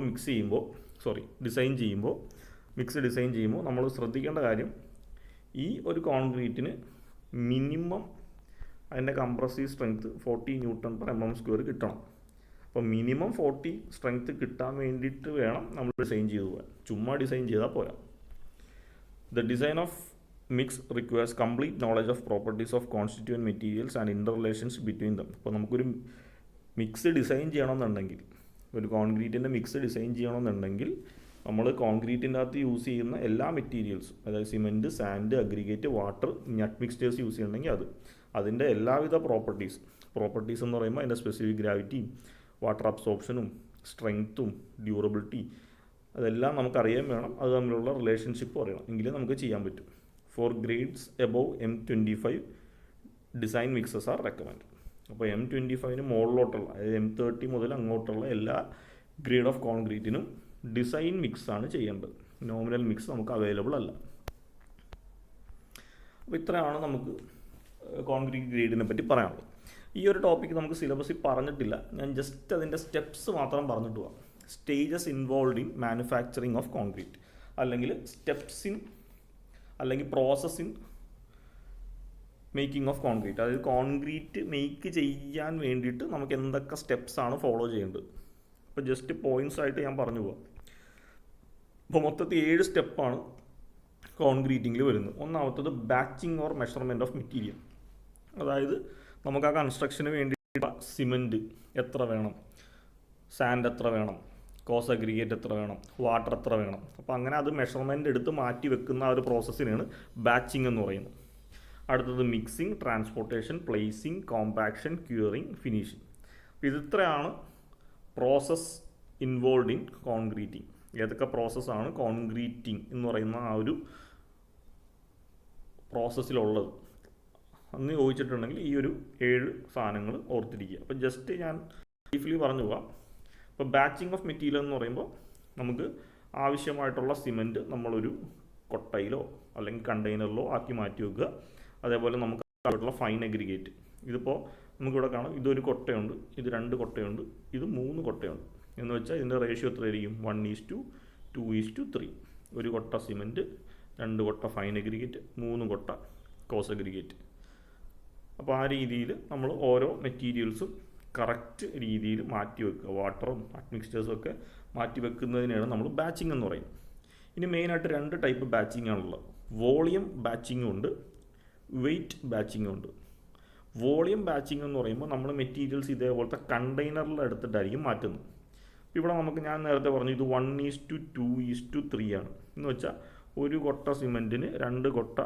ഡിസൈൻ ചെയ്യുമ്പോൾ നമ്മൾ ശ്രദ്ധിക്കേണ്ട കാര്യം, ഈ ഒരു കോൺക്രീറ്റിന് മിനിമം അതിൻ്റെ കംപ്രസീവ് സ്ട്രെങ്ത് 40 Nm/mm² കിട്ടണം. അപ്പോൾ മിനിമം 40 സ്ട്രെങ്ത് കിട്ടാൻ വേണ്ടിയിട്ട് വേണം നമ്മൾ ഡിസൈൻ ചെയ്ത് പോകാൻ. ചുമ്മാ ഡിസൈൻ ചെയ്താൽ പോരാ. The design of mix requires complete knowledge of properties of constituent materials and interrelations between them. ഇപ്പോൾ നമുക്കൊരു മിക്സ് ഡിസൈൻ ചെയ്യണമെന്നുണ്ടെങ്കിൽ, ഒരു കോൺക്രീറ്റിൻ്റെ മിക്സ് ഡിസൈൻ ചെയ്യണമെന്നുണ്ടെങ്കിൽ നമ്മൾ കോൺക്രീറ്റിൻ്റെ അകത്ത് യൂസ് ചെയ്യുന്ന എല്ലാ മെറ്റീരിയൽസും, അതായത് സിമെൻറ്റ്, സാൻഡ്, അഗ്രിഗേറ്റ്, വാട്ടർ, നട്ട് മിക്സ്ചേഴ്സ് യൂസ് ചെയ്യണമെങ്കിൽ അതിൻ്റെ എല്ലാവിധ പ്രോപ്പർട്ടീസ് എന്ന് പറയുമ്പോൾ അതിൻ്റെ സ്പെസിഫിക് ഗ്രാവിറ്റിയും വാട്ടർ അബ്സോർപ്ഷനും സ്ട്രെങ്ത്തും ഡ്യൂറബിലിറ്റി അതെല്ലാം നമുക്കറിയാൻ വേണം. അത് തമ്മിലുള്ള റിലേഷൻഷിപ്പ് അറിയണം, എങ്കിലേ നമുക്ക് ചെയ്യാൻ പറ്റും. For grades above M25 design mixes are recommend. അപ്പോൾ M25 മുകളിലോട്ടുള്ള, അതായത് M30 മുതൽ അങ്ങോട്ടുള്ള എല്ലാ ഗ്രേഡ് ഓഫ് കോൺക്രീറ്റിനും ഡിസൈൻ മിക്സാണ് ചെയ്യേണ്ടത്. നോമിനൽ മിക്സ് നമുക്ക് അവൈലബിൾ അല്ല. അപ്പോൾ ഇത്രയാണ് നമുക്ക് കോൺക്രീറ്റ് ഗ്രേഡിനെ പറ്റി പറയാനുള്ളത്. ഈ ഒരു ടോപ്പിക്ക് നമുക്ക് സിലബസിൽ പറഞ്ഞിട്ടില്ല, ഞാൻ ജസ്റ്റ് അതിൻ്റെ സ്റ്റെപ്സ് മാത്രം പറഞ്ഞിട്ട് പോകാം. Stages involve in manufacturing of concrete, അല്ലെങ്കിൽ സ്റ്റെപ്സ് ഇൻ, അല്ലെങ്കിൽ process in making of concrete. അതായത് കോൺക്രീറ്റ് മേക്ക് ചെയ്യാൻ വേണ്ടിയിട്ട് നമുക്ക് എന്തൊക്കെ സ്റ്റെപ്സാണ് ഫോളോ ചെയ്യേണ്ടത്. അപ്പോൾ ജസ്റ്റ് പോയിൻറ്റ്സ് ആയിട്ട് ഞാൻ പറഞ്ഞു പോവാം. അപ്പോൾ മൊത്തത്തിൽ 7 സ്റ്റെപ്പാണ് കോൺക്രീറ്റിങ്ങിൽ വരുന്നത്. ഒന്നാമത്തത് batching or measurement of material. അതായത് നമുക്ക് ആ കൺസ്ട്രക്ഷന് വേണ്ടിയിട്ട് സിമെൻറ്റ് എത്ര വേണം, സാൻഡ് എത്ര വേണം, കോസ് അഗ്രിഗേറ്റ് എത്ര വേണം, വാട്ടർ എത്ര വേണം. അപ്പോൾ അങ്ങനെ അത് മെഷർമെൻറ്റ് എടുത്ത് മാറ്റി വെക്കുന്ന ആ ഒരു പ്രോസസ്സിനാണ് ബാച്ചിങ് എന്ന് പറയുന്നത്. അടുത്തത് mixing, transportation, placing, compaction, curing, finishing. അപ്പോൾ ഇതിത്രയാണ് പ്രോസസ്സ് ഇൻവോൾവ് ഇൻ കോൺക്രീറ്റിങ്. ഏതൊക്കെ പ്രോസസ്സാണ് കോൺക്രീറ്റിങ് എന്ന് പറയുന്ന ആ ഒരു പ്രോസസ്സിലുള്ളത് അന്ന് ചോദിച്ചിട്ടുണ്ടെങ്കിൽ ഈ ഒരു 7 സാധനങ്ങൾ ഓർത്തിരിക്കുക. അപ്പോൾ ജസ്റ്റ് ഞാൻ ബ്രീഫ്ലി പറഞ്ഞു പോകാം. ഇപ്പോൾ ബാച്ചിങ് ഓഫ് മെറ്റീരിയൽ എന്ന് പറയുമ്പോൾ നമുക്ക് ആവശ്യമായിട്ടുള്ള സിമെൻറ്റ് നമ്മളൊരു കൊട്ടയിലോ അല്ലെങ്കിൽ കണ്ടെയ്നറിലോ ആക്കി മാറ്റി വെക്കുക. അതേപോലെ നമുക്ക് ആയിട്ടുള്ള ഫൈൻ അഗ്രിഗേറ്റ്, ഇതിപ്പോൾ നമുക്കിവിടെ കാണാം, ഇതൊരു കൊട്ടയുണ്ട്, ഇത് 2 കൊട്ടയുണ്ട്, ഇത് 3 കൊട്ടയുണ്ട്. എന്ന് വെച്ചാൽ ഇതിൻ്റെ റേഷ്യോ എത്രയായിരിക്കും? 1:2:3. ഒരു കൊട്ട സിമെൻറ്റ്, 2 കൊട്ട ഫൈൻ അഗ്രിഗേറ്റ്, 3 കൊട്ട കോസ് അഗ്രിഗേറ്റ്. അപ്പോൾ ആ രീതിയിൽ നമ്മൾ ഓരോ മെറ്റീരിയൽസും കറക്റ്റ് രീതിയിൽ മാറ്റി വെക്കുക. വാട്ടറും മിക്സ്ചേഴ്സും ഒക്കെ മാറ്റി വെക്കുന്നതിനാണ് നമ്മൾ ബാച്ചിങ് എന്ന് പറയുന്നത്. ഇനി മെയിനായിട്ട് 2 ടൈപ്പ് ബാച്ചിങ് ആണുള്ളത്. വോളിയം ബാച്ചിങ്ങും ഉണ്ട്, വെയ്റ്റ് ബാച്ചിങ്ങും ഉണ്ട്. വോളിയം ബാച്ചിങ് എന്ന് പറയുമ്പോൾ നമ്മൾ മെറ്റീരിയൽസ് ഇതേപോലത്തെ കണ്ടെയ്നറിൽ എടുത്തിട്ടായിരിക്കും മാറ്റുന്നത്. ഇവിടെ നമുക്ക് ഞാൻ നേരത്തെ പറഞ്ഞു ഇത് 1:2:3 ആണ്. എന്ന് വെച്ചാൽ ഒരു കൊട്ട സിമെൻറ്റിന് 2 കൊട്ട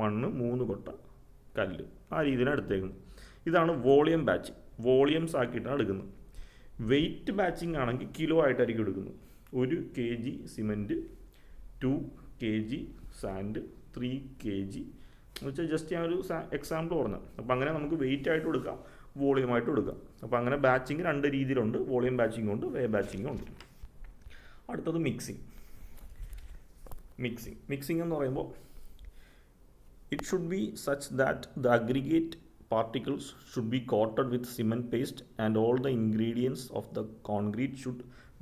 മണ്ണ്, 3 കൊട്ട കല്ല്, ആ രീതിയിലാണ് എടുത്തേക്കുന്നത്. ഇതാണ് വോളിയം ബാച്ചിങ്. വോളിയംസ് ആക്കിയിട്ടാണ് എടുക്കുന്നത്. വെയ്റ്റ് ബാച്ചിങ് ആണെങ്കിൽ കിലോ ആയിട്ടായിരിക്കും എടുക്കുന്നത്. 1 kg cement, 2 kg sand, 3 kg എന്ന് വെച്ചാൽ ജസ്റ്റ് ഞാൻ ഒരു എക്സാമ്പിൾ പറഞ്ഞത്. അപ്പോൾ അങ്ങനെ നമുക്ക് വെയിറ്റ് ആയിട്ട് എടുക്കാം, വോളിയം ആയിട്ട് എടുക്കാം. അപ്പോൾ അങ്ങനെ ബാച്ചിങ് 2 രീതിയിലുണ്ട്. വോളിയം ബാച്ചിങ് ഉണ്ട്, വേ ബാച്ചിങ്ങും ഉണ്ട്. അടുത്തത് മിക്സിങ് എന്ന് പറയുമ്പോൾ it should be such that the aggregate particles should be coated with cement paste and all the ingredients of the concrete should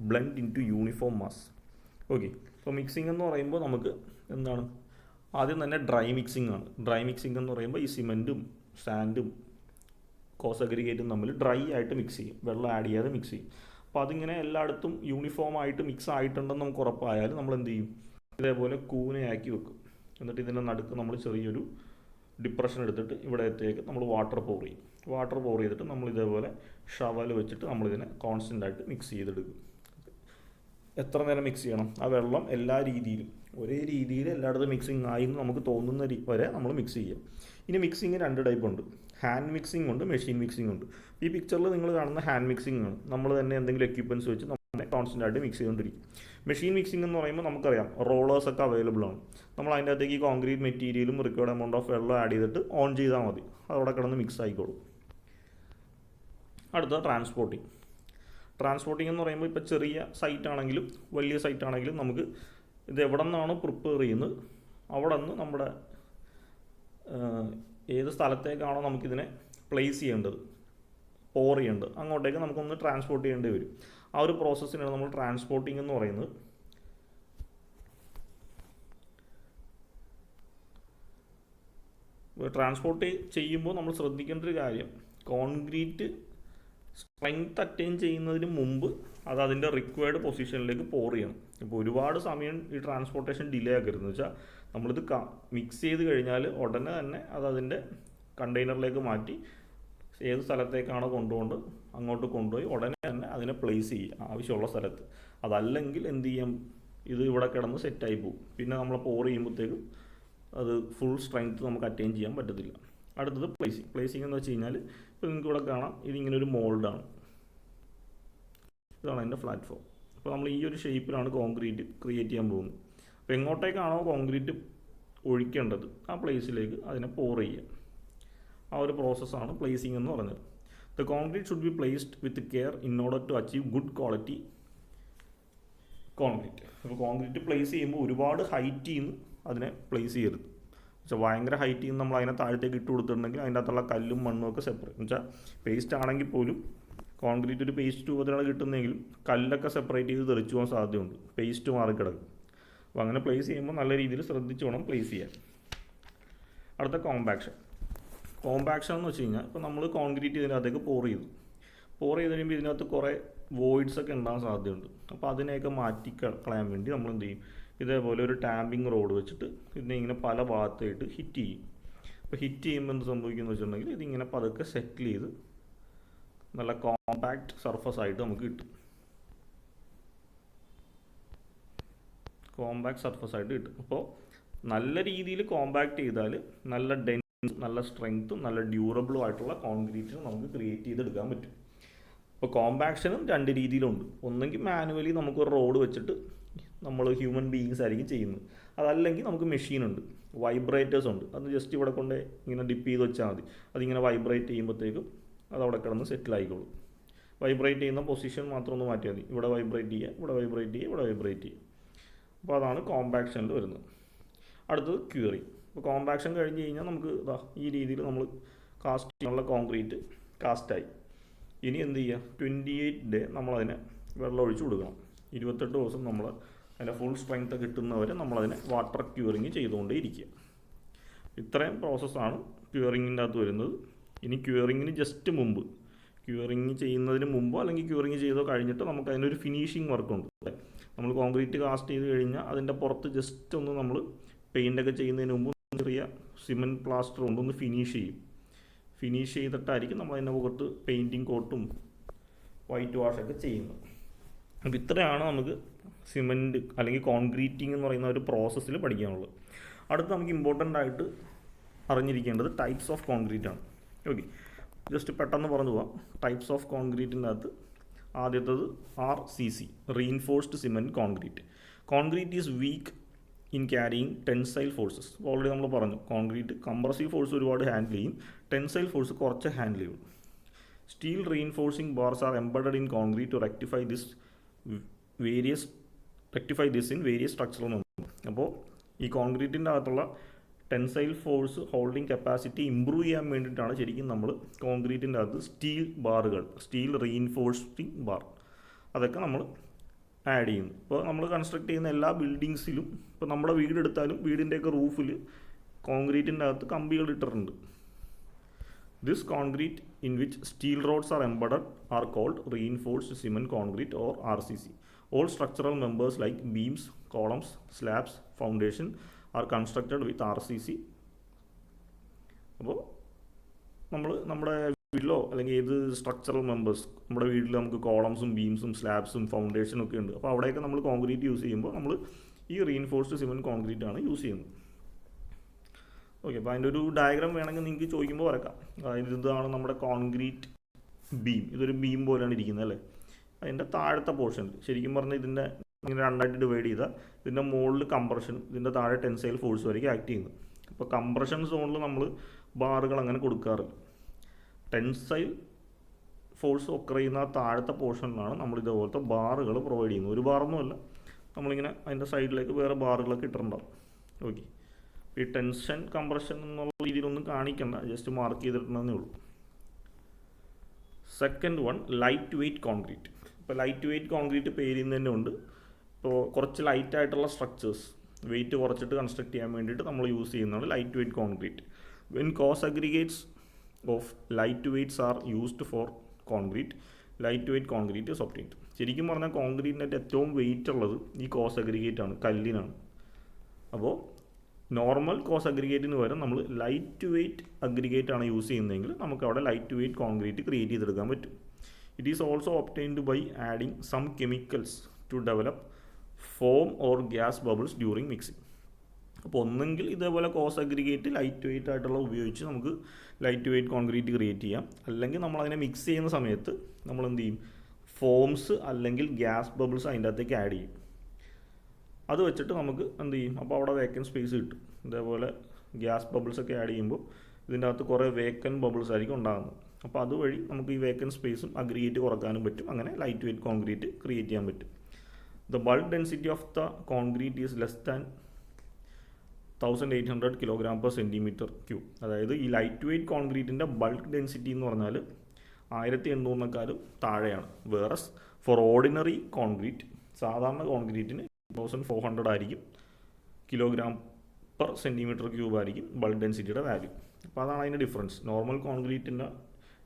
blend into uniform mass. Okay, അപ്പോൾ mixing എന്ന് പറയുമ്പോൾ നമുക്ക് എന്താണ്, ആദ്യം തന്നെ ഡ്രൈ മിക്സിംഗ് ആണ്. ഡ്രൈ മിക്സിംഗ് എന്ന് പറയുമ്പോൾ ഈ സിമെൻറ്റും സാൻഡും കോസ് അഗ്രിഗേറ്റും തമ്മിൽ ഡ്രൈ ആയിട്ട് മിക്സ് ചെയ്യും, വെള്ളം ആഡ് ചെയ്യാതെ മിക്സ് ചെയ്യും. അപ്പോൾ അതിങ്ങനെ എല്ലായിടത്തും യൂണിഫോം ആയിട്ട് മിക്സ് ആയിട്ടുണ്ടെന്ന് നമുക്ക് ഉറപ്പായാൽ നമ്മൾ എന്ത് ചെയ്യും, ഇതേപോലെ കൂനയാക്കി വെക്കും. എന്നിട്ട് ഇതിൻ്റെ നടുക്ക് നമ്മൾ ചെറിയൊരു ഡിപ്രഷൻ എടുത്തിട്ട് ഇവിടത്തേക്ക് നമ്മൾ വാട്ടർ പോർ ചെയ്യും. വാട്ടർ പോർ ചെയ്തിട്ട് നമ്മൾ ഇതേപോലെ ഷവൽ വെച്ചിട്ട് നമ്മളിതിനെ കോൺസ്റ്റൻ്റ് ആയിട്ട് മിക്സ് ചെയ്തെടുക്കും. എത്ര നേരം മിക്സ് ചെയ്യണം? ആ വെള്ളം എല്ലാ രീതിയിലും ഒരേ രീതിയിൽ എല്ലായിടത്തും മിക്സിങ് ആയി എന്ന് നമുക്ക് തോന്നുന്ന വരെ നമ്മൾ മിക്സ് ചെയ്യുക. ഇനി മിക്സിങ് 2 ടൈപ്പ് ഉണ്ട്. ഹാൻഡ് മിക്സിംഗ് ഉണ്ട്, മെഷീൻ മിക്സിംഗ് ഉണ്ട്. ഈ പിക്ചറിൽ നിങ്ങൾ കാണുന്ന ഹാൻഡ് മിക്സിംഗ് ആണ്. നമ്മൾ തന്നെ എന്തെങ്കിലും എക്യുപ്മെൻറ്റ്സ് വെച്ച് നമ്മൾ കോൺസ്റ്റൻ്റ് ആയിട്ട് മിക്സ് ചെയ്തുകൊണ്ടിരിക്കും. മെഷീൻ മിക്സിംഗ് എന്ന് പറയുമ്പോൾ നമുക്കറിയാം റോളേഴ്സൊക്കെ അവൈലബിൾ ആണ്. നമ്മൾ അതിൻ്റെ അകത്തേക്ക് ഈ കോൺക്രീറ്റ് മെറ്റീരിയലും റിക്വയർഡ് എമൗണ്ട് ഓഫ് വെള്ളം ആഡ് ചെയ്തിട്ട് ഓൺ ചെയ്താൽ മതി, അതവിടെ കിടന്ന് മിക്സ് ആയിക്കോളും. അടുത്ത ട്രാൻസ്പോർട്ടിംഗ് എന്ന് പറയുമ്പോൾ ഇപ്പോൾ ചെറിയ സൈറ്റ് ആണെങ്കിലും വലിയ സൈറ്റ് ആണെങ്കിലും നമുക്ക് ഇത് എവിടെ നിന്നാണോ പ്രിപ്പയർ ചെയ്യുന്നത് അവിടെ നിന്ന് നമ്മുടെ ഏത് സ്ഥലത്തേക്കാണോ നമുക്കിതിനെ പ്ലേസ് ചെയ്യേണ്ടത്, പോർ ചെയ്യേണ്ടത്, അങ്ങോട്ടേക്ക് നമുക്കൊന്ന് ട്രാൻസ്പോർട്ട് ചെയ്യേണ്ടി വരും. ആ ഒരു പ്രോസസ്സിനാണ് നമ്മൾ ട്രാൻസ്പോർട്ടിംഗ് എന്ന് പറയുന്നത്. ട്രാൻസ്പോർട്ട് ചെയ്യുമ്പോൾ നമ്മൾ ശ്രദ്ധിക്കേണ്ട ഒരു കാര്യം, കോൺക്രീറ്റ് സ്ട്രെങ്ത് അറ്റൈൻ ചെയ്യുന്നതിന് മുമ്പ് അത് അതിൻ്റെ റിക്വയർഡ് പൊസിഷനിലേക്ക് പോർ ചെയ്യണം. ഇപ്പോൾ ഒരുപാട് സമയം ഈ ട്രാൻസ്പോർട്ടേഷൻ ഡിലേ ആക്കരുതെന്ന് വെച്ചാൽ നമ്മളിത് മിക്സ് ചെയ്ത് കഴിഞ്ഞാൽ ഉടനെ തന്നെ അത് അതിൻ്റെ കണ്ടെയ്നറിലേക്ക് മാറ്റി ഏത് സ്ഥലത്തേക്കാണോ അങ്ങോട്ട് കൊണ്ടുപോയി ഉടനെ തന്നെ അതിനെ പ്ലേസ് ചെയ്യുക ആവശ്യമുള്ള സ്ഥലത്ത്. അതല്ലെങ്കിൽ എന്ത് ചെയ്യാം, ഇത് ഇവിടെ കിടന്ന് സെറ്റായി പോകും. പിന്നെ നമ്മൾ പോർ ചെയ്യുമ്പോഴത്തേക്കും അത് ഫുൾ സ്ട്രെങ്ത് നമുക്ക് അറ്റൈൻ ചെയ്യാൻ പറ്റത്തില്ല. അടുത്തത് പ്ലേസിങ് എന്ന് വെച്ച് കഴിഞ്ഞാൽ ഇപ്പോൾ നിങ്ങൾക്ക് ഇവിടെ കാണാം, ഇതിങ്ങനെ ഒരു മോൾഡാണ്, ഇതാണ് അതിൻ്റെ പ്ലാറ്റ്ഫോം. അപ്പോൾ നമ്മൾ ഈ ഒരു ഷേപ്പിലാണ് കോൺക്രീറ്റ് ക്രിയേറ്റ് ചെയ്യാൻ പോകുന്നത്. അപ്പോൾ എങ്ങോട്ടേക്കാണോ കോൺക്രീറ്റ് ഒഴിക്കേണ്ടത് ആ പ്ലേസിലേക്ക് അതിനെ പോർ ചെയ്യുക. ആ ഒരു പ്രോസസ്സാണ് പ്ലേസിംഗ് എന്ന് പറഞ്ഞത്. The concrete should be placed with care in order to achieve good quality concrete. അപ്പോൾ കോൺക്രീറ്റ് പ്ലേസ് ചെയ്യുമ്പോൾ ഒരുപാട് ഹൈറ്റിൽ നിന്ന് അതിനെ പ്ലേസ് ചെയ്യരുത്. പക്ഷേ ഭയങ്കര ഹൈറ്റിൽ നിന്ന് നമ്മൾ അതിനെ താഴത്തേക്ക് ഇട്ട് കൊടുത്തിട്ടുണ്ടെങ്കിൽ അതിൻ്റെ അകത്തുള്ള കല്ലും മണ്ണും ഒക്കെ സെപ്പറേറ്റ്. എന്ന് വെച്ചാൽ പേസ്റ്റ് ആണെങ്കിൽ പോലും കോൺക്രീറ്റ് ഒരു പേസ്റ്റ് രൂപത്തിലാണ് കിട്ടുന്നതെങ്കിലും കല്ലൊക്കെ സെപ്പറേറ്റ് ചെയ്ത് തെറിച്ചു പോകാൻ സാധ്യതയുണ്ട്, പേസ്റ്റ് മാറിക്കിടക്കും. അപ്പോൾ അങ്ങനെ പ്ലേസ് ചെയ്യുമ്പോൾ നല്ല രീതിയിൽ ശ്രദ്ധിച്ച് വേണം പ്ലേസ് ചെയ്യാൻ. അടുത്ത കോമ്പാക്ഷൻ എന്ന് വെച്ച് കഴിഞ്ഞാൽ ഇപ്പോൾ നമ്മൾ കോൺക്രീറ്റ് ഇതിനകത്തേക്ക് പോർ ചെയ്ത് കഴിയുമ്പോൾ ഇതിനകത്ത് കുറേ വോയിഡ്സ് ഒക്കെ ഉണ്ടാകാൻ സാധ്യതയുണ്ട്. അപ്പോൾ അതിനെയൊക്കെ മാറ്റി കളയാൻ വേണ്ടി നമ്മൾ എന്ത് ചെയ്യും, ഇതേപോലെ ഒരു ടാമ്പിംഗ് റോഡ് വെച്ചിട്ട് ഇതിനെ ഇങ്ങനെ പല ഭാഗത്തായിട്ട് ഹിറ്റ് ചെയ്യും. അപ്പോൾ ഹിറ്റ് ചെയ്യുമ്പോൾ എന്ത് സംഭവിക്കുമെന്ന് വെച്ചിട്ടുണ്ടെങ്കിൽ ഇതിങ്ങനെ പതുക്കെ സെറ്റിൽ ചെയ്ത് നല്ല കോമ്പാക്റ്റ് സർഫസ് ആയിട്ട് നമുക്ക് കിട്ടും. അപ്പോൾ നല്ല രീതിയിൽ കോമ്പാക്റ്റ് ചെയ്താൽ നല്ല നല്ല സ്ട്രെങ്ത്തും നല്ല ഡ്യൂറബിളും ആയിട്ടുള്ള കോൺക്രീറ്റിന് നമുക്ക് ക്രിയേറ്റ് ചെയ്തെടുക്കാൻ പറ്റും. അപ്പോൾ കോമ്പാക്ഷനും രണ്ട് രീതിയിലുണ്ട്. ഒന്നെങ്കിൽ മാനുവലി നമുക്കൊരു റോഡ് വെച്ചിട്ട് നമ്മൾ ഹ്യൂമൻ ബീയിങ്സ് ആയിരിക്കും ചെയ്യുന്നത്. അതല്ലെങ്കിൽ നമുക്ക് മെഷീനുണ്ട്, വൈബ്രേറ്റേഴ്സ് ഉണ്ട്. അത് ജസ്റ്റ് ഇവിടെ കൊണ്ട് ഇങ്ങനെ ഡിപ്പ് ചെയ്ത് വെച്ചാൽ മതി. അതിങ്ങനെ വൈബ്രേറ്റ് ചെയ്യുമ്പോഴത്തേക്കും അതവിടെ കിടന്ന് സെറ്റിൽ ആയിക്കോളും. വൈബ്രേറ്റ് ചെയ്യുന്ന പൊസിഷൻ മാത്രം ഒന്ന് മാറ്റിയാൽ മതി. ഇവിടെ വൈബ്രേറ്റ് ചെയ്യുക. അപ്പോൾ അതാണ് കോമ്പാക്ഷനിൽ വരുന്നത്. അടുത്തത് ക്യൂറിങ്. അപ്പോൾ കോമ്പാക്ഷൻ കഴിഞ്ഞ് കഴിഞ്ഞാൽ നമുക്ക് ഈ രീതിയിൽ നമ്മൾ കാസ്റ്റ് ചെയ്യാനുള്ള കോൺക്രീറ്റ് കാസ്റ്റായി. ഇനി എന്ത് ചെയ്യുക, 28 ഡേ നമ്മളതിനെ വെള്ളം ഒഴിച്ച് കൊടുക്കണം. 28 ദിവസം നമ്മൾ അതിൻ്റെ ഫുൾ സ്ട്രെങ്ത് കിട്ടുന്നവരെ നമ്മളതിനെ വാട്ടർ ക്യൂറിങ് ചെയ്തുകൊണ്ടേ ഇരിക്കുക. ഇത്രയും പ്രോസസ്സാണ് ക്യൂറിങ്ങിൻ്റെ അകത്ത് വരുന്നത്. ഇനി ക്യൂറിങ്ങിന് ജസ്റ്റ് മുമ്പ്, ക്യൂറിങ് ചെയ്യുന്നതിന് മുമ്പോ അല്ലെങ്കിൽ ക്യൂറിങ് ചെയ്തോ കഴിഞ്ഞിട്ട് നമുക്ക് അതിനൊരു ഫിനിഷിങ് വർക്കുണ്ട്. നമ്മൾ കോൺക്രീറ്റ് കാസ്റ്റ് ചെയ്ത് കഴിഞ്ഞാൽ അതിൻ്റെ പുറത്ത് ജസ്റ്റ് ഒന്ന് നമ്മൾ പെയിൻ്റൊക്കെ ചെയ്യുന്നതിന് മുമ്പ് ചെറിയ സിമെൻറ്റ് പ്ലാസ്റ്റർ കൊണ്ടൊന്ന് ഫിനിഷ് ചെയ്തിട്ടായിരിക്കും നമ്മൾ അതിൻ്റെ പുറത്ത് പെയിൻറ്റിങ് കോട്ടും വൈറ്റ് വാഷൊക്കെ ചെയ്യുന്നത്. അപ്പോൾ ഇത്രയാണ് നമുക്ക് സിമെൻറ്റ് അല്ലെങ്കിൽ കോൺക്രീറ്റിംഗ് എന്ന് പറയുന്ന ഒരു പ്രോസസ്സിൽ പഠിക്കാനുള്ളത്. അടുത്ത് നമുക്ക് ഇമ്പോർട്ടൻ്റ് ആയിട്ട് അറിഞ്ഞിരിക്കേണ്ടത് ടൈപ്സ് ഓഫ് കോൺക്രീറ്റ് ആണ്. ഓക്കെ, ജസ്റ്റ് പെട്ടെന്ന് പറഞ്ഞു പോവാം. ടൈപ്സ് ഓഫ് കോൺക്രീറ്റിൻ്റെ അകത്ത് ആദ്യത്തേത് RCC, reinforced cement concrete. Concrete is weak in carrying tensile forces. Already നമ്മൾ പറഞ്ഞു, കോൺക്രീറ്റ് കംപ്രസീവ് ഫോഴ്സ് ഒരുപാട് ഹാൻഡിൽ ചെയ്യും, ടെൻസൈൽ ഫോഴ്സ് കുറച്ച് ഹാൻഡിൽ ചെയ്യും. Steel reinforcing bars are embedded in concrete to rectify this in various structural member. അപ്പോൾ ഈ കോൺക്രീറ്റിൻ്റെ അകത്തുള്ള tensile force holding capacity improve ചെയ്യാൻ വേണ്ടിയിട്ടാണ് ശരിക്കും നമ്മൾ കോൺക്രീറ്റിൻ്റെ അകത്ത് സ്റ്റീൽ റീഇൻഫോഴ്സിംഗ് ബാർ അതൊക്കെ നമ്മൾ ആഡ് ചെയ്യുന്നു. ഇപ്പോൾ നമ്മൾ കൺസ്ട്രക്ട് ചെയ്യുന്ന എല്ലാ ബിൽഡിങ്സിലും, ഇപ്പോൾ നമ്മുടെ വീടെടുത്താലും വീടിൻ്റെയൊക്കെ റൂഫിൽ കോൺക്രീറ്റിൻ്റെ അകത്ത് കമ്പികൾ ഇട്ടിട്ടുണ്ട്. This concrete in which steel rods are embedded are called reinforced cement concrete or RCC. All structural members like beams, columns, slabs, foundation are constructed with RCC. അപ്പോൾ നമ്മുടെ വീട്ടിലോ അല്ലെങ്കിൽ ഏത് സ്ട്രക്ചറൽ മെമ്പേഴ്സ്, നമ്മുടെ വീട്ടിൽ നമുക്ക് കോളംസും ബീംസും സ്ലാബ്സും ഫൗണ്ടേഷനും ഒക്കെ ഉണ്ട്. അപ്പോൾ അവിടെയൊക്കെ നമ്മൾ കോൺക്രീറ്റ് യൂസ് ചെയ്യുമ്പോൾ നമ്മൾ ഈ റീഇൻഫോഴ്സ്ഡ് സിമെൻറ്റ് കോൺക്രീറ്റ് ആണ് യൂസ് ചെയ്യുന്നത്. ഓക്കെ, അപ്പോൾ അതിൻ്റെ ഒരു ഡയഗ്രാം വേണമെങ്കിൽ നിങ്ങൾക്ക് ചോദിക്കുമ്പോൾ വരക്കാം. അതായത് ഇതാണ് നമ്മുടെ കോൺക്രീറ്റ് ബീം. ഇതൊരു ബീം പോലെയാണ് ഇരിക്കുന്നത് അല്ലേ. അതിൻ്റെ താഴത്തെ പോർഷൻ ശരിക്കും പറഞ്ഞാൽ ഇതിൻ്റെ ഇങ്ങനെ രണ്ടായിട്ട് ഡിവൈഡ് ചെയ്താൽ ഇതിൻ്റെ മുകളിൽ കംപ്രഷൻ, ഇതിൻ്റെ താഴെ ടെൻസൈൽ ഫോഴ്സ് വരെയും ആക്ട് ചെയ്യുന്നത്. അപ്പോൾ കംപ്രഷൻ സോണിൽ നമ്മൾ ബാറുകൾ അങ്ങനെ കൊടുക്കാറില്ല. ടെൻസൈൽ ഫോഴ്സ് ഒക്കർ ചെയ്യുന്ന ആ താഴത്തെ പോർഷനിലാണ് നമ്മൾ ഇതേപോലത്തെ ബാറുകൾ പ്രൊവൈഡ് ചെയ്യുന്നത്. ഒരു ബാറൊന്നുമല്ല, നമ്മളിങ്ങനെ അതിൻ്റെ സൈഡിലേക്ക് വേറെ ബാറുകളൊക്കെ ഇട്ടിട്ടുണ്ടാവും. ഓക്കെ, ഈ ടെൻഷൻ കംപ്രഷൻ എന്നുള്ള രീതിയിലൊന്നും കാണിക്കണ്ട, ജസ്റ്റ് മാർക്ക് ചെയ്തിട്ടുണ്ടെന്നേ ഉള്ളൂ. Second one, light weight concrete. ഇപ്പോൾ ലൈറ്റ് വെയ്റ്റ് കോൺക്രീറ്റ് പേരിൽ തന്നെ ഉണ്ട്. ഇപ്പോൾ കുറച്ച് ലൈറ്റ് ആയിട്ടുള്ള സ്ട്രക്ചേഴ്സ് വെയിറ്റ് കുറച്ചിട്ട് കൺസ്ട്രക്ട് ചെയ്യാൻ വേണ്ടിയിട്ട് നമ്മൾ യൂസ് ചെയ്യുന്നതാണ് light weight concrete. When coarse aggregates of light weights are used for concrete, light weight concrete is obtained. ശരിക്കും പറഞ്ഞാൽ കോൺക്രീറ്റിനായിട്ട് ഏറ്റവും വെയിറ്റ് ഉള്ളത് ഈ കോസ് അഗ്രിഗേറ്റ് ആണ്, കല്ലിനാണ്. അപ്പോൾ നോർമൽ കോസ് അഗ്രിഗേറ്റിന് പകരം നമ്മൾ ലൈറ്റ് വെയ്റ്റ് അഗ്രിഗേറ്റ് ആണ് യൂസ് ചെയ്യുന്നതെങ്കിൽ നമുക്ക് അവിടെ ലൈറ്റ് വെയ്റ്റ് കോൺക്രീറ്റ് ക്രിയേറ്റ് ചെയ്തെടുക്കാൻ പറ്റും. It is also obtained by adding some chemicals to develop foam or gas bubbles during mixing. അപ്പോൾ ഒന്നെങ്കിൽ ഇതേപോലെ കോസ് അഗ്രിഗേറ്റ് ലൈറ്റ് വെയ്റ്റ് ആയിട്ടുള്ള ഉപയോഗിച്ച് നമുക്ക് ലൈറ്റ് വെയ്റ്റ് കോൺക്രീറ്റ് ക്രിയേറ്റ് ചെയ്യാം, അല്ലെങ്കിൽ നമ്മളതിനെ മിക്സ് ചെയ്യുന്ന സമയത്ത് നമ്മൾ എന്ത് ചെയ്യും, ഫോംസ് അല്ലെങ്കിൽ ഗ്യാസ് ബബിൾസ് അതിൻ്റെ അകത്തേക്ക് ആഡ് ചെയ്യും. അത് വെച്ചിട്ട് നമുക്ക് എന്ത് ചെയ്യും, അപ്പോൾ അവിടെ വേക്കൻറ്റ് സ്പേസ് കിട്ടും. ഇതേപോലെ ഗ്യാസ് ബബിൾസ് ഒക്കെ ആഡ് ചെയ്യുമ്പോൾ ഇതിൻ്റെ അകത്ത് കുറേ വേക്കൻറ്റ് ബബിൾസ് ആയിരിക്കും ഉണ്ടാകുന്നത്. അപ്പോൾ അതുവഴി നമുക്ക് ഈ വേക്കൻറ്റ് സ്പേസും അഗ്രിഗേറ്റ് കുറക്കാനും പറ്റും. അങ്ങനെ ലൈറ്റ് വെയ്റ്റ് കോൺക്രീറ്റ് ക്രിയേറ്റ് ചെയ്യാൻ പറ്റും. The bulk density of the concrete is less than 1800 kg/cm³. അതായത് ഈ ലൈറ്റ് വെയ്റ്റ് കോൺക്രീറ്റിൻ്റെ ബൾക്ക് ഡെൻസിറ്റി എന്ന് പറഞ്ഞാൽ 1800-നെക്കാളും താഴെയാണ്. വേറസ് ഫോർ ഓർഡിനറി കോൺക്രീറ്റ്, സാധാരണ കോൺക്രീറ്റിന് 1400 ആയിരിക്കും, kg/cm³ ആയിരിക്കും ബൾക്ക് ഡെൻസിറ്റിയുടെ വാല്യൂ. അപ്പോൾ അതാണ് അതിൻ്റെ ഡിഫറൻസ്. നോർമൽ കോൺക്രീറ്റിൻ്റെ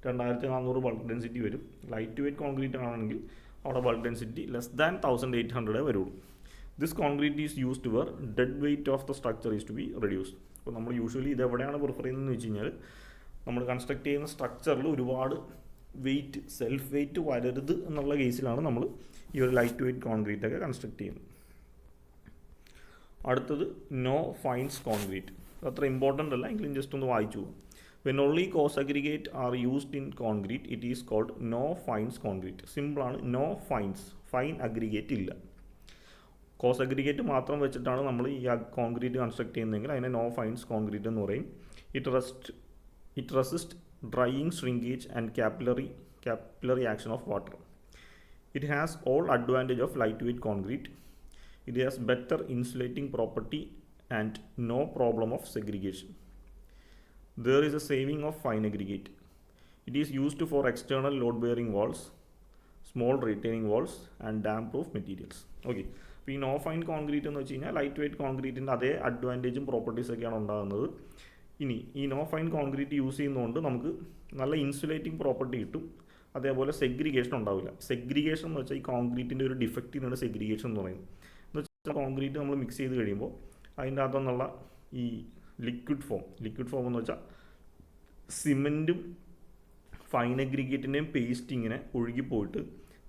2400 ബൾക്ക് ഡെൻസിറ്റി വരും. ലൈറ്റ് വെയ്റ്റ് കോൺക്രീറ്റ് ആണെങ്കിൽ അവിടെ ബൾക്ക് ഡെൻസിറ്റി ലെസ് ദാൻ 1800 വരുള്ളൂ. This concrete is used where dead weight of the structure is to be reduced. അപ്പോൾ നമ്മൾ യൂഷ്വലി ഇത് എവിടെയാണ് പ്രിഫർ ചെയ്യുന്നതെന്ന് വെച്ച് കഴിഞ്ഞാൽ, നമ്മൾ കൺസ്ട്രക്ട് ചെയ്യുന്ന സ്ട്രക്ചറിൽ ഒരുപാട് വെയ്റ്റ്, സെൽഫ് വെയ്റ്റ് വരരുത് എന്നുള്ള കേസിലാണ് നമ്മൾ ഈ ഒരു ലൈറ്റ് വെയ്റ്റ് കോൺക്രീറ്റ് ഒക്കെ കൺസ്ട്രക്ട് ചെയ്യുന്നത്. അടുത്തത് നോ ഫൈൻസ് കോൺക്രീറ്റ്. അത്ര ഇമ്പോർട്ടൻ്റ് അല്ല, എങ്കിലും ജസ്റ്റ് ഒന്ന് വായിച്ചു പോകും. When only coarse aggregate are used in concrete it is called no fines concrete. സിമ്പിളാണ്, നോ ഫൈൻസ്, ഫൈൻ അഗ്രിഗേറ്റ് ഇല്ല. കോസ് അഗ്രിഗേറ്റ് മാത്രം വെച്ചിട്ടാണ് നമ്മൾ ഈ കോൺക്രീറ്റ് കൺസ്ട്രക്ട് ചെയ്യുന്നതെങ്കിൽ അതിനെ നോ ഫൈൻസ് കോൺക്രീറ്റ് എന്ന് പറയും. It resist drying, shrinkage and capillary action of water. It has all advantage of lightweight concrete. It has better insulating property and no problem of segregation. There is a saving of fine aggregate. It is used for external load-bearing walls, small retaining walls and dam-proof materials. Okay. അപ്പോൾ ഈ no fine concrete എന്ന് വെച്ച് കഴിഞ്ഞാൽ light weight കോൺക്രീറ്റിൻ്റെ അതേ അഡ്വാൻറ്റേജും പ്രോപ്പർട്ടീസൊക്കെയാണ് ഉണ്ടാകുന്നത്. ഇനി ഈ no fine concrete use ചെയ്യുന്നതുകൊണ്ട് നമുക്ക് നല്ല ഇൻസുലേറ്റിംഗ് പ്രോപ്പർട്ടി കിട്ടും. അതേപോലെ സെഗ്രിഗേഷൻ ഉണ്ടാവില്ല. സെഗ്രിഗേഷൻ എന്ന് വെച്ചാൽ ഈ കോൺക്രീറ്റിൻ്റെ ഒരു ഡിഫക്റ്റിനാണ് സെഗ്രിഗേഷൻ എന്ന് പറയുന്നത്. എന്ന് വെച്ചാൽ കോൺക്രീറ്റ് നമ്മൾ മിക്സ് ചെയ്ത് കഴിയുമ്പോൾ അതിൻ്റെ അകത്തുനിന്നുള്ള ഈ ലിക്വിഡ് ഫോം എന്ന് വെച്ചാൽ സിമെൻറ്റും ഫൈൻ അഗ്രിഗേറ്റിൻ്റെയും പേസ്റ്റ് ഇങ്ങനെ ഒഴുകിപ്പോയിട്ട്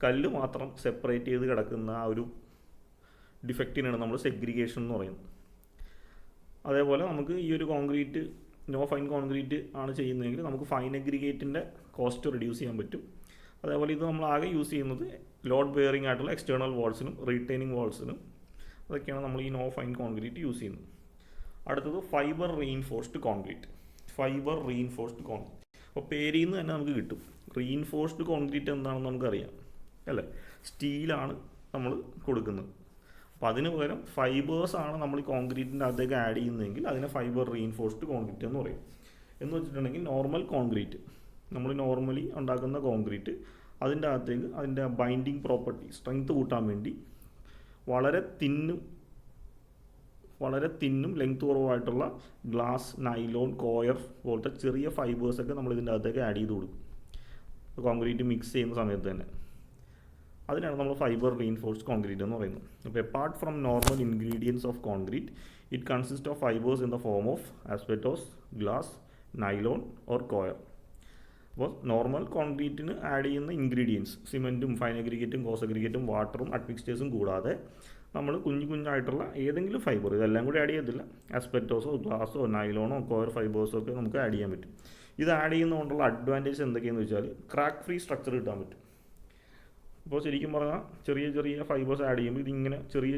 കല്ല് മാത്രം സെപ്പറേറ്റ് ചെയ്ത് കിടക്കുന്ന ആ ഒരു ഡിഫക്റ്റിനാണ് നമ്മൾ സെഗ്രിഗേഷൻ എന്ന് പറയുന്നത്. അതേപോലെ നമുക്ക് ഈ ഒരു കോൺക്രീറ്റ് നോ ഫൈൻ കോൺക്രീറ്റ് ആണ് ചെയ്യുന്നതെങ്കിൽ നമുക്ക് ഫൈൻ അഗ്രിഗേറ്റിൻ്റെ കോസ്റ്റ് റെഡ്യൂസ് ചെയ്യാൻ പറ്റും. അതേപോലെ ഇത് നമ്മൾ ആകെ യൂസ് ചെയ്യുന്നത് ലോഡ് ബെയറിംഗ് ആയിട്ടുള്ള എക്സ്റ്റേണൽ വാൾസിനും റീറ്റെയിനിങ് വാൾസിനും, അതൊക്കെയാണ് നമ്മൾ ഈ നോ ഫൈൻ കോൺക്രീറ്റ് യൂസ് ചെയ്യുന്നത്. അടുത്തത് ഫൈബർ റീഇൻഫോഴ്സ്ഡ് കോൺക്രീറ്റ്. അപ്പോൾ പേരിൽ നിന്ന് തന്നെ നമുക്ക് കിട്ടും. റീഇൻഫോഴ്സ്ഡ് കോൺക്രീറ്റ് എന്താണെന്ന് നമുക്കറിയാം അല്ലേ, സ്റ്റീലാണ് നമ്മൾ കൊടുക്കുന്നത്. അപ്പോൾ അതിന് പകരം ഫൈബേഴ്സാണ് നമ്മൾ ഈ കോൺക്രീറ്റിൻ്റെ അകത്തേക്ക് ആഡ് ചെയ്യുന്നതെങ്കിൽ അതിനെ ഫൈബർ റീഇൻഫോഴ്സ്ഡ് കോൺക്രീറ്റ് എന്ന് പറയും. എന്ന് വെച്ചിട്ടുണ്ടെങ്കിൽ നോർമൽ കോൺക്രീറ്റ്, നമ്മൾ നോർമലി ഉണ്ടാക്കുന്ന കോൺക്രീറ്റ്, അതിൻ്റെ അകത്തേക്ക് അതിൻ്റെ ബൈൻഡിങ് പ്രോപ്പർട്ടി, സ്ട്രെങ്ത് കൂട്ടാൻ വേണ്ടി വളരെ തിന്നും ലെങ്ത് കുറവായിട്ടുള്ള ഗ്ലാസ്, നൈലോൺ, കോയർ പോലത്തെ ചെറിയ ഫൈബേഴ്സൊക്കെ നമ്മൾ ഇതിൻ്റെ അകത്തേക്ക് ആഡ് ചെയ്ത് കൊടുക്കും കോൺക്രീറ്റ് മിക്സ് ചെയ്യുന്ന സമയത്ത് തന്നെ. അതിനാണ് നമ്മൾ ഫൈബർ റീഇൻഫോഴ്സ്ഡ് കോൺക്രീറ്റ് എന്ന് പറയുന്നത്. അപ്പോൾ apart from normal ingredients of concrete it consist of fibres in the form of asbestos, glass, nylon or coir. അപ്പോൾ നോർമൽ കോൺക്രീറ്റിന് ആഡ് ചെയ്യുന്ന ഇൻഗ്രീഡിയൻസ് സിമെൻറ്റും ഫൈൻ അഗ്രിഗേറ്റും കോസ് അഗ്രിഗേറ്റും വാട്ടറും അഡ്മിക്സ്റ്റേഴ്സും കൂടാതെ നമ്മൾ കുഞ്ഞായിട്ടുള്ള ഏതെങ്കിലും ഫൈബർ, ഇതെല്ലാം കൂടി ആഡ് ചെയ്യത്തില്ല, ആസ്ബെറ്റോസോ ഗ്ലാസോ നൈലോണോ കോയർ ഫൈബേഴ്സോ ഒക്കെ നമുക്ക് ആഡ് ചെയ്യാൻ പറ്റും. ഇത് ആഡ് ചെയ്യുന്നതുകൊണ്ടുള്ള അഡ്വാൻറ്റേജ് എന്തൊക്കെയാണെന്ന് വെച്ചാൽ ക്രാക്ക് ഫ്രീ സ്ട്രക്ചർ കിട്ടാൻ പറ്റും. അപ്പോൾ ശരിക്കും പറഞ്ഞാൽ ചെറിയ ഫൈബേഴ്സ് ആഡ് ചെയ്യുമ്പോൾ ഇതിങ്ങനെ ചെറിയ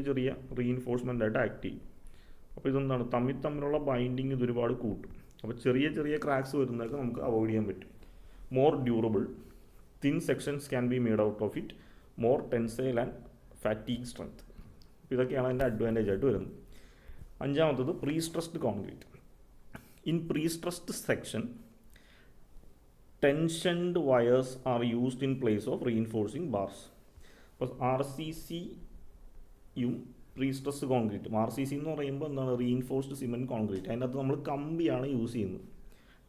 റീഇൻഫോഴ്സ്മെൻ്റ് ആയിട്ട് ആക്ട് ചെയ്യും. അപ്പോൾ ഇതെന്താണ്, തമ്മിലുള്ള ബൈൻഡിങ് ഇത് ഒരുപാട് കൂട്ടും. അപ്പോൾ ചെറിയ ക്രാക്സ് വരുന്നതൊക്കെ നമുക്ക് അവോയ്ഡ് ചെയ്യാൻ പറ്റും. More durable, thin sections can be made out of it, more tensile and fatigue strength. അപ്പോൾ ഇതൊക്കെയാണ് അതിൻ്റെ അഡ്വാൻറ്റേജ് ആയിട്ട് വരുന്നത്. അഞ്ചാമത്തത് pre stressed concrete. In pre stressed section tensioned wires are used in place of reinforcing bars. അപ്പോൾ RCCയും pre stress കോൺക്രീറ്റും, RCC എന്ന് പറയുമ്പോൾ എന്താണ്, റീഇൻഫോഴ്സ്ഡ് സിമെൻറ്റ് കോൺക്രീറ്റ്, അതിനകത്ത് നമ്മൾ കമ്പിയാണ് യൂസ് ചെയ്യുന്നത്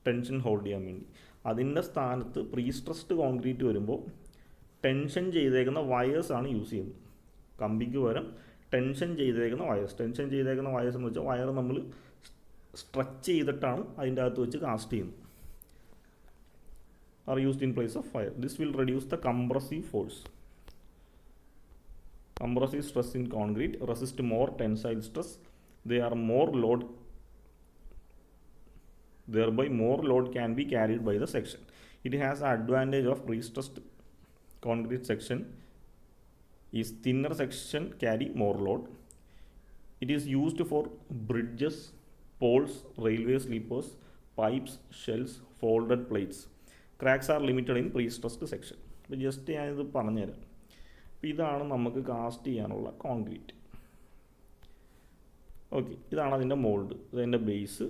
ടെൻഷൻ ഹോൾഡ് ചെയ്യാൻ വേണ്ടി. അതിൻ്റെ സ്ഥാനത്ത് പ്രീ സ്ട്രെസ്ഡ് കോൺക്രീറ്റ് വരുമ്പോൾ ടെൻഷൻ ചെയ്തേക്കുന്ന വയേഴ്സാണ് യൂസ് ചെയ്യുന്നത്. കമ്പിക്ക് പകരം ടെൻഷൻ ചെയ്തേക്കുന്ന വയേഴ്സ്. ടെൻഷൻ ചെയ്തേക്കുന്ന വയേഴ്സ് എന്ന് വെച്ചാൽ വയർ നമ്മൾ സ്ട്രെച്ച് ചെയ്തിട്ടാണ് അതിൻ്റെ അകത്ത് വെച്ച് കാസ്റ്റ് ചെയ്യുന്നത്. R used in place of wire. This will reduce the compressive force. Compressive stress in concrete resist more tensile stress. They are more load, thereby more load can be carried by the section. It has the advantage of pre-stressed concrete section is thinner section carry more load. It is used for bridges, poles, railway sleepers, pipes, shells, folded plates. Cracks are limited in pre-stressed section. അപ്പോൾ just ഞാനിത് പറഞ്ഞുതരാം. അപ്പോൾ ഇതാണ് നമുക്ക് cast ചെയ്യാനുള്ള concrete. Okay, ഇതാണ് അതിൻ്റെ mould. ഇതതിൻ്റെ base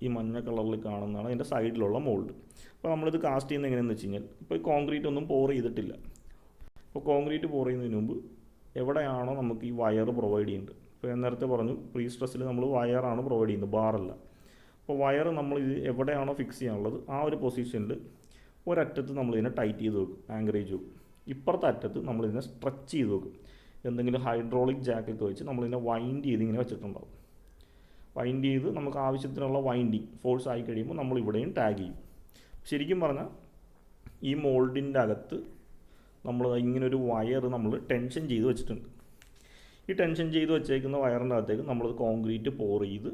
ഈ മഞ്ഞ കളറിൽ കാണുന്നതാണ് അതിൻ്റെ സൈഡിലുള്ള മോൾഡ്. അപ്പോൾ നമ്മളിത് കാസ്റ്റ് ചെയ്യുന്നത് എങ്ങനെയാണെന്ന് വെച്ച് കഴിഞ്ഞാൽ, ഇപ്പോൾ ഈ കോൺക്രീറ്റ് ഒന്നും പോർ ചെയ്തിട്ടില്ല. അപ്പോൾ കോൺക്രീറ്റ് പോർ ചെയ്യുന്നതിന് മുമ്പ് എവിടെയാണോ നമുക്ക് ഈ വയർ പ്രൊവൈഡ് ചെയ്യുന്നത്, ഇപ്പോൾ ഞാൻ നേരത്തെ പറഞ്ഞു പ്രീ സ്ട്രെസ്സിൽ നമ്മൾ വയറാണ് പ്രൊവൈഡ് ചെയ്യുന്നത്, ബാറല്ല. അപ്പോൾ വയർ നമ്മൾ ഇത് എവിടെയാണോ ഫിക്സ് ചെയ്യാനുള്ളത് ആ ഒരു പൊസിഷനിൽ ഒരറ്റത്ത് നമ്മളിതിനെ ടൈറ്റ് ചെയ്ത് വെക്കും, ആങ്കറേജ് വെക്കും. ഇപ്പുറത്തെ അറ്റത്ത് നമ്മളിതിനെ സ്ട്രെച്ച് ചെയ്ത് വെക്കും. എന്തെങ്കിലും ഹൈഡ്രോളിക് ജാക്കൊക്കെ വെച്ച് നമ്മളിതിനെ വൈൻഡ് ചെയ്ത് ഇങ്ങനെ വെച്ചിട്ടുണ്ടാവും. വൈൻഡ് ചെയ്ത് നമുക്ക് ആവശ്യത്തിനുള്ള വൈൻഡിങ് ഫോഴ്സ് ആയി കഴിയുമ്പോൾ നമ്മൾ ഇവിടെയും ടാഗ് ചെയ്യും. ശരിക്കും പറഞ്ഞാൽ ഈ മോൾഡിൻ്റെ അകത്ത് നമ്മൾ ഇങ്ങനൊരു വയർ നമ്മൾ ടെൻഷൻ ചെയ്ത് വെച്ചിട്ടുണ്ട്. ഈ ടെൻഷൻ ചെയ്ത് വെച്ചേക്കുന്ന വയറിൻ്റെ അകത്തേക്ക് നമ്മളത് കോൺക്രീറ്റ് പോർ ചെയ്ത്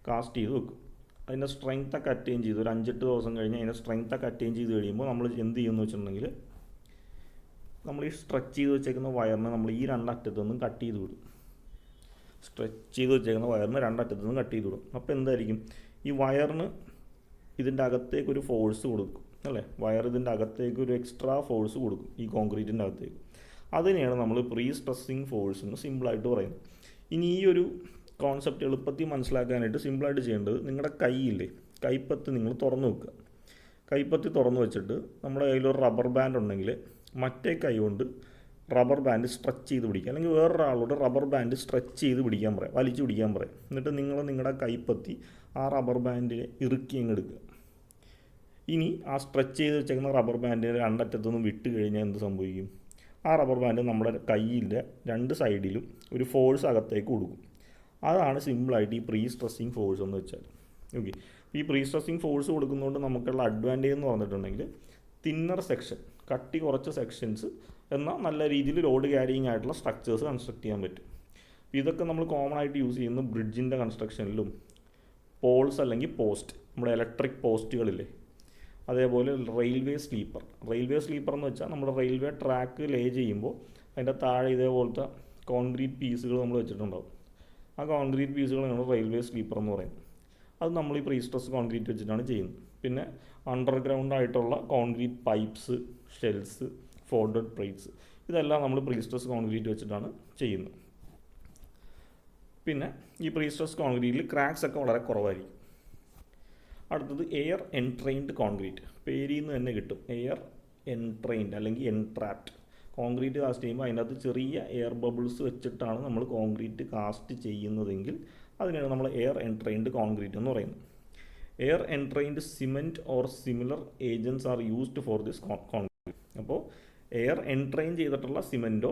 കാസ്റ്റ് ചെയ്ത് വെക്കും. അതിൻ്റെ സ്ട്രെങ്ത്തൊക്കെ അറ്റൈൻ ചെയ്ത് ഒരു 5-8 ദിവസം കഴിഞ്ഞ് അതിൻ്റെ സ്ട്രെങ്ത്തൊക്കെ അറ്റൈൻ ചെയ്ത് കഴിയുമ്പോൾ നമ്മൾ എന്ത് ചെയ്യുമെന്ന് വെച്ചിട്ടുണ്ടെങ്കിൽ, നമ്മൾ ഈ സ്ട്രെച്ച് ചെയ്ത് വെച്ചേക്കുന്ന വയറിന് നമ്മൾ ഈ രണ്ടറ്റത്തു നിന്നും കട്ട് ചെയ്ത് വിടും. സ്ട്രെച്ച് ചെയ്ത് വെച്ചേക്കുന്ന വയറിന് രണ്ടറ്റത്തു നിന്നും കട്ട് ചെയ്ത് വിടും. അപ്പോൾ എന്തായിരിക്കും, ഈ വയറിന് ഇതിൻ്റെ അകത്തേക്ക് ഒരു ഫോഴ്സ് കൊടുക്കും അല്ലേ, വയർ ഇതിൻ്റെ അകത്തേക്ക് ഒരു എക്സ്ട്രാ ഫോഴ്സ് കൊടുക്കും ഈ കോൺക്രീറ്റിൻ്റെ അകത്തേക്ക്. അതിനെയാണ് നമ്മൾ പ്രീ സ്ട്രെസ്സിങ് ഫോഴ്സ് എന്ന് സിമ്പിളായിട്ട് പറയുന്നത്. ഇനി ഈ ഒരു കോൺസെപ്റ്റ് എളുപ്പത്തിൽ മനസ്സിലാക്കാനായിട്ട് സിമ്പിളായിട്ട് ചെയ്യേണ്ടത്, നിങ്ങളുടെ കൈയില്ലേ, കൈപ്പത്തി നിങ്ങൾ തുറന്നു വെക്കുക. കൈപ്പത്തി തുറന്നു വെച്ചിട്ട് നമ്മുടെ കയ്യിലൊരു റബ്ബർ ബാൻഡ് ഉണ്ടെങ്കിൽ മറ്റേ കൈ കൊണ്ട് റബ്ബർ ബാൻഡ് സ്ട്രെച്ച് ചെയ്ത് പിടിക്കുക, അല്ലെങ്കിൽ വേറൊരാളോട് റബ്ബർ ബാൻഡ് സ്ട്രെച്ച് ചെയ്ത് പിടിക്കാൻ പറയാം, വലിച്ചു പിടിക്കാൻ പറയാം. എന്നിട്ട് നിങ്ങൾ നിങ്ങളുടെ കൈപ്പത്തി ആ റബ്ബർ ബാൻഡിനെ ഇറുക്കി അങ്ങ് എടുക്കുക. ഇനി ആ സ്ട്രെച്ച് ചെയ്ത് വെച്ചേക്കുന്ന റബ്ബർ ബാൻഡിന് രണ്ടറ്റത്തൊന്നും വിട്ട് കഴിഞ്ഞാൽ എന്ത് സംഭവിക്കും, ആ റബ്ബർ ബാൻഡ് നമ്മുടെ കൈയിൻ്റെ രണ്ട് സൈഡിലും ഒരു ഫോഴ്സ് അകത്തേക്ക് കൊടുക്കും. അതാണ് സിമ്പിളായിട്ട് ഈ പ്രീ സ്ട്രെസ്സിങ് ഫോഴ്സ് എന്ന് വെച്ചാൽ. ഓക്കെ, ഈ പ്രീ സ്ട്രെസ്സിങ് ഫോഴ്സ് കൊടുക്കുന്നതുകൊണ്ട് നമുക്കുള്ള അഡ്വാൻറ്റേജ് എന്ന് പറഞ്ഞിട്ടുണ്ടെങ്കിൽ, തിന്നർ സെക്ഷൻ, കട്ടി കുറച്ച് സെക്ഷൻസ് എന്നാൽ നല്ല രീതിയിൽ ലോഡ് ക്യാരിയിങ് ആയിട്ടുള്ള സ്ട്രക്ചേഴ്സ് കൺസ്ട്രക്ട് ചെയ്യാൻ പറ്റും. ഇതൊക്കെ നമ്മൾ കോമൺ ആയിട്ട് യൂസ് ചെയ്യുന്ന ബ്രിഡ്ജിൻ്റെ കൺസ്ട്രക്ഷനിലും, പോൾസ് അല്ലെങ്കിൽ പോസ്റ്റ്, നമ്മുടെ ഇലക്ട്രിക് പോസ്റ്റുകളില്ലേ, അതേപോലെ റെയിൽവേ സ്ലീപ്പർ. റെയിൽവേ സ്ലീപ്പർ എന്ന് വെച്ചാൽ നമ്മുടെ റെയിൽവേ ട്രാക്ക് ലേ ചെയ്യുമ്പോൾ അതിൻ്റെ താഴെ ഇതേപോലത്തെ കോൺക്രീറ്റ് പീസുകൾ നമ്മൾ വെച്ചിട്ടുണ്ടാവും. ആ കോൺക്രീറ്റ് പീസുകളാണ് റെയിൽവേ സ്ലീപ്പർ എന്ന് പറയുന്നത്. അത് നമ്മൾ ഈ പ്രീ സ്ട്രെസ് കോൺക്രീറ്റ് വെച്ചിട്ടാണ് ചെയ്യുന്നത്. പിന്നെ അണ്ടർഗ്രൗണ്ട് ആയിട്ടുള്ള concrete pipes, shells, folded plates, ഇതെല്ലാം നമ്മൾ പ്രീ സ്ട്രെസ് കോൺക്രീറ്റ് വെച്ചിട്ടാണ് ചെയ്യുന്നത്. പിന്നെ ഈ പ്രീ സ്ട്രെസ് കോൺക്രീറ്റിൽ ക്രാക്സ് ഒക്കെ വളരെ കുറവായിരിക്കും. അടുത്തത് എയർ എൻട്രെയിൻഡ് കോൺക്രീറ്റ്. പേരിൽ നിന്ന് തന്നെ കിട്ടും, എയർ എൻട്രെയിൻഡ് അല്ലെങ്കിൽ എൻട്രാപ്ഡ്. കോൺക്രീറ്റ് കാസ്റ്റ് ചെയ്യുമ്പോൾ അതിൻ്റെ അകത്ത് ചെറിയ എയർ ബബിൾസ് വെച്ചിട്ടാണ് നമ്മൾ കോൺക്രീറ്റ് കാസ്റ്റ് ചെയ്യുന്നതെങ്കിൽ അതിനാണ് നമ്മൾ എയർ എൻട്രെയിൻഡ് കോൺക്രീറ്റ് എന്ന് പറയുന്നത്. Air entrained cement or similar agents are used for this concrete. അപ്പോൾ എയർ എൻട്രെയിൻ ചെയ്തിട്ടുള്ള സിമെൻറ്റോ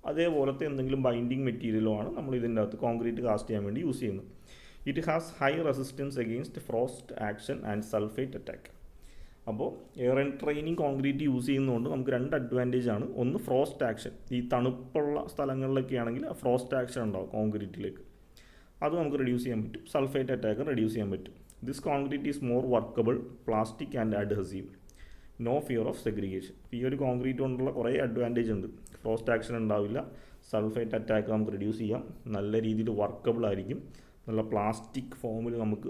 അതേപോലത്തെ എന്തെങ്കിലും ബൈൻഡിങ് മെറ്റീരിയലോ ആണ് നമ്മൾ ഇതിൻ്റെ അകത്ത് കോൺക്രീറ്റ് കാസ്റ്റ് ചെയ്യാൻ വേണ്ടി യൂസ് ചെയ്യുന്നത്. It has high resistance against frost action and sulphate attack. അപ്പോൾ എയർ എൻട്രെയിനിങ് കോൺക്രീറ്റ് യൂസ് ചെയ്യുന്നതുകൊണ്ട് നമുക്ക് രണ്ട് അഡ്വാൻറ്റേജ് ആണ്. ഒന്ന്, ഫ്രോസ്റ്റ് ആക്ഷൻ. ഈ തണുപ്പുള്ള സ്ഥലങ്ങളിലൊക്കെ ആണെങ്കിൽ ഫ്രോസ്റ്റ് ആക്ഷൻ ഉണ്ടാവും കോൺക്രീറ്റിലേക്ക്, അത് നമുക്ക് റെഡ്യൂസ് ചെയ്യാൻ പറ്റും. സൾഫേറ്റ് അറ്റാക്ക് റെഡ്യൂസ് ചെയ്യാൻ പറ്റും. This concrete is more workable, plastic and adhesive, no fear of segregation. ഈ ഒരു കോൺക്രീറ്റ് കൊണ്ടുള്ള കുറേ അഡ്വാൻറ്റേജ് ഉണ്ട്. ഫ്രോസ്റ്റ് ആക്ഷൻ ഉണ്ടാവില്ല, സൾഫേറ്റ് അറ്റാക്ക് നമുക്ക് റെഡ്യൂസ് ചെയ്യാം, നല്ല രീതിയിൽ വർക്കബിൾ ആയിരിക്കും, നല്ല പ്ലാസ്റ്റിക് ഫോമിൽ നമുക്ക്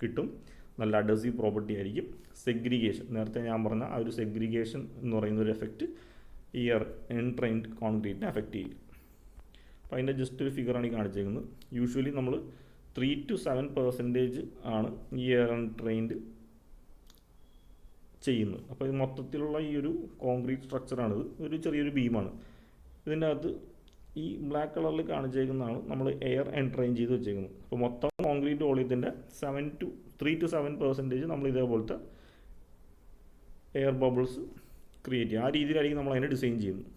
കിട്ടും, നല്ല അഡസീവ് പ്രോപ്പർട്ടി ആയിരിക്കും. സെഗ്രിഗേഷൻ, നേരത്തെ ഞാൻ പറഞ്ഞ ആ ഒരു സെഗ്രിഗേഷൻ എന്ന് പറയുന്ന ഒരു എഫക്റ്റ് ഈ എയർ എൻട്രെയിൻഡ് കോൺക്രീറ്റിനെ എഫക്റ്റ് ചെയ്യും. അപ്പോൾ അതിൻ്റെ ജസ്റ്റ് ഒരു ഫിഗറാണ് ഈ കാണിച്ചേക്കുന്നത്. യൂഷ്വലി നമ്മൾ 3 to 7% ആണ് ഈ എയർ എൻട്രെയിൻഡ് ചെയ്യുന്നത്. അപ്പോൾ ഇത് മൊത്തത്തിലുള്ള ഈ ഒരു കോൺക്രീറ്റ് സ്ട്രക്ചറാണിത്, ഒരു ചെറിയൊരു ബീമാണ്. ഇതിൻ്റെ അകത്ത് ഈ ബ്ലാക്ക് കളറിൽ കാണിച്ചേക്കുന്നതാണ് നമ്മൾ എയർ എൻട്രെയിൻ ചെയ്ത് വെച്ചേക്കുന്നത്. അപ്പോൾ മൊത്തം കോൺക്രീറ്റ് വോളിയത്തിൻ്റെ 3 to 7% നമ്മൾ ഇതേപോലത്തെ എയർ ബബിൾസ് ക്രിയേറ്റ് ചെയ്യുക. ആ രീതിയിലായിരിക്കും നമ്മൾ അതിനെ ഡിസൈൻ ചെയ്യുന്നത്.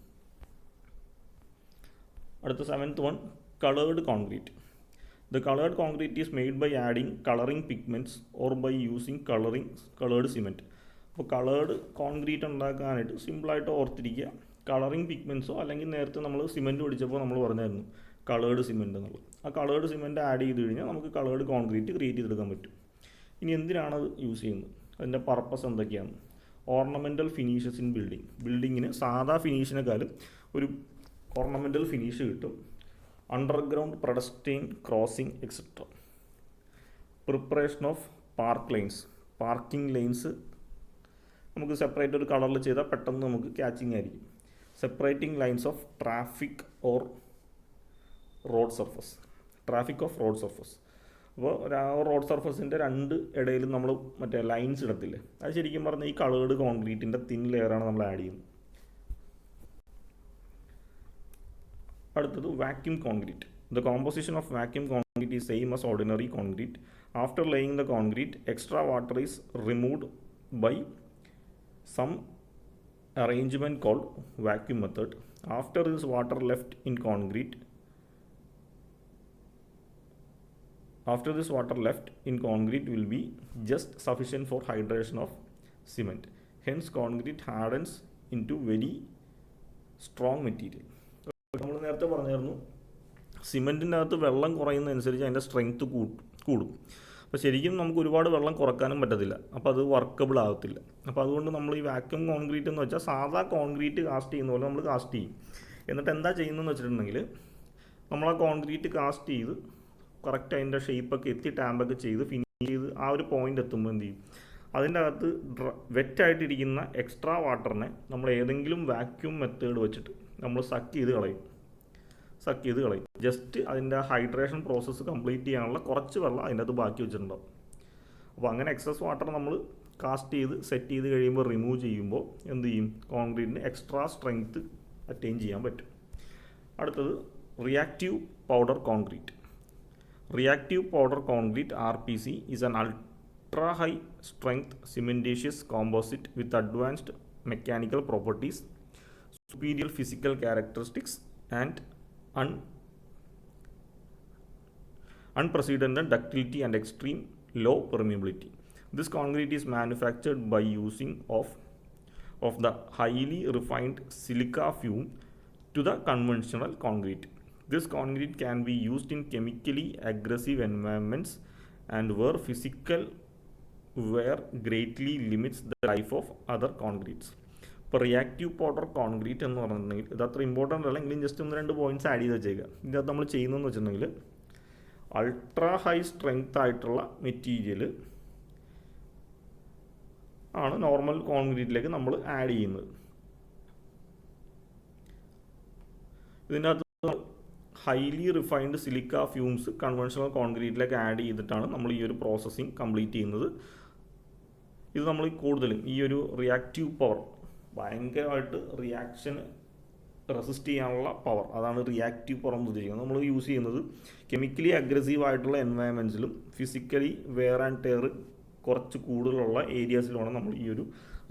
അടുത്ത 7th one, coloured concrete. The colored concrete is made by adding coloring pigments or by using colored cement. അപ്പോൾ കളേർഡ് കോൺക്രീറ്റ് ഉണ്ടാക്കാനായിട്ട് സിമ്പിളായിട്ട് ഓർത്തിരിക്കുക, കളറിങ് പിഗ്മെൻറ്റ്സോ അല്ലെങ്കിൽ നേരത്തെ നമ്മൾ സിമെൻറ്റ് പിടിച്ചപ്പോൾ നമ്മൾ പറഞ്ഞായിരുന്നു കളേർഡ് സിമെൻറ്റ് എന്നുള്ളത്. ആ കളേർഡ് സിമെൻറ്റ് ആഡ് ചെയ്ത് കഴിഞ്ഞാൽ നമുക്ക് കളേർഡ് കോൺക്രീറ്റ് ക്രിയേറ്റ് ചെയ്തെടുക്കാൻ പറ്റും. ഇനി എന്തിനാണത് യൂസ് ചെയ്യുന്നത്, അതിൻ്റെ പർപ്പസ് എന്തൊക്കെയാണ്? ഓർണമെൻ്റൽ ഫിനിഷസ് ഇൻ ബിൽഡിങ്ങിന് സാധാ ഫിനിഷിനേക്കാളും ഒരു ഓർണമെൻ്റൽ ഫിനിഷ് കിട്ടും. Underground pedestrian crossing etcetera. Preparation of parking lines നമുക്ക് സെപ്പറേറ്റ് ഒരു കളറിൽ ചെയ്താൽ പെട്ടെന്ന് നമുക്ക് ക്യാച്ചിങ് ആയിരിക്കും. Separating lines of traffic off road surface. അപ്പോൾ റോഡ് സർഫസിൻ്റെ രണ്ട് ഇടയിലും നമ്മൾ മറ്റേ ലൈൻസ് ഇടത്തില്ലേ, അത് ശരിക്കും പറഞ്ഞാൽ ഈ കളേർഡ് കോൺക്രീറ്റിൻ്റെ തിൻ ലെയറാണ് നമ്മൾ ആഡ് ചെയ്യുന്നത്. അടുത്തത് vacuum concrete. The composition of vacuum concrete is same as ordinary concrete. After laying the concrete, extra water is removed by some arrangement called vacuum method. After this water left in concrete will be just sufficient for hydration of cement. Hence concrete hardens into very strong material. നമ്മൾ നേരത്തെ പറഞ്ഞായിരുന്നു സിമെൻറ്റിൻ്റെ അകത്ത് വെള്ളം കുറയുന്നതനുസരിച്ച് അതിൻ്റെ strength കൂടും. അപ്പോൾ ശരിക്കും നമുക്ക് ഒരുപാട് വെള്ളം കുറക്കാനും പറ്റത്തില്ല, അപ്പോൾ അത് വർക്കബിൾ ആകത്തില്ല. അപ്പോൾ അതുകൊണ്ട് നമ്മൾ ഈ വാക്യൂം കോൺക്രീറ്റ് എന്ന് വെച്ചാൽ സാധാ കോൺക്രീറ്റ് കാസ്റ്റ് ചെയ്യുന്ന പോലെ നമ്മൾ കാസ്റ്റ് ചെയ്യും. എന്നിട്ട് എന്താ ചെയ്യുന്നതെന്ന് വെച്ചിട്ടുണ്ടെങ്കിൽ നമ്മൾ ആ കോൺക്രീറ്റ് കാസ്റ്റ് ചെയ്ത് കറക്റ്റ് അതിൻ്റെ ഷേപ്പൊക്കെ എത്തി ടാമ്പൊക്കെ ചെയ്ത് ഫിനിഷ് ചെയ്ത് ആ ഒരു പോയിൻ്റ് എത്തുമ്പോൾ എന്ത് ചെയ്യും, അതിൻ്റെ അകത്ത് വെറ്റായിട്ടിരിക്കുന്ന എക്സ്ട്രാ വാട്ടറിനെ നമ്മൾ ഏതെങ്കിലും വാക്യൂം മെത്തേഡ് വെച്ചിട്ട് നമ്മൾ സക്ക് ചെയ്ത് കളയും. ജസ്റ്റ് അതിൻ്റെ ഹൈഡ്രേഷൻ പ്രോസസ്സ് കംപ്ലീറ്റ് ചെയ്യാനുള്ള കുറച്ച് വെള്ളം അതിൻ്റെ അകത്ത് ബാക്കി വെച്ചിട്ടുണ്ടാവും. അപ്പോൾ അങ്ങനെ എക്സസ് വാട്ടർ നമ്മൾ കാസ്റ്റ് ചെയ്ത് സെറ്റ് ചെയ്ത് കഴിയുമ്പോൾ റിമൂവ് ചെയ്യുമ്പോൾ എന്ത് ചെയ്യും, കോൺക്രീറ്റിന് എക്സ്ട്രാ സ്ട്രെങ്ത് അറ്റൈൻ ചെയ്യാൻ പറ്റും. അടുത്തത് reactive powder concrete. RPC is an ultra high strength cementitious composite with advanced mechanical properties, superior physical characteristics and unprecedented ductility and extreme low permeability. This concrete is manufactured by using of the highly refined silica fume to the conventional concrete. This concrete can be used in chemically aggressive environments and where physical wear greatly limits the life of other concretes. ഇപ്പോൾ reactive powder concrete എന്ന് പറഞ്ഞിട്ടുണ്ടെങ്കിൽ ഇത് അത്ര important അല്ല, എങ്കിലും just 1-2 points add ചെയ്ത് വെച്ചേക്കുക. ഇതിനകത്ത് നമ്മൾ ചെയ്യുന്നതെന്ന് വെച്ചിട്ടുണ്ടെങ്കിൽ അൾട്രാ ഹൈ സ്ട്രെങ്ത് ആയിട്ടുള്ള മെറ്റീരിയൽ ആണ് നോർമൽ കോൺക്രീറ്റിലേക്ക് നമ്മൾ ആഡ് ചെയ്യുന്നത്. ഇതിനകത്ത് highly refined silica fumes conventional കോൺക്രീറ്റിലേക്ക് ആഡ് ചെയ്തിട്ടാണ് നമ്മൾ ഈ ഒരു പ്രോസസ്സിങ് കംപ്ലീറ്റ് ചെയ്യുന്നത്. ഇത് നമ്മൾ കൂടുതലും ഈ ഒരു റിയാക്റ്റീവ് പവർ, ഭയങ്കരമായിട്ട് റിയാക്ഷന് റെസിസ്റ്റ് ചെയ്യാനുള്ള പവർ, അതാണ് റിയാക്റ്റീവ് പവർ എന്ന് ഉദ്ദേശിക്കുന്നത്. നമ്മൾ യൂസ് ചെയ്യുന്നത് കെമിക്കലി അഗ്രസീവ് ആയിട്ടുള്ള എൻവയൺമെൻറ്റ്സിലും ഫിസിക്കലി വെയർ ആൻഡ് ടെയർ കുറച്ച് കൂടുതലുള്ള ഏരിയാസിലുമാണ് നമ്മൾ ഈ ഒരു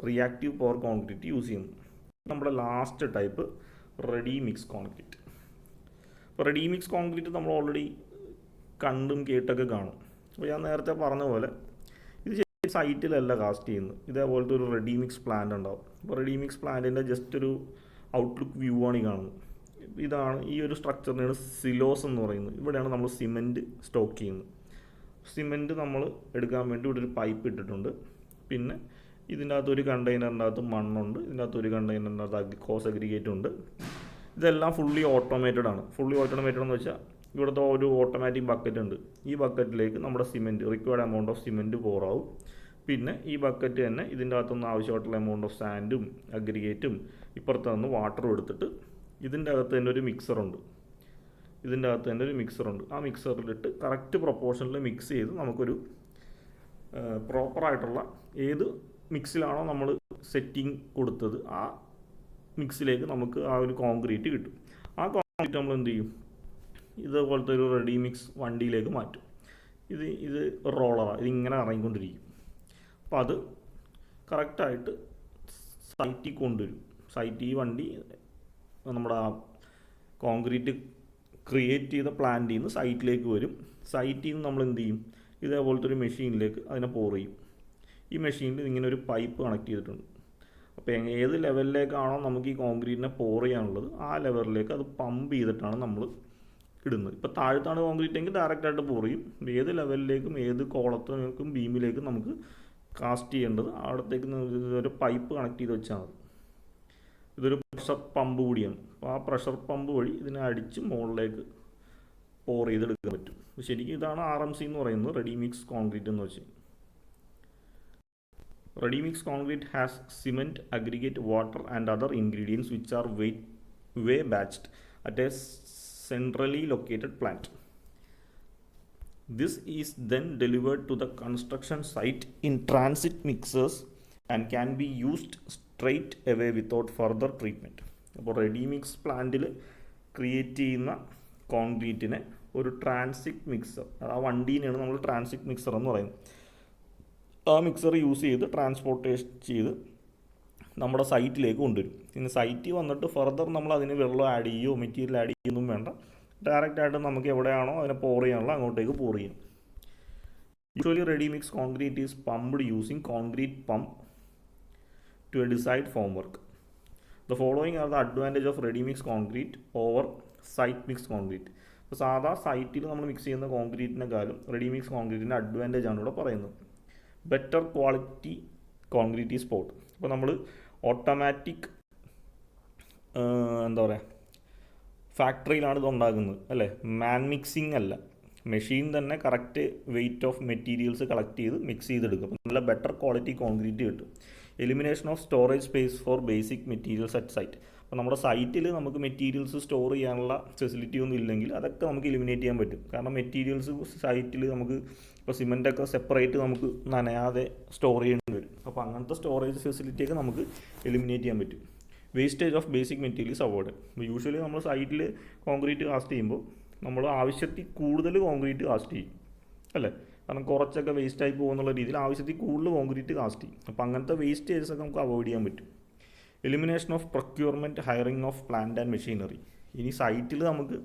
റിയാക്റ്റീവ് പവർ കോൺക്രീറ്റ് യൂസ് ചെയ്യുന്നത്. നമ്മുടെ last type ready mix concrete. അപ്പോൾ റെഡി മിക്സ് കോൺക്രീറ്റ് നമ്മൾ ഓൾറെഡി കണ്ടും കേട്ടൊക്കെ കാണും. അപ്പോൾ ഞാൻ നേരത്തെ പറഞ്ഞ പോലെ ഇത് സൈറ്റിലല്ല കാസ്റ്റ് ചെയ്യുന്നത്, ഇതേപോലത്തെ ഒരു റെഡി മിക്സ് പ്ലാന്റ് ഉണ്ടാവും. അപ്പോൾ റെഡി മിക്സ് പ്ലാന്റിൻ്റെ ജസ്റ്റ് ഒരു ഔട്ട്ലുക്ക് വ്യൂ ആണ് ഈ കാണുന്നത്. ഇതാണ് ഈ ഒരു സ്ട്രക്ചറിനാണ് സിലോസ് എന്ന് പറയുന്നത്. ഇവിടെയാണ് നമ്മൾ സിമെൻറ്റ് സ്റ്റോക്ക് ചെയ്യുന്നത്. സിമെൻറ്റ് നമ്മൾ എടുക്കാൻ വേണ്ടി ഇവിടെ ഒരു പൈപ്പ് ഇട്ടിട്ടുണ്ട്. പിന്നെ ഇതിൻ്റെ അകത്ത് ഒരു കണ്ടെയ്നറിൻ്റെ അകത്ത് മണ്ണുണ്ട്, ഇതിൻ്റെ അകത്ത് ഒരു കണ്ടെയ്നറിൻ്റെ അകത്ത് കോസ് അഗ്രിഗേറ്റ് ഉണ്ട്. ഇതെല്ലാം ഫുള്ളി ഓട്ടോമേറ്റഡ് ആണ്. ഫുള്ളി ഓട്ടോമേറ്റഡ് എന്ന് വെച്ചാൽ ഇവിടുത്തെ ഒരു ഓട്ടോമാറ്റിക് ബക്കറ്റ് ഉണ്ട്. ഈ ബക്കറ്റിലേക്ക് നമ്മുടെ cement required amount of cement പോറാവും. പിന്നെ ഈ ബക്കറ്റ് തന്നെ ഇതിൻ്റെ അകത്തുനിന്ന് ആവശ്യമായിട്ടുള്ള എമൗണ്ട് ഓഫ് സാൻഡും അഗ്രിഗേറ്റും ഇപ്പുറത്ത് നിന്ന് വാട്ടറും എടുത്തിട്ട് ഇതിൻ്റെ അകത്ത് തന്നെ ഒരു മിക്സറുണ്ട്. ആ മിക്സറിലിട്ട് കറക്റ്റ് പ്രൊപ്പോർഷനിൽ മിക്സ് ചെയ്ത് നമുക്കൊരു പ്രോപ്പറായിട്ടുള്ള ഏത് മിക്സിലാണോ നമ്മൾ സെറ്റിംഗ് കൊടുത്തത് ആ മിക്സിലേക്ക് നമുക്ക് ആ ഒരു കോൺക്രീറ്റ് കിട്ടും. ആ കോൺക്രീറ്റ് നമ്മൾ എന്ത് ചെയ്യും, ഇതേപോലത്തെ ഒരു റെഡി മിക്സ് വണ്ടിയിലേക്ക് മാറ്റും. ഇത് റോളറാണ്, ഇതിങ്ങനെ ഇറങ്ങിക്കൊണ്ടിരിക്കും. അപ്പോൾ അത് കറക്റ്റായിട്ട് സൈറ്റിൽ കൊണ്ടുവരും. സൈറ്റിൽ ഈ വണ്ടി നമ്മുടെ കോൺക്രീറ്റ് ക്രിയേറ്റ് ചെയ്ത പ്ലാന്റിൽ നിന്ന് സൈറ്റിലേക്ക് വരും. സൈറ്റിൽ നിന്ന് നമ്മൾ എന്ത് ചെയ്യും, ഇതേപോലത്തെ ഒരു മെഷീനിലേക്ക് അതിനെ പോർ ചെയ്യും. ഈ മെഷീനിൽ ഇങ്ങനെ ഒരു പൈപ്പ് കണക്ട് ചെയ്തിട്ടുണ്ട്. അപ്പോൾ ഏത് ലെവലിലേക്കാണോ നമുക്ക് ഈ കോൺക്രീറ്റിനെ പോർ ചെയ്യാനുള്ളത് ആ ലെവലിലേക്ക് അത് പമ്പ് ചെയ്തിട്ടാണ് നമ്മൾ ഇടുന്നത്. ഇപ്പോൾ താഴത്താണ് കോൺക്രീറ്റ് എങ്കിൽ ഡയറക്റ്റായിട്ട് പോർ ചെയ്യും. ഏത് ലെവലിലേക്കും ഏത് കോളത്തിലേക്കും ബീമിലേക്കും നമുക്ക് കാസ്റ്റ് ചെയ്യേണ്ടത് അവിടത്തേക്ക് ഒരു പൈപ്പ് കണക്ട് ചെയ്ത് വെച്ചാൽ മതി. ഇതൊരു പ്രഷർ പമ്പ് കൂടിയാണ്. അപ്പോൾ ആ പ്രഷർ പമ്പ് വഴി ഇതിനെ അടിച്ച് മുകളിലേക്ക് പോർ ചെയ്തെടുക്കാൻ പറ്റും. ശരിക്കും ഇതാണ് RMC എന്ന് പറയുന്നത്, റെഡി മിക്സ് കോൺക്രീറ്റ് എന്ന് വെച്ചാൽ. Ready mix concrete has cement, aggregate, water and other ingredients which are weigh batched at a centrally located plant. This is then delivered to the construction site in transit mixers and can be used straight away without further treatment. അപ്പോൾ ready mix പ്ലാന്റിൽ create ചെയ്യുന്ന കോൺക്രീറ്റിനെ ഒരു transit mixer, ആ വണ്ടീനെയാണ് നമ്മൾ transit mixer എന്ന് പറയുന്നത്. ആ mixer use ചെയ്ത് ട്രാൻസ്പോർട്ടേഷൻ ചെയ്ത് നമ്മുടെ സൈറ്റിലേക്ക് കൊണ്ടുവരും. ഇനി സൈറ്റിൽ വന്നിട്ട് ഫർദർ നമ്മൾ അതിന് വെള്ളം ആഡ് ചെയ്യുകയോ മെറ്റീരിയൽ ആഡ് ചെയ്യുകയൊന്നും വേണ്ട. ഡയറക്റ്റായിട്ട് നമുക്ക് എവിടെയാണോ അതിനെ പോർ ചെയ്യാനുള്ള അങ്ങോട്ടേക്ക് പോർ ചെയ്യും. Usually ready mix concrete is pumped using concrete pump to a desired form work. The following are the advantage of ready mix concrete over site mix concrete. ഇപ്പോൾ സാധാ സൈറ്റിൽ നമ്മൾ മിക്സ് ചെയ്യുന്ന കോൺക്രീറ്റിനെക്കാളും റെഡി മിക്സ് കോൺക്രീറ്റിൻ്റെ advantage ആണ് ഇവിടെ പറയുന്നത്. Better quality concrete spot. ഇപ്പോൾ നമ്മൾ ഓട്ടോമാറ്റിക് എന്താ പറയുക, ഫാക്ടറിയിലാണ് ഇത് ഉണ്ടാക്കുന്നത് അല്ലേ, മാൻ മിക്സിങ് അല്ല. മെഷീൻ തന്നെ correct weight of materials collect ചെയ്ത് മിക്സ് ചെയ്തെടുക്കും. അപ്പോൾ നല്ല ബെറ്റർ ക്വാളിറ്റി കോൺക്രീറ്റ് കിട്ടും. Elimination of storage space for basic materials at site. അപ്പോൾ നമ്മുടെ സൈറ്റിൽ നമുക്ക് മെറ്റീരിയൽസ് സ്റ്റോർ ചെയ്യാനുള്ള ഫെസിലിറ്റി ഒന്നും ഇല്ലെങ്കിൽ അതൊക്കെ നമുക്ക് എലിമിനേറ്റ് ചെയ്യാൻ പറ്റും. കാരണം മെറ്റീരിയൽസ് സൈറ്റിൽ നമുക്ക് ഇപ്പോൾ സിമെൻറ്റൊക്കെ സെപ്പറേറ്റ് നമുക്ക് നനയാതെ സ്റ്റോർ ചെയ്യേണ്ടി വരും. അപ്പോൾ അങ്ങനത്തെ സ്റ്റോറേജ് ഫെസിലിറ്റിയൊക്കെ നമുക്ക് എലിമിനേറ്റ് ചെയ്യാൻ പറ്റും. Wastage of basic materials avoid. Usually നമ്മൾ സൈറ്റിൽ കോൺക്രീറ്റ് കാസ്റ്റ് ചെയ്യുമ്പോൾ നമ്മൾ ആവശ്യത്തിൽ കൂടുതൽ കോൺക്രീറ്റ് കാസ്റ്റ് ചെയ്യും അല്ലേ, കാരണം കുറച്ചൊക്കെ വേസ്റ്റായി പോകുന്നുള്ള രീതിയിൽ ആവശ്യത്തിൽ കൂടുതൽ കോൺക്രീറ്റ് കാസ്റ്റ് ചെയ്യും. അപ്പോൾ അങ്ങനത്തെ വേസ്റ്റേജസ് ഒക്കെ നമുക്ക് അവോയ്ഡ് ചെയ്യാൻ പറ്റും. Elimination of procurement, hiring of plant and machinery. ഇനി സൈറ്റിൽ നമുക്ക്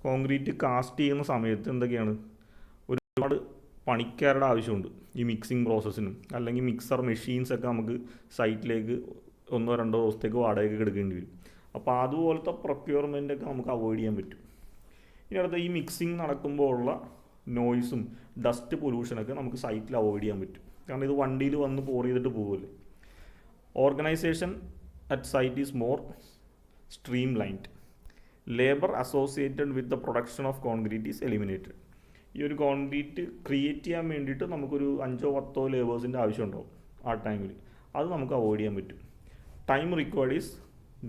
കോൺക്രീറ്റ് കാസ്റ്റ് ചെയ്യുന്ന സമയത്ത് എന്തൊക്കെയാണ്, ഒരുപാട് പണിക്കാരുടെ ആവശ്യമുണ്ട് ഈ മിക്സിംഗ് പ്രോസസ്സിനും. അല്ലെങ്കിൽ മിക്സർ മെഷീൻസൊക്കെ നമുക്ക് സൈറ്റിലേക്ക് 1-2 ദിവസത്തേക്ക് വാടകയ്ക്ക് എടുക്കേണ്ടി വരും. അപ്പോൾ അതുപോലത്തെ പ്രൊക്യൂർമെൻറ്റൊക്കെ നമുക്ക് അവോയ്ഡ് ചെയ്യാൻ പറ്റും. ഇനി അടുത്ത ഈ മിക്സിങ് നടക്കുമ്പോൾ ഉള്ള നോയ്സും ഡസ്റ്റ് പൊല്യൂഷനൊക്കെ നമുക്ക് സൈറ്റിൽ അവോയ്ഡ് ചെയ്യാൻ പറ്റും. കാരണം ഇത് വണ്ടിയിൽ വന്ന് പോർ ചെയ്തിട്ട് പോകുമല്ലേ. Organisation at site is more streamlined. Labor associated with the production of concrete is eliminated. ഈ ഒരു കോൺക്രീറ്റ് ക്രിയേറ്റ് ചെയ്യാൻ വേണ്ടിയിട്ട് നമുക്കൊരു 5-10 ലേബേഴ്സിൻ്റെ ആവശ്യമുണ്ടാവും ആ ടൈമിൽ. അത് നമുക്ക് അവോയ്ഡ് ചെയ്യാൻ പറ്റും. Time required is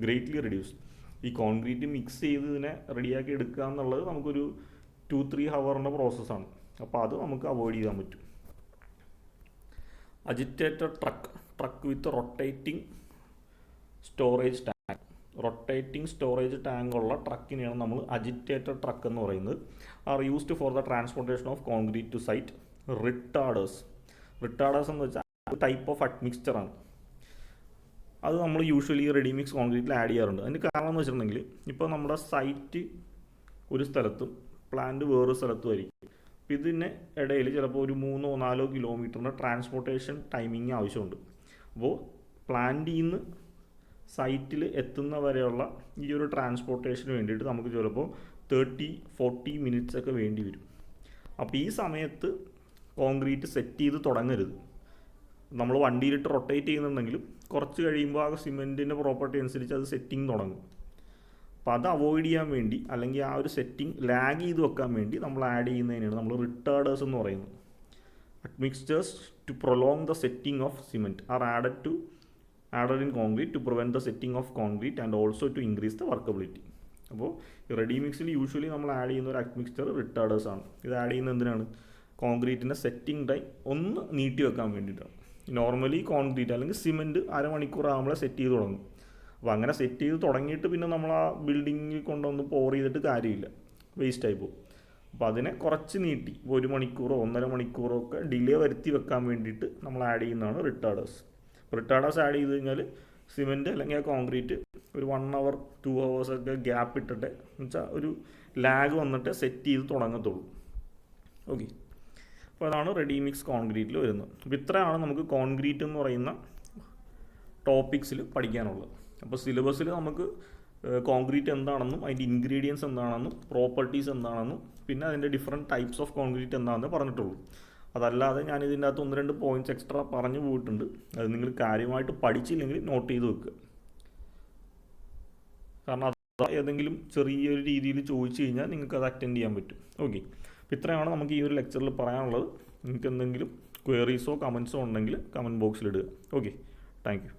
greatly reduced. ഈ കോൺക്രീറ്റ് മിക്സ് ചെയ്ത് ഇതിനെ റെഡിയാക്കി എടുക്കുക എന്നുള്ളത് നമുക്കൊരു 2-3 ഹവറിൻ്റെ പ്രോസസ്സാണ്. അപ്പോൾ അത് നമുക്ക് അവോയ്ഡ് ചെയ്യാൻ പറ്റും. Agitated truck with rotating storage tank. Rotating storage tank ഉള്ള ട്രക്കിനെയാണ് നമ്മൾ അജിറ്റേറ്റഡ് ട്രക്ക് എന്ന് പറയുന്നത്. Are used for the transportation of concrete to site. Retarders എന്ന് വെച്ചാൽ ടൈപ്പ് ഓഫ് അഡ്മിക്സ്ചറാണ്. അത് നമ്മൾ യൂഷ്വലി റെഡി മിക്സ് കോൺക്രീറ്റിൽ ആഡ് ചെയ്യാറുണ്ട്. അതിന് കാരണം എന്ന് വെച്ചിട്ടുണ്ടെങ്കിൽ ഇപ്പോൾ നമ്മുടെ സൈറ്റ് ഒരു സ്ഥലത്തും പ്ലാന്റ് വേറൊരു സ്ഥലത്തും ആയിരിക്കും. അപ്പോൾ ഇതിന് ഇടയിൽ ചിലപ്പോൾ ഒരു 3-4 കിലോമീറ്ററിൻ്റെ ട്രാൻസ്പോർട്ടേഷൻ ടൈമിങ് ആവശ്യമുണ്ട്. അപ്പോൾ പ്ലാന്റിൽ നിന്ന് സൈറ്റിൽ എത്തുന്ന വരെയുള്ള ഈ ഒരു ട്രാൻസ്പോർട്ടേഷന് വേണ്ടിയിട്ട് നമുക്ക് ചിലപ്പോൾ 30-40 മിനിറ്റ്സ് ഒക്കെ വേണ്ടി വരും. അപ്പോൾ ഈ സമയത്ത് കോൺക്രീറ്റ് സെറ്റ് ചെയ്ത് തുടങ്ങരുത്. നമ്മൾ വണ്ടിയിലിട്ട് റൊട്ടേറ്റ് ചെയ്യുന്നുണ്ടെങ്കിലും കുറച്ച് കഴിയുമ്പോൾ ആ സിമെൻറ്റിൻ്റെ പ്രോപ്പർട്ടി അനുസരിച്ച് അത് സെറ്റിങ് തുടങ്ങും. അപ്പോൾ അത് അവോയ്ഡ് ചെയ്യാൻ വേണ്ടി, അല്ലെങ്കിൽ ആ ഒരു സെറ്റിംഗ് ലാഗ് ചെയ്ത് വെക്കാൻ വേണ്ടി നമ്മൾ ആഡ് ചെയ്യുന്നതിനാണ് നമ്മൾ റിട്ടാർഡേഴ്സ് എന്ന് പറയുന്നത്. Admixtures to prolong the setting of cement are added in concrete to prevent the setting of concrete and also to increase the workability. അപ്പോൾ റെഡി മിക്സിൽ യൂഷ്വലി നമ്മൾ ആഡ് ചെയ്യുന്ന ഒരു അഡ്മിക്സ്ചർ റിട്ടാർഡേഴ്സ് ആണ്. ഇത് ആഡ് ചെയ്യുന്നത് എന്തിനാണ്, കോൺക്രീറ്റിൻ്റെ സെറ്റിംഗ് ടൈം ഒന്ന് നീട്ടി വെക്കാൻ വേണ്ടിയിട്ടാണ്. നോർമലി കോൺക്രീറ്റ് അല്ലെങ്കിൽ സിമെൻറ്റ് അരമണിക്കൂർ ആകുമ്പോഴേ സെറ്റ് ചെയ്ത് തുടങ്ങും. അപ്പോൾ അങ്ങനെ സെറ്റ് ചെയ്ത് തുടങ്ങിയിട്ട് പിന്നെ നമ്മൾ ആ ബിൽഡിങ്ങിൽ കൊണ്ടൊന്ന് പോർ ചെയ്തിട്ട് കാര്യമില്ല, വേസ്റ്റായി പോകും. അപ്പോൾ അതിനെ കുറച്ച് നീട്ടി 1 മണിക്കൂറോ 1.5 മണിക്കൂറോ ഒക്കെ ഡിലേ വരുത്തി വെക്കാൻ വേണ്ടിയിട്ട് നമ്മൾ ആഡ് ചെയ്യുന്നതാണ് റിട്ടാർഡേഴ്സ്. റിട്ടാർഡേഴ്സ് ആഡ് ചെയ്ത് കഴിഞ്ഞാൽ സിമെൻറ്റ് അല്ലെങ്കിൽ ആ കോൺക്രീറ്റ് ഒരു 1 hour 2 hours ഒക്കെ ഗ്യാപ്പ് ഇട്ടിട്ട് എന്നുവെച്ചാൽ ഒരു ലാഗ് വന്നിട്ട് സെറ്റ് ചെയ്ത് തുടങ്ങത്തുള്ളൂ. ഓക്കെ, അപ്പോൾ അതാണ് റെഡി മിക്സ് കോൺക്രീറ്റിൽ വരുന്നത്. അപ്പോൾ ഇത്രയാണ് നമുക്ക് കോൺക്രീറ്റ് എന്ന് പറയുന്ന ടോപ്പിക്സിൽ പഠിക്കാനുള്ളത്. അപ്പോൾ സിലബസിൽ നമുക്ക് കോൺക്രീറ്റ് എന്താണെന്നും അതിൻ്റെ ഇൻഗ്രീഡിയൻസ് എന്താണെന്നും പ്രോപ്പർട്ടീസ് എന്താണെന്നും പിന്നെ അതിൻ്റെ ഡിഫറെൻറ്റ് ടൈപ്സ് ഓഫ് കോൺക്രീറ്റ് എന്താണെന്ന് പറഞ്ഞിട്ടുള്ളൂ. അതല്ലാതെ ഞാൻ ഇതിൻ്റെ അകത്ത് 1-2 പോയിൻറ്റ്സ് എക്സ്ട്രാ പറഞ്ഞു പോയിട്ടുണ്ട്. അത് നിങ്ങൾ കാര്യമായിട്ട് പഠിച്ചില്ലെങ്കിൽ നോട്ട് ചെയ്ത് വെക്കുക. കാരണം അത് ഏതെങ്കിലും ചെറിയൊരു രീതിയിൽ ചോദിച്ചു കഴിഞ്ഞാൽ നിങ്ങൾക്ക് അത് അറ്റൻഡ് ചെയ്യാൻ പറ്റും. ഓക്കെ, അപ്പോൾ ഇത്രയാണ് നമുക്ക് ഈ ഒരു ലെക്ചറിൽ പറയാനുള്ളത്. നിങ്ങൾക്ക് എന്തെങ്കിലും ക്വയറീസോ കമൻസോ ഉണ്ടെങ്കിൽ കമൻറ്റ് ബോക്സിലിടുക. Okay, thank U.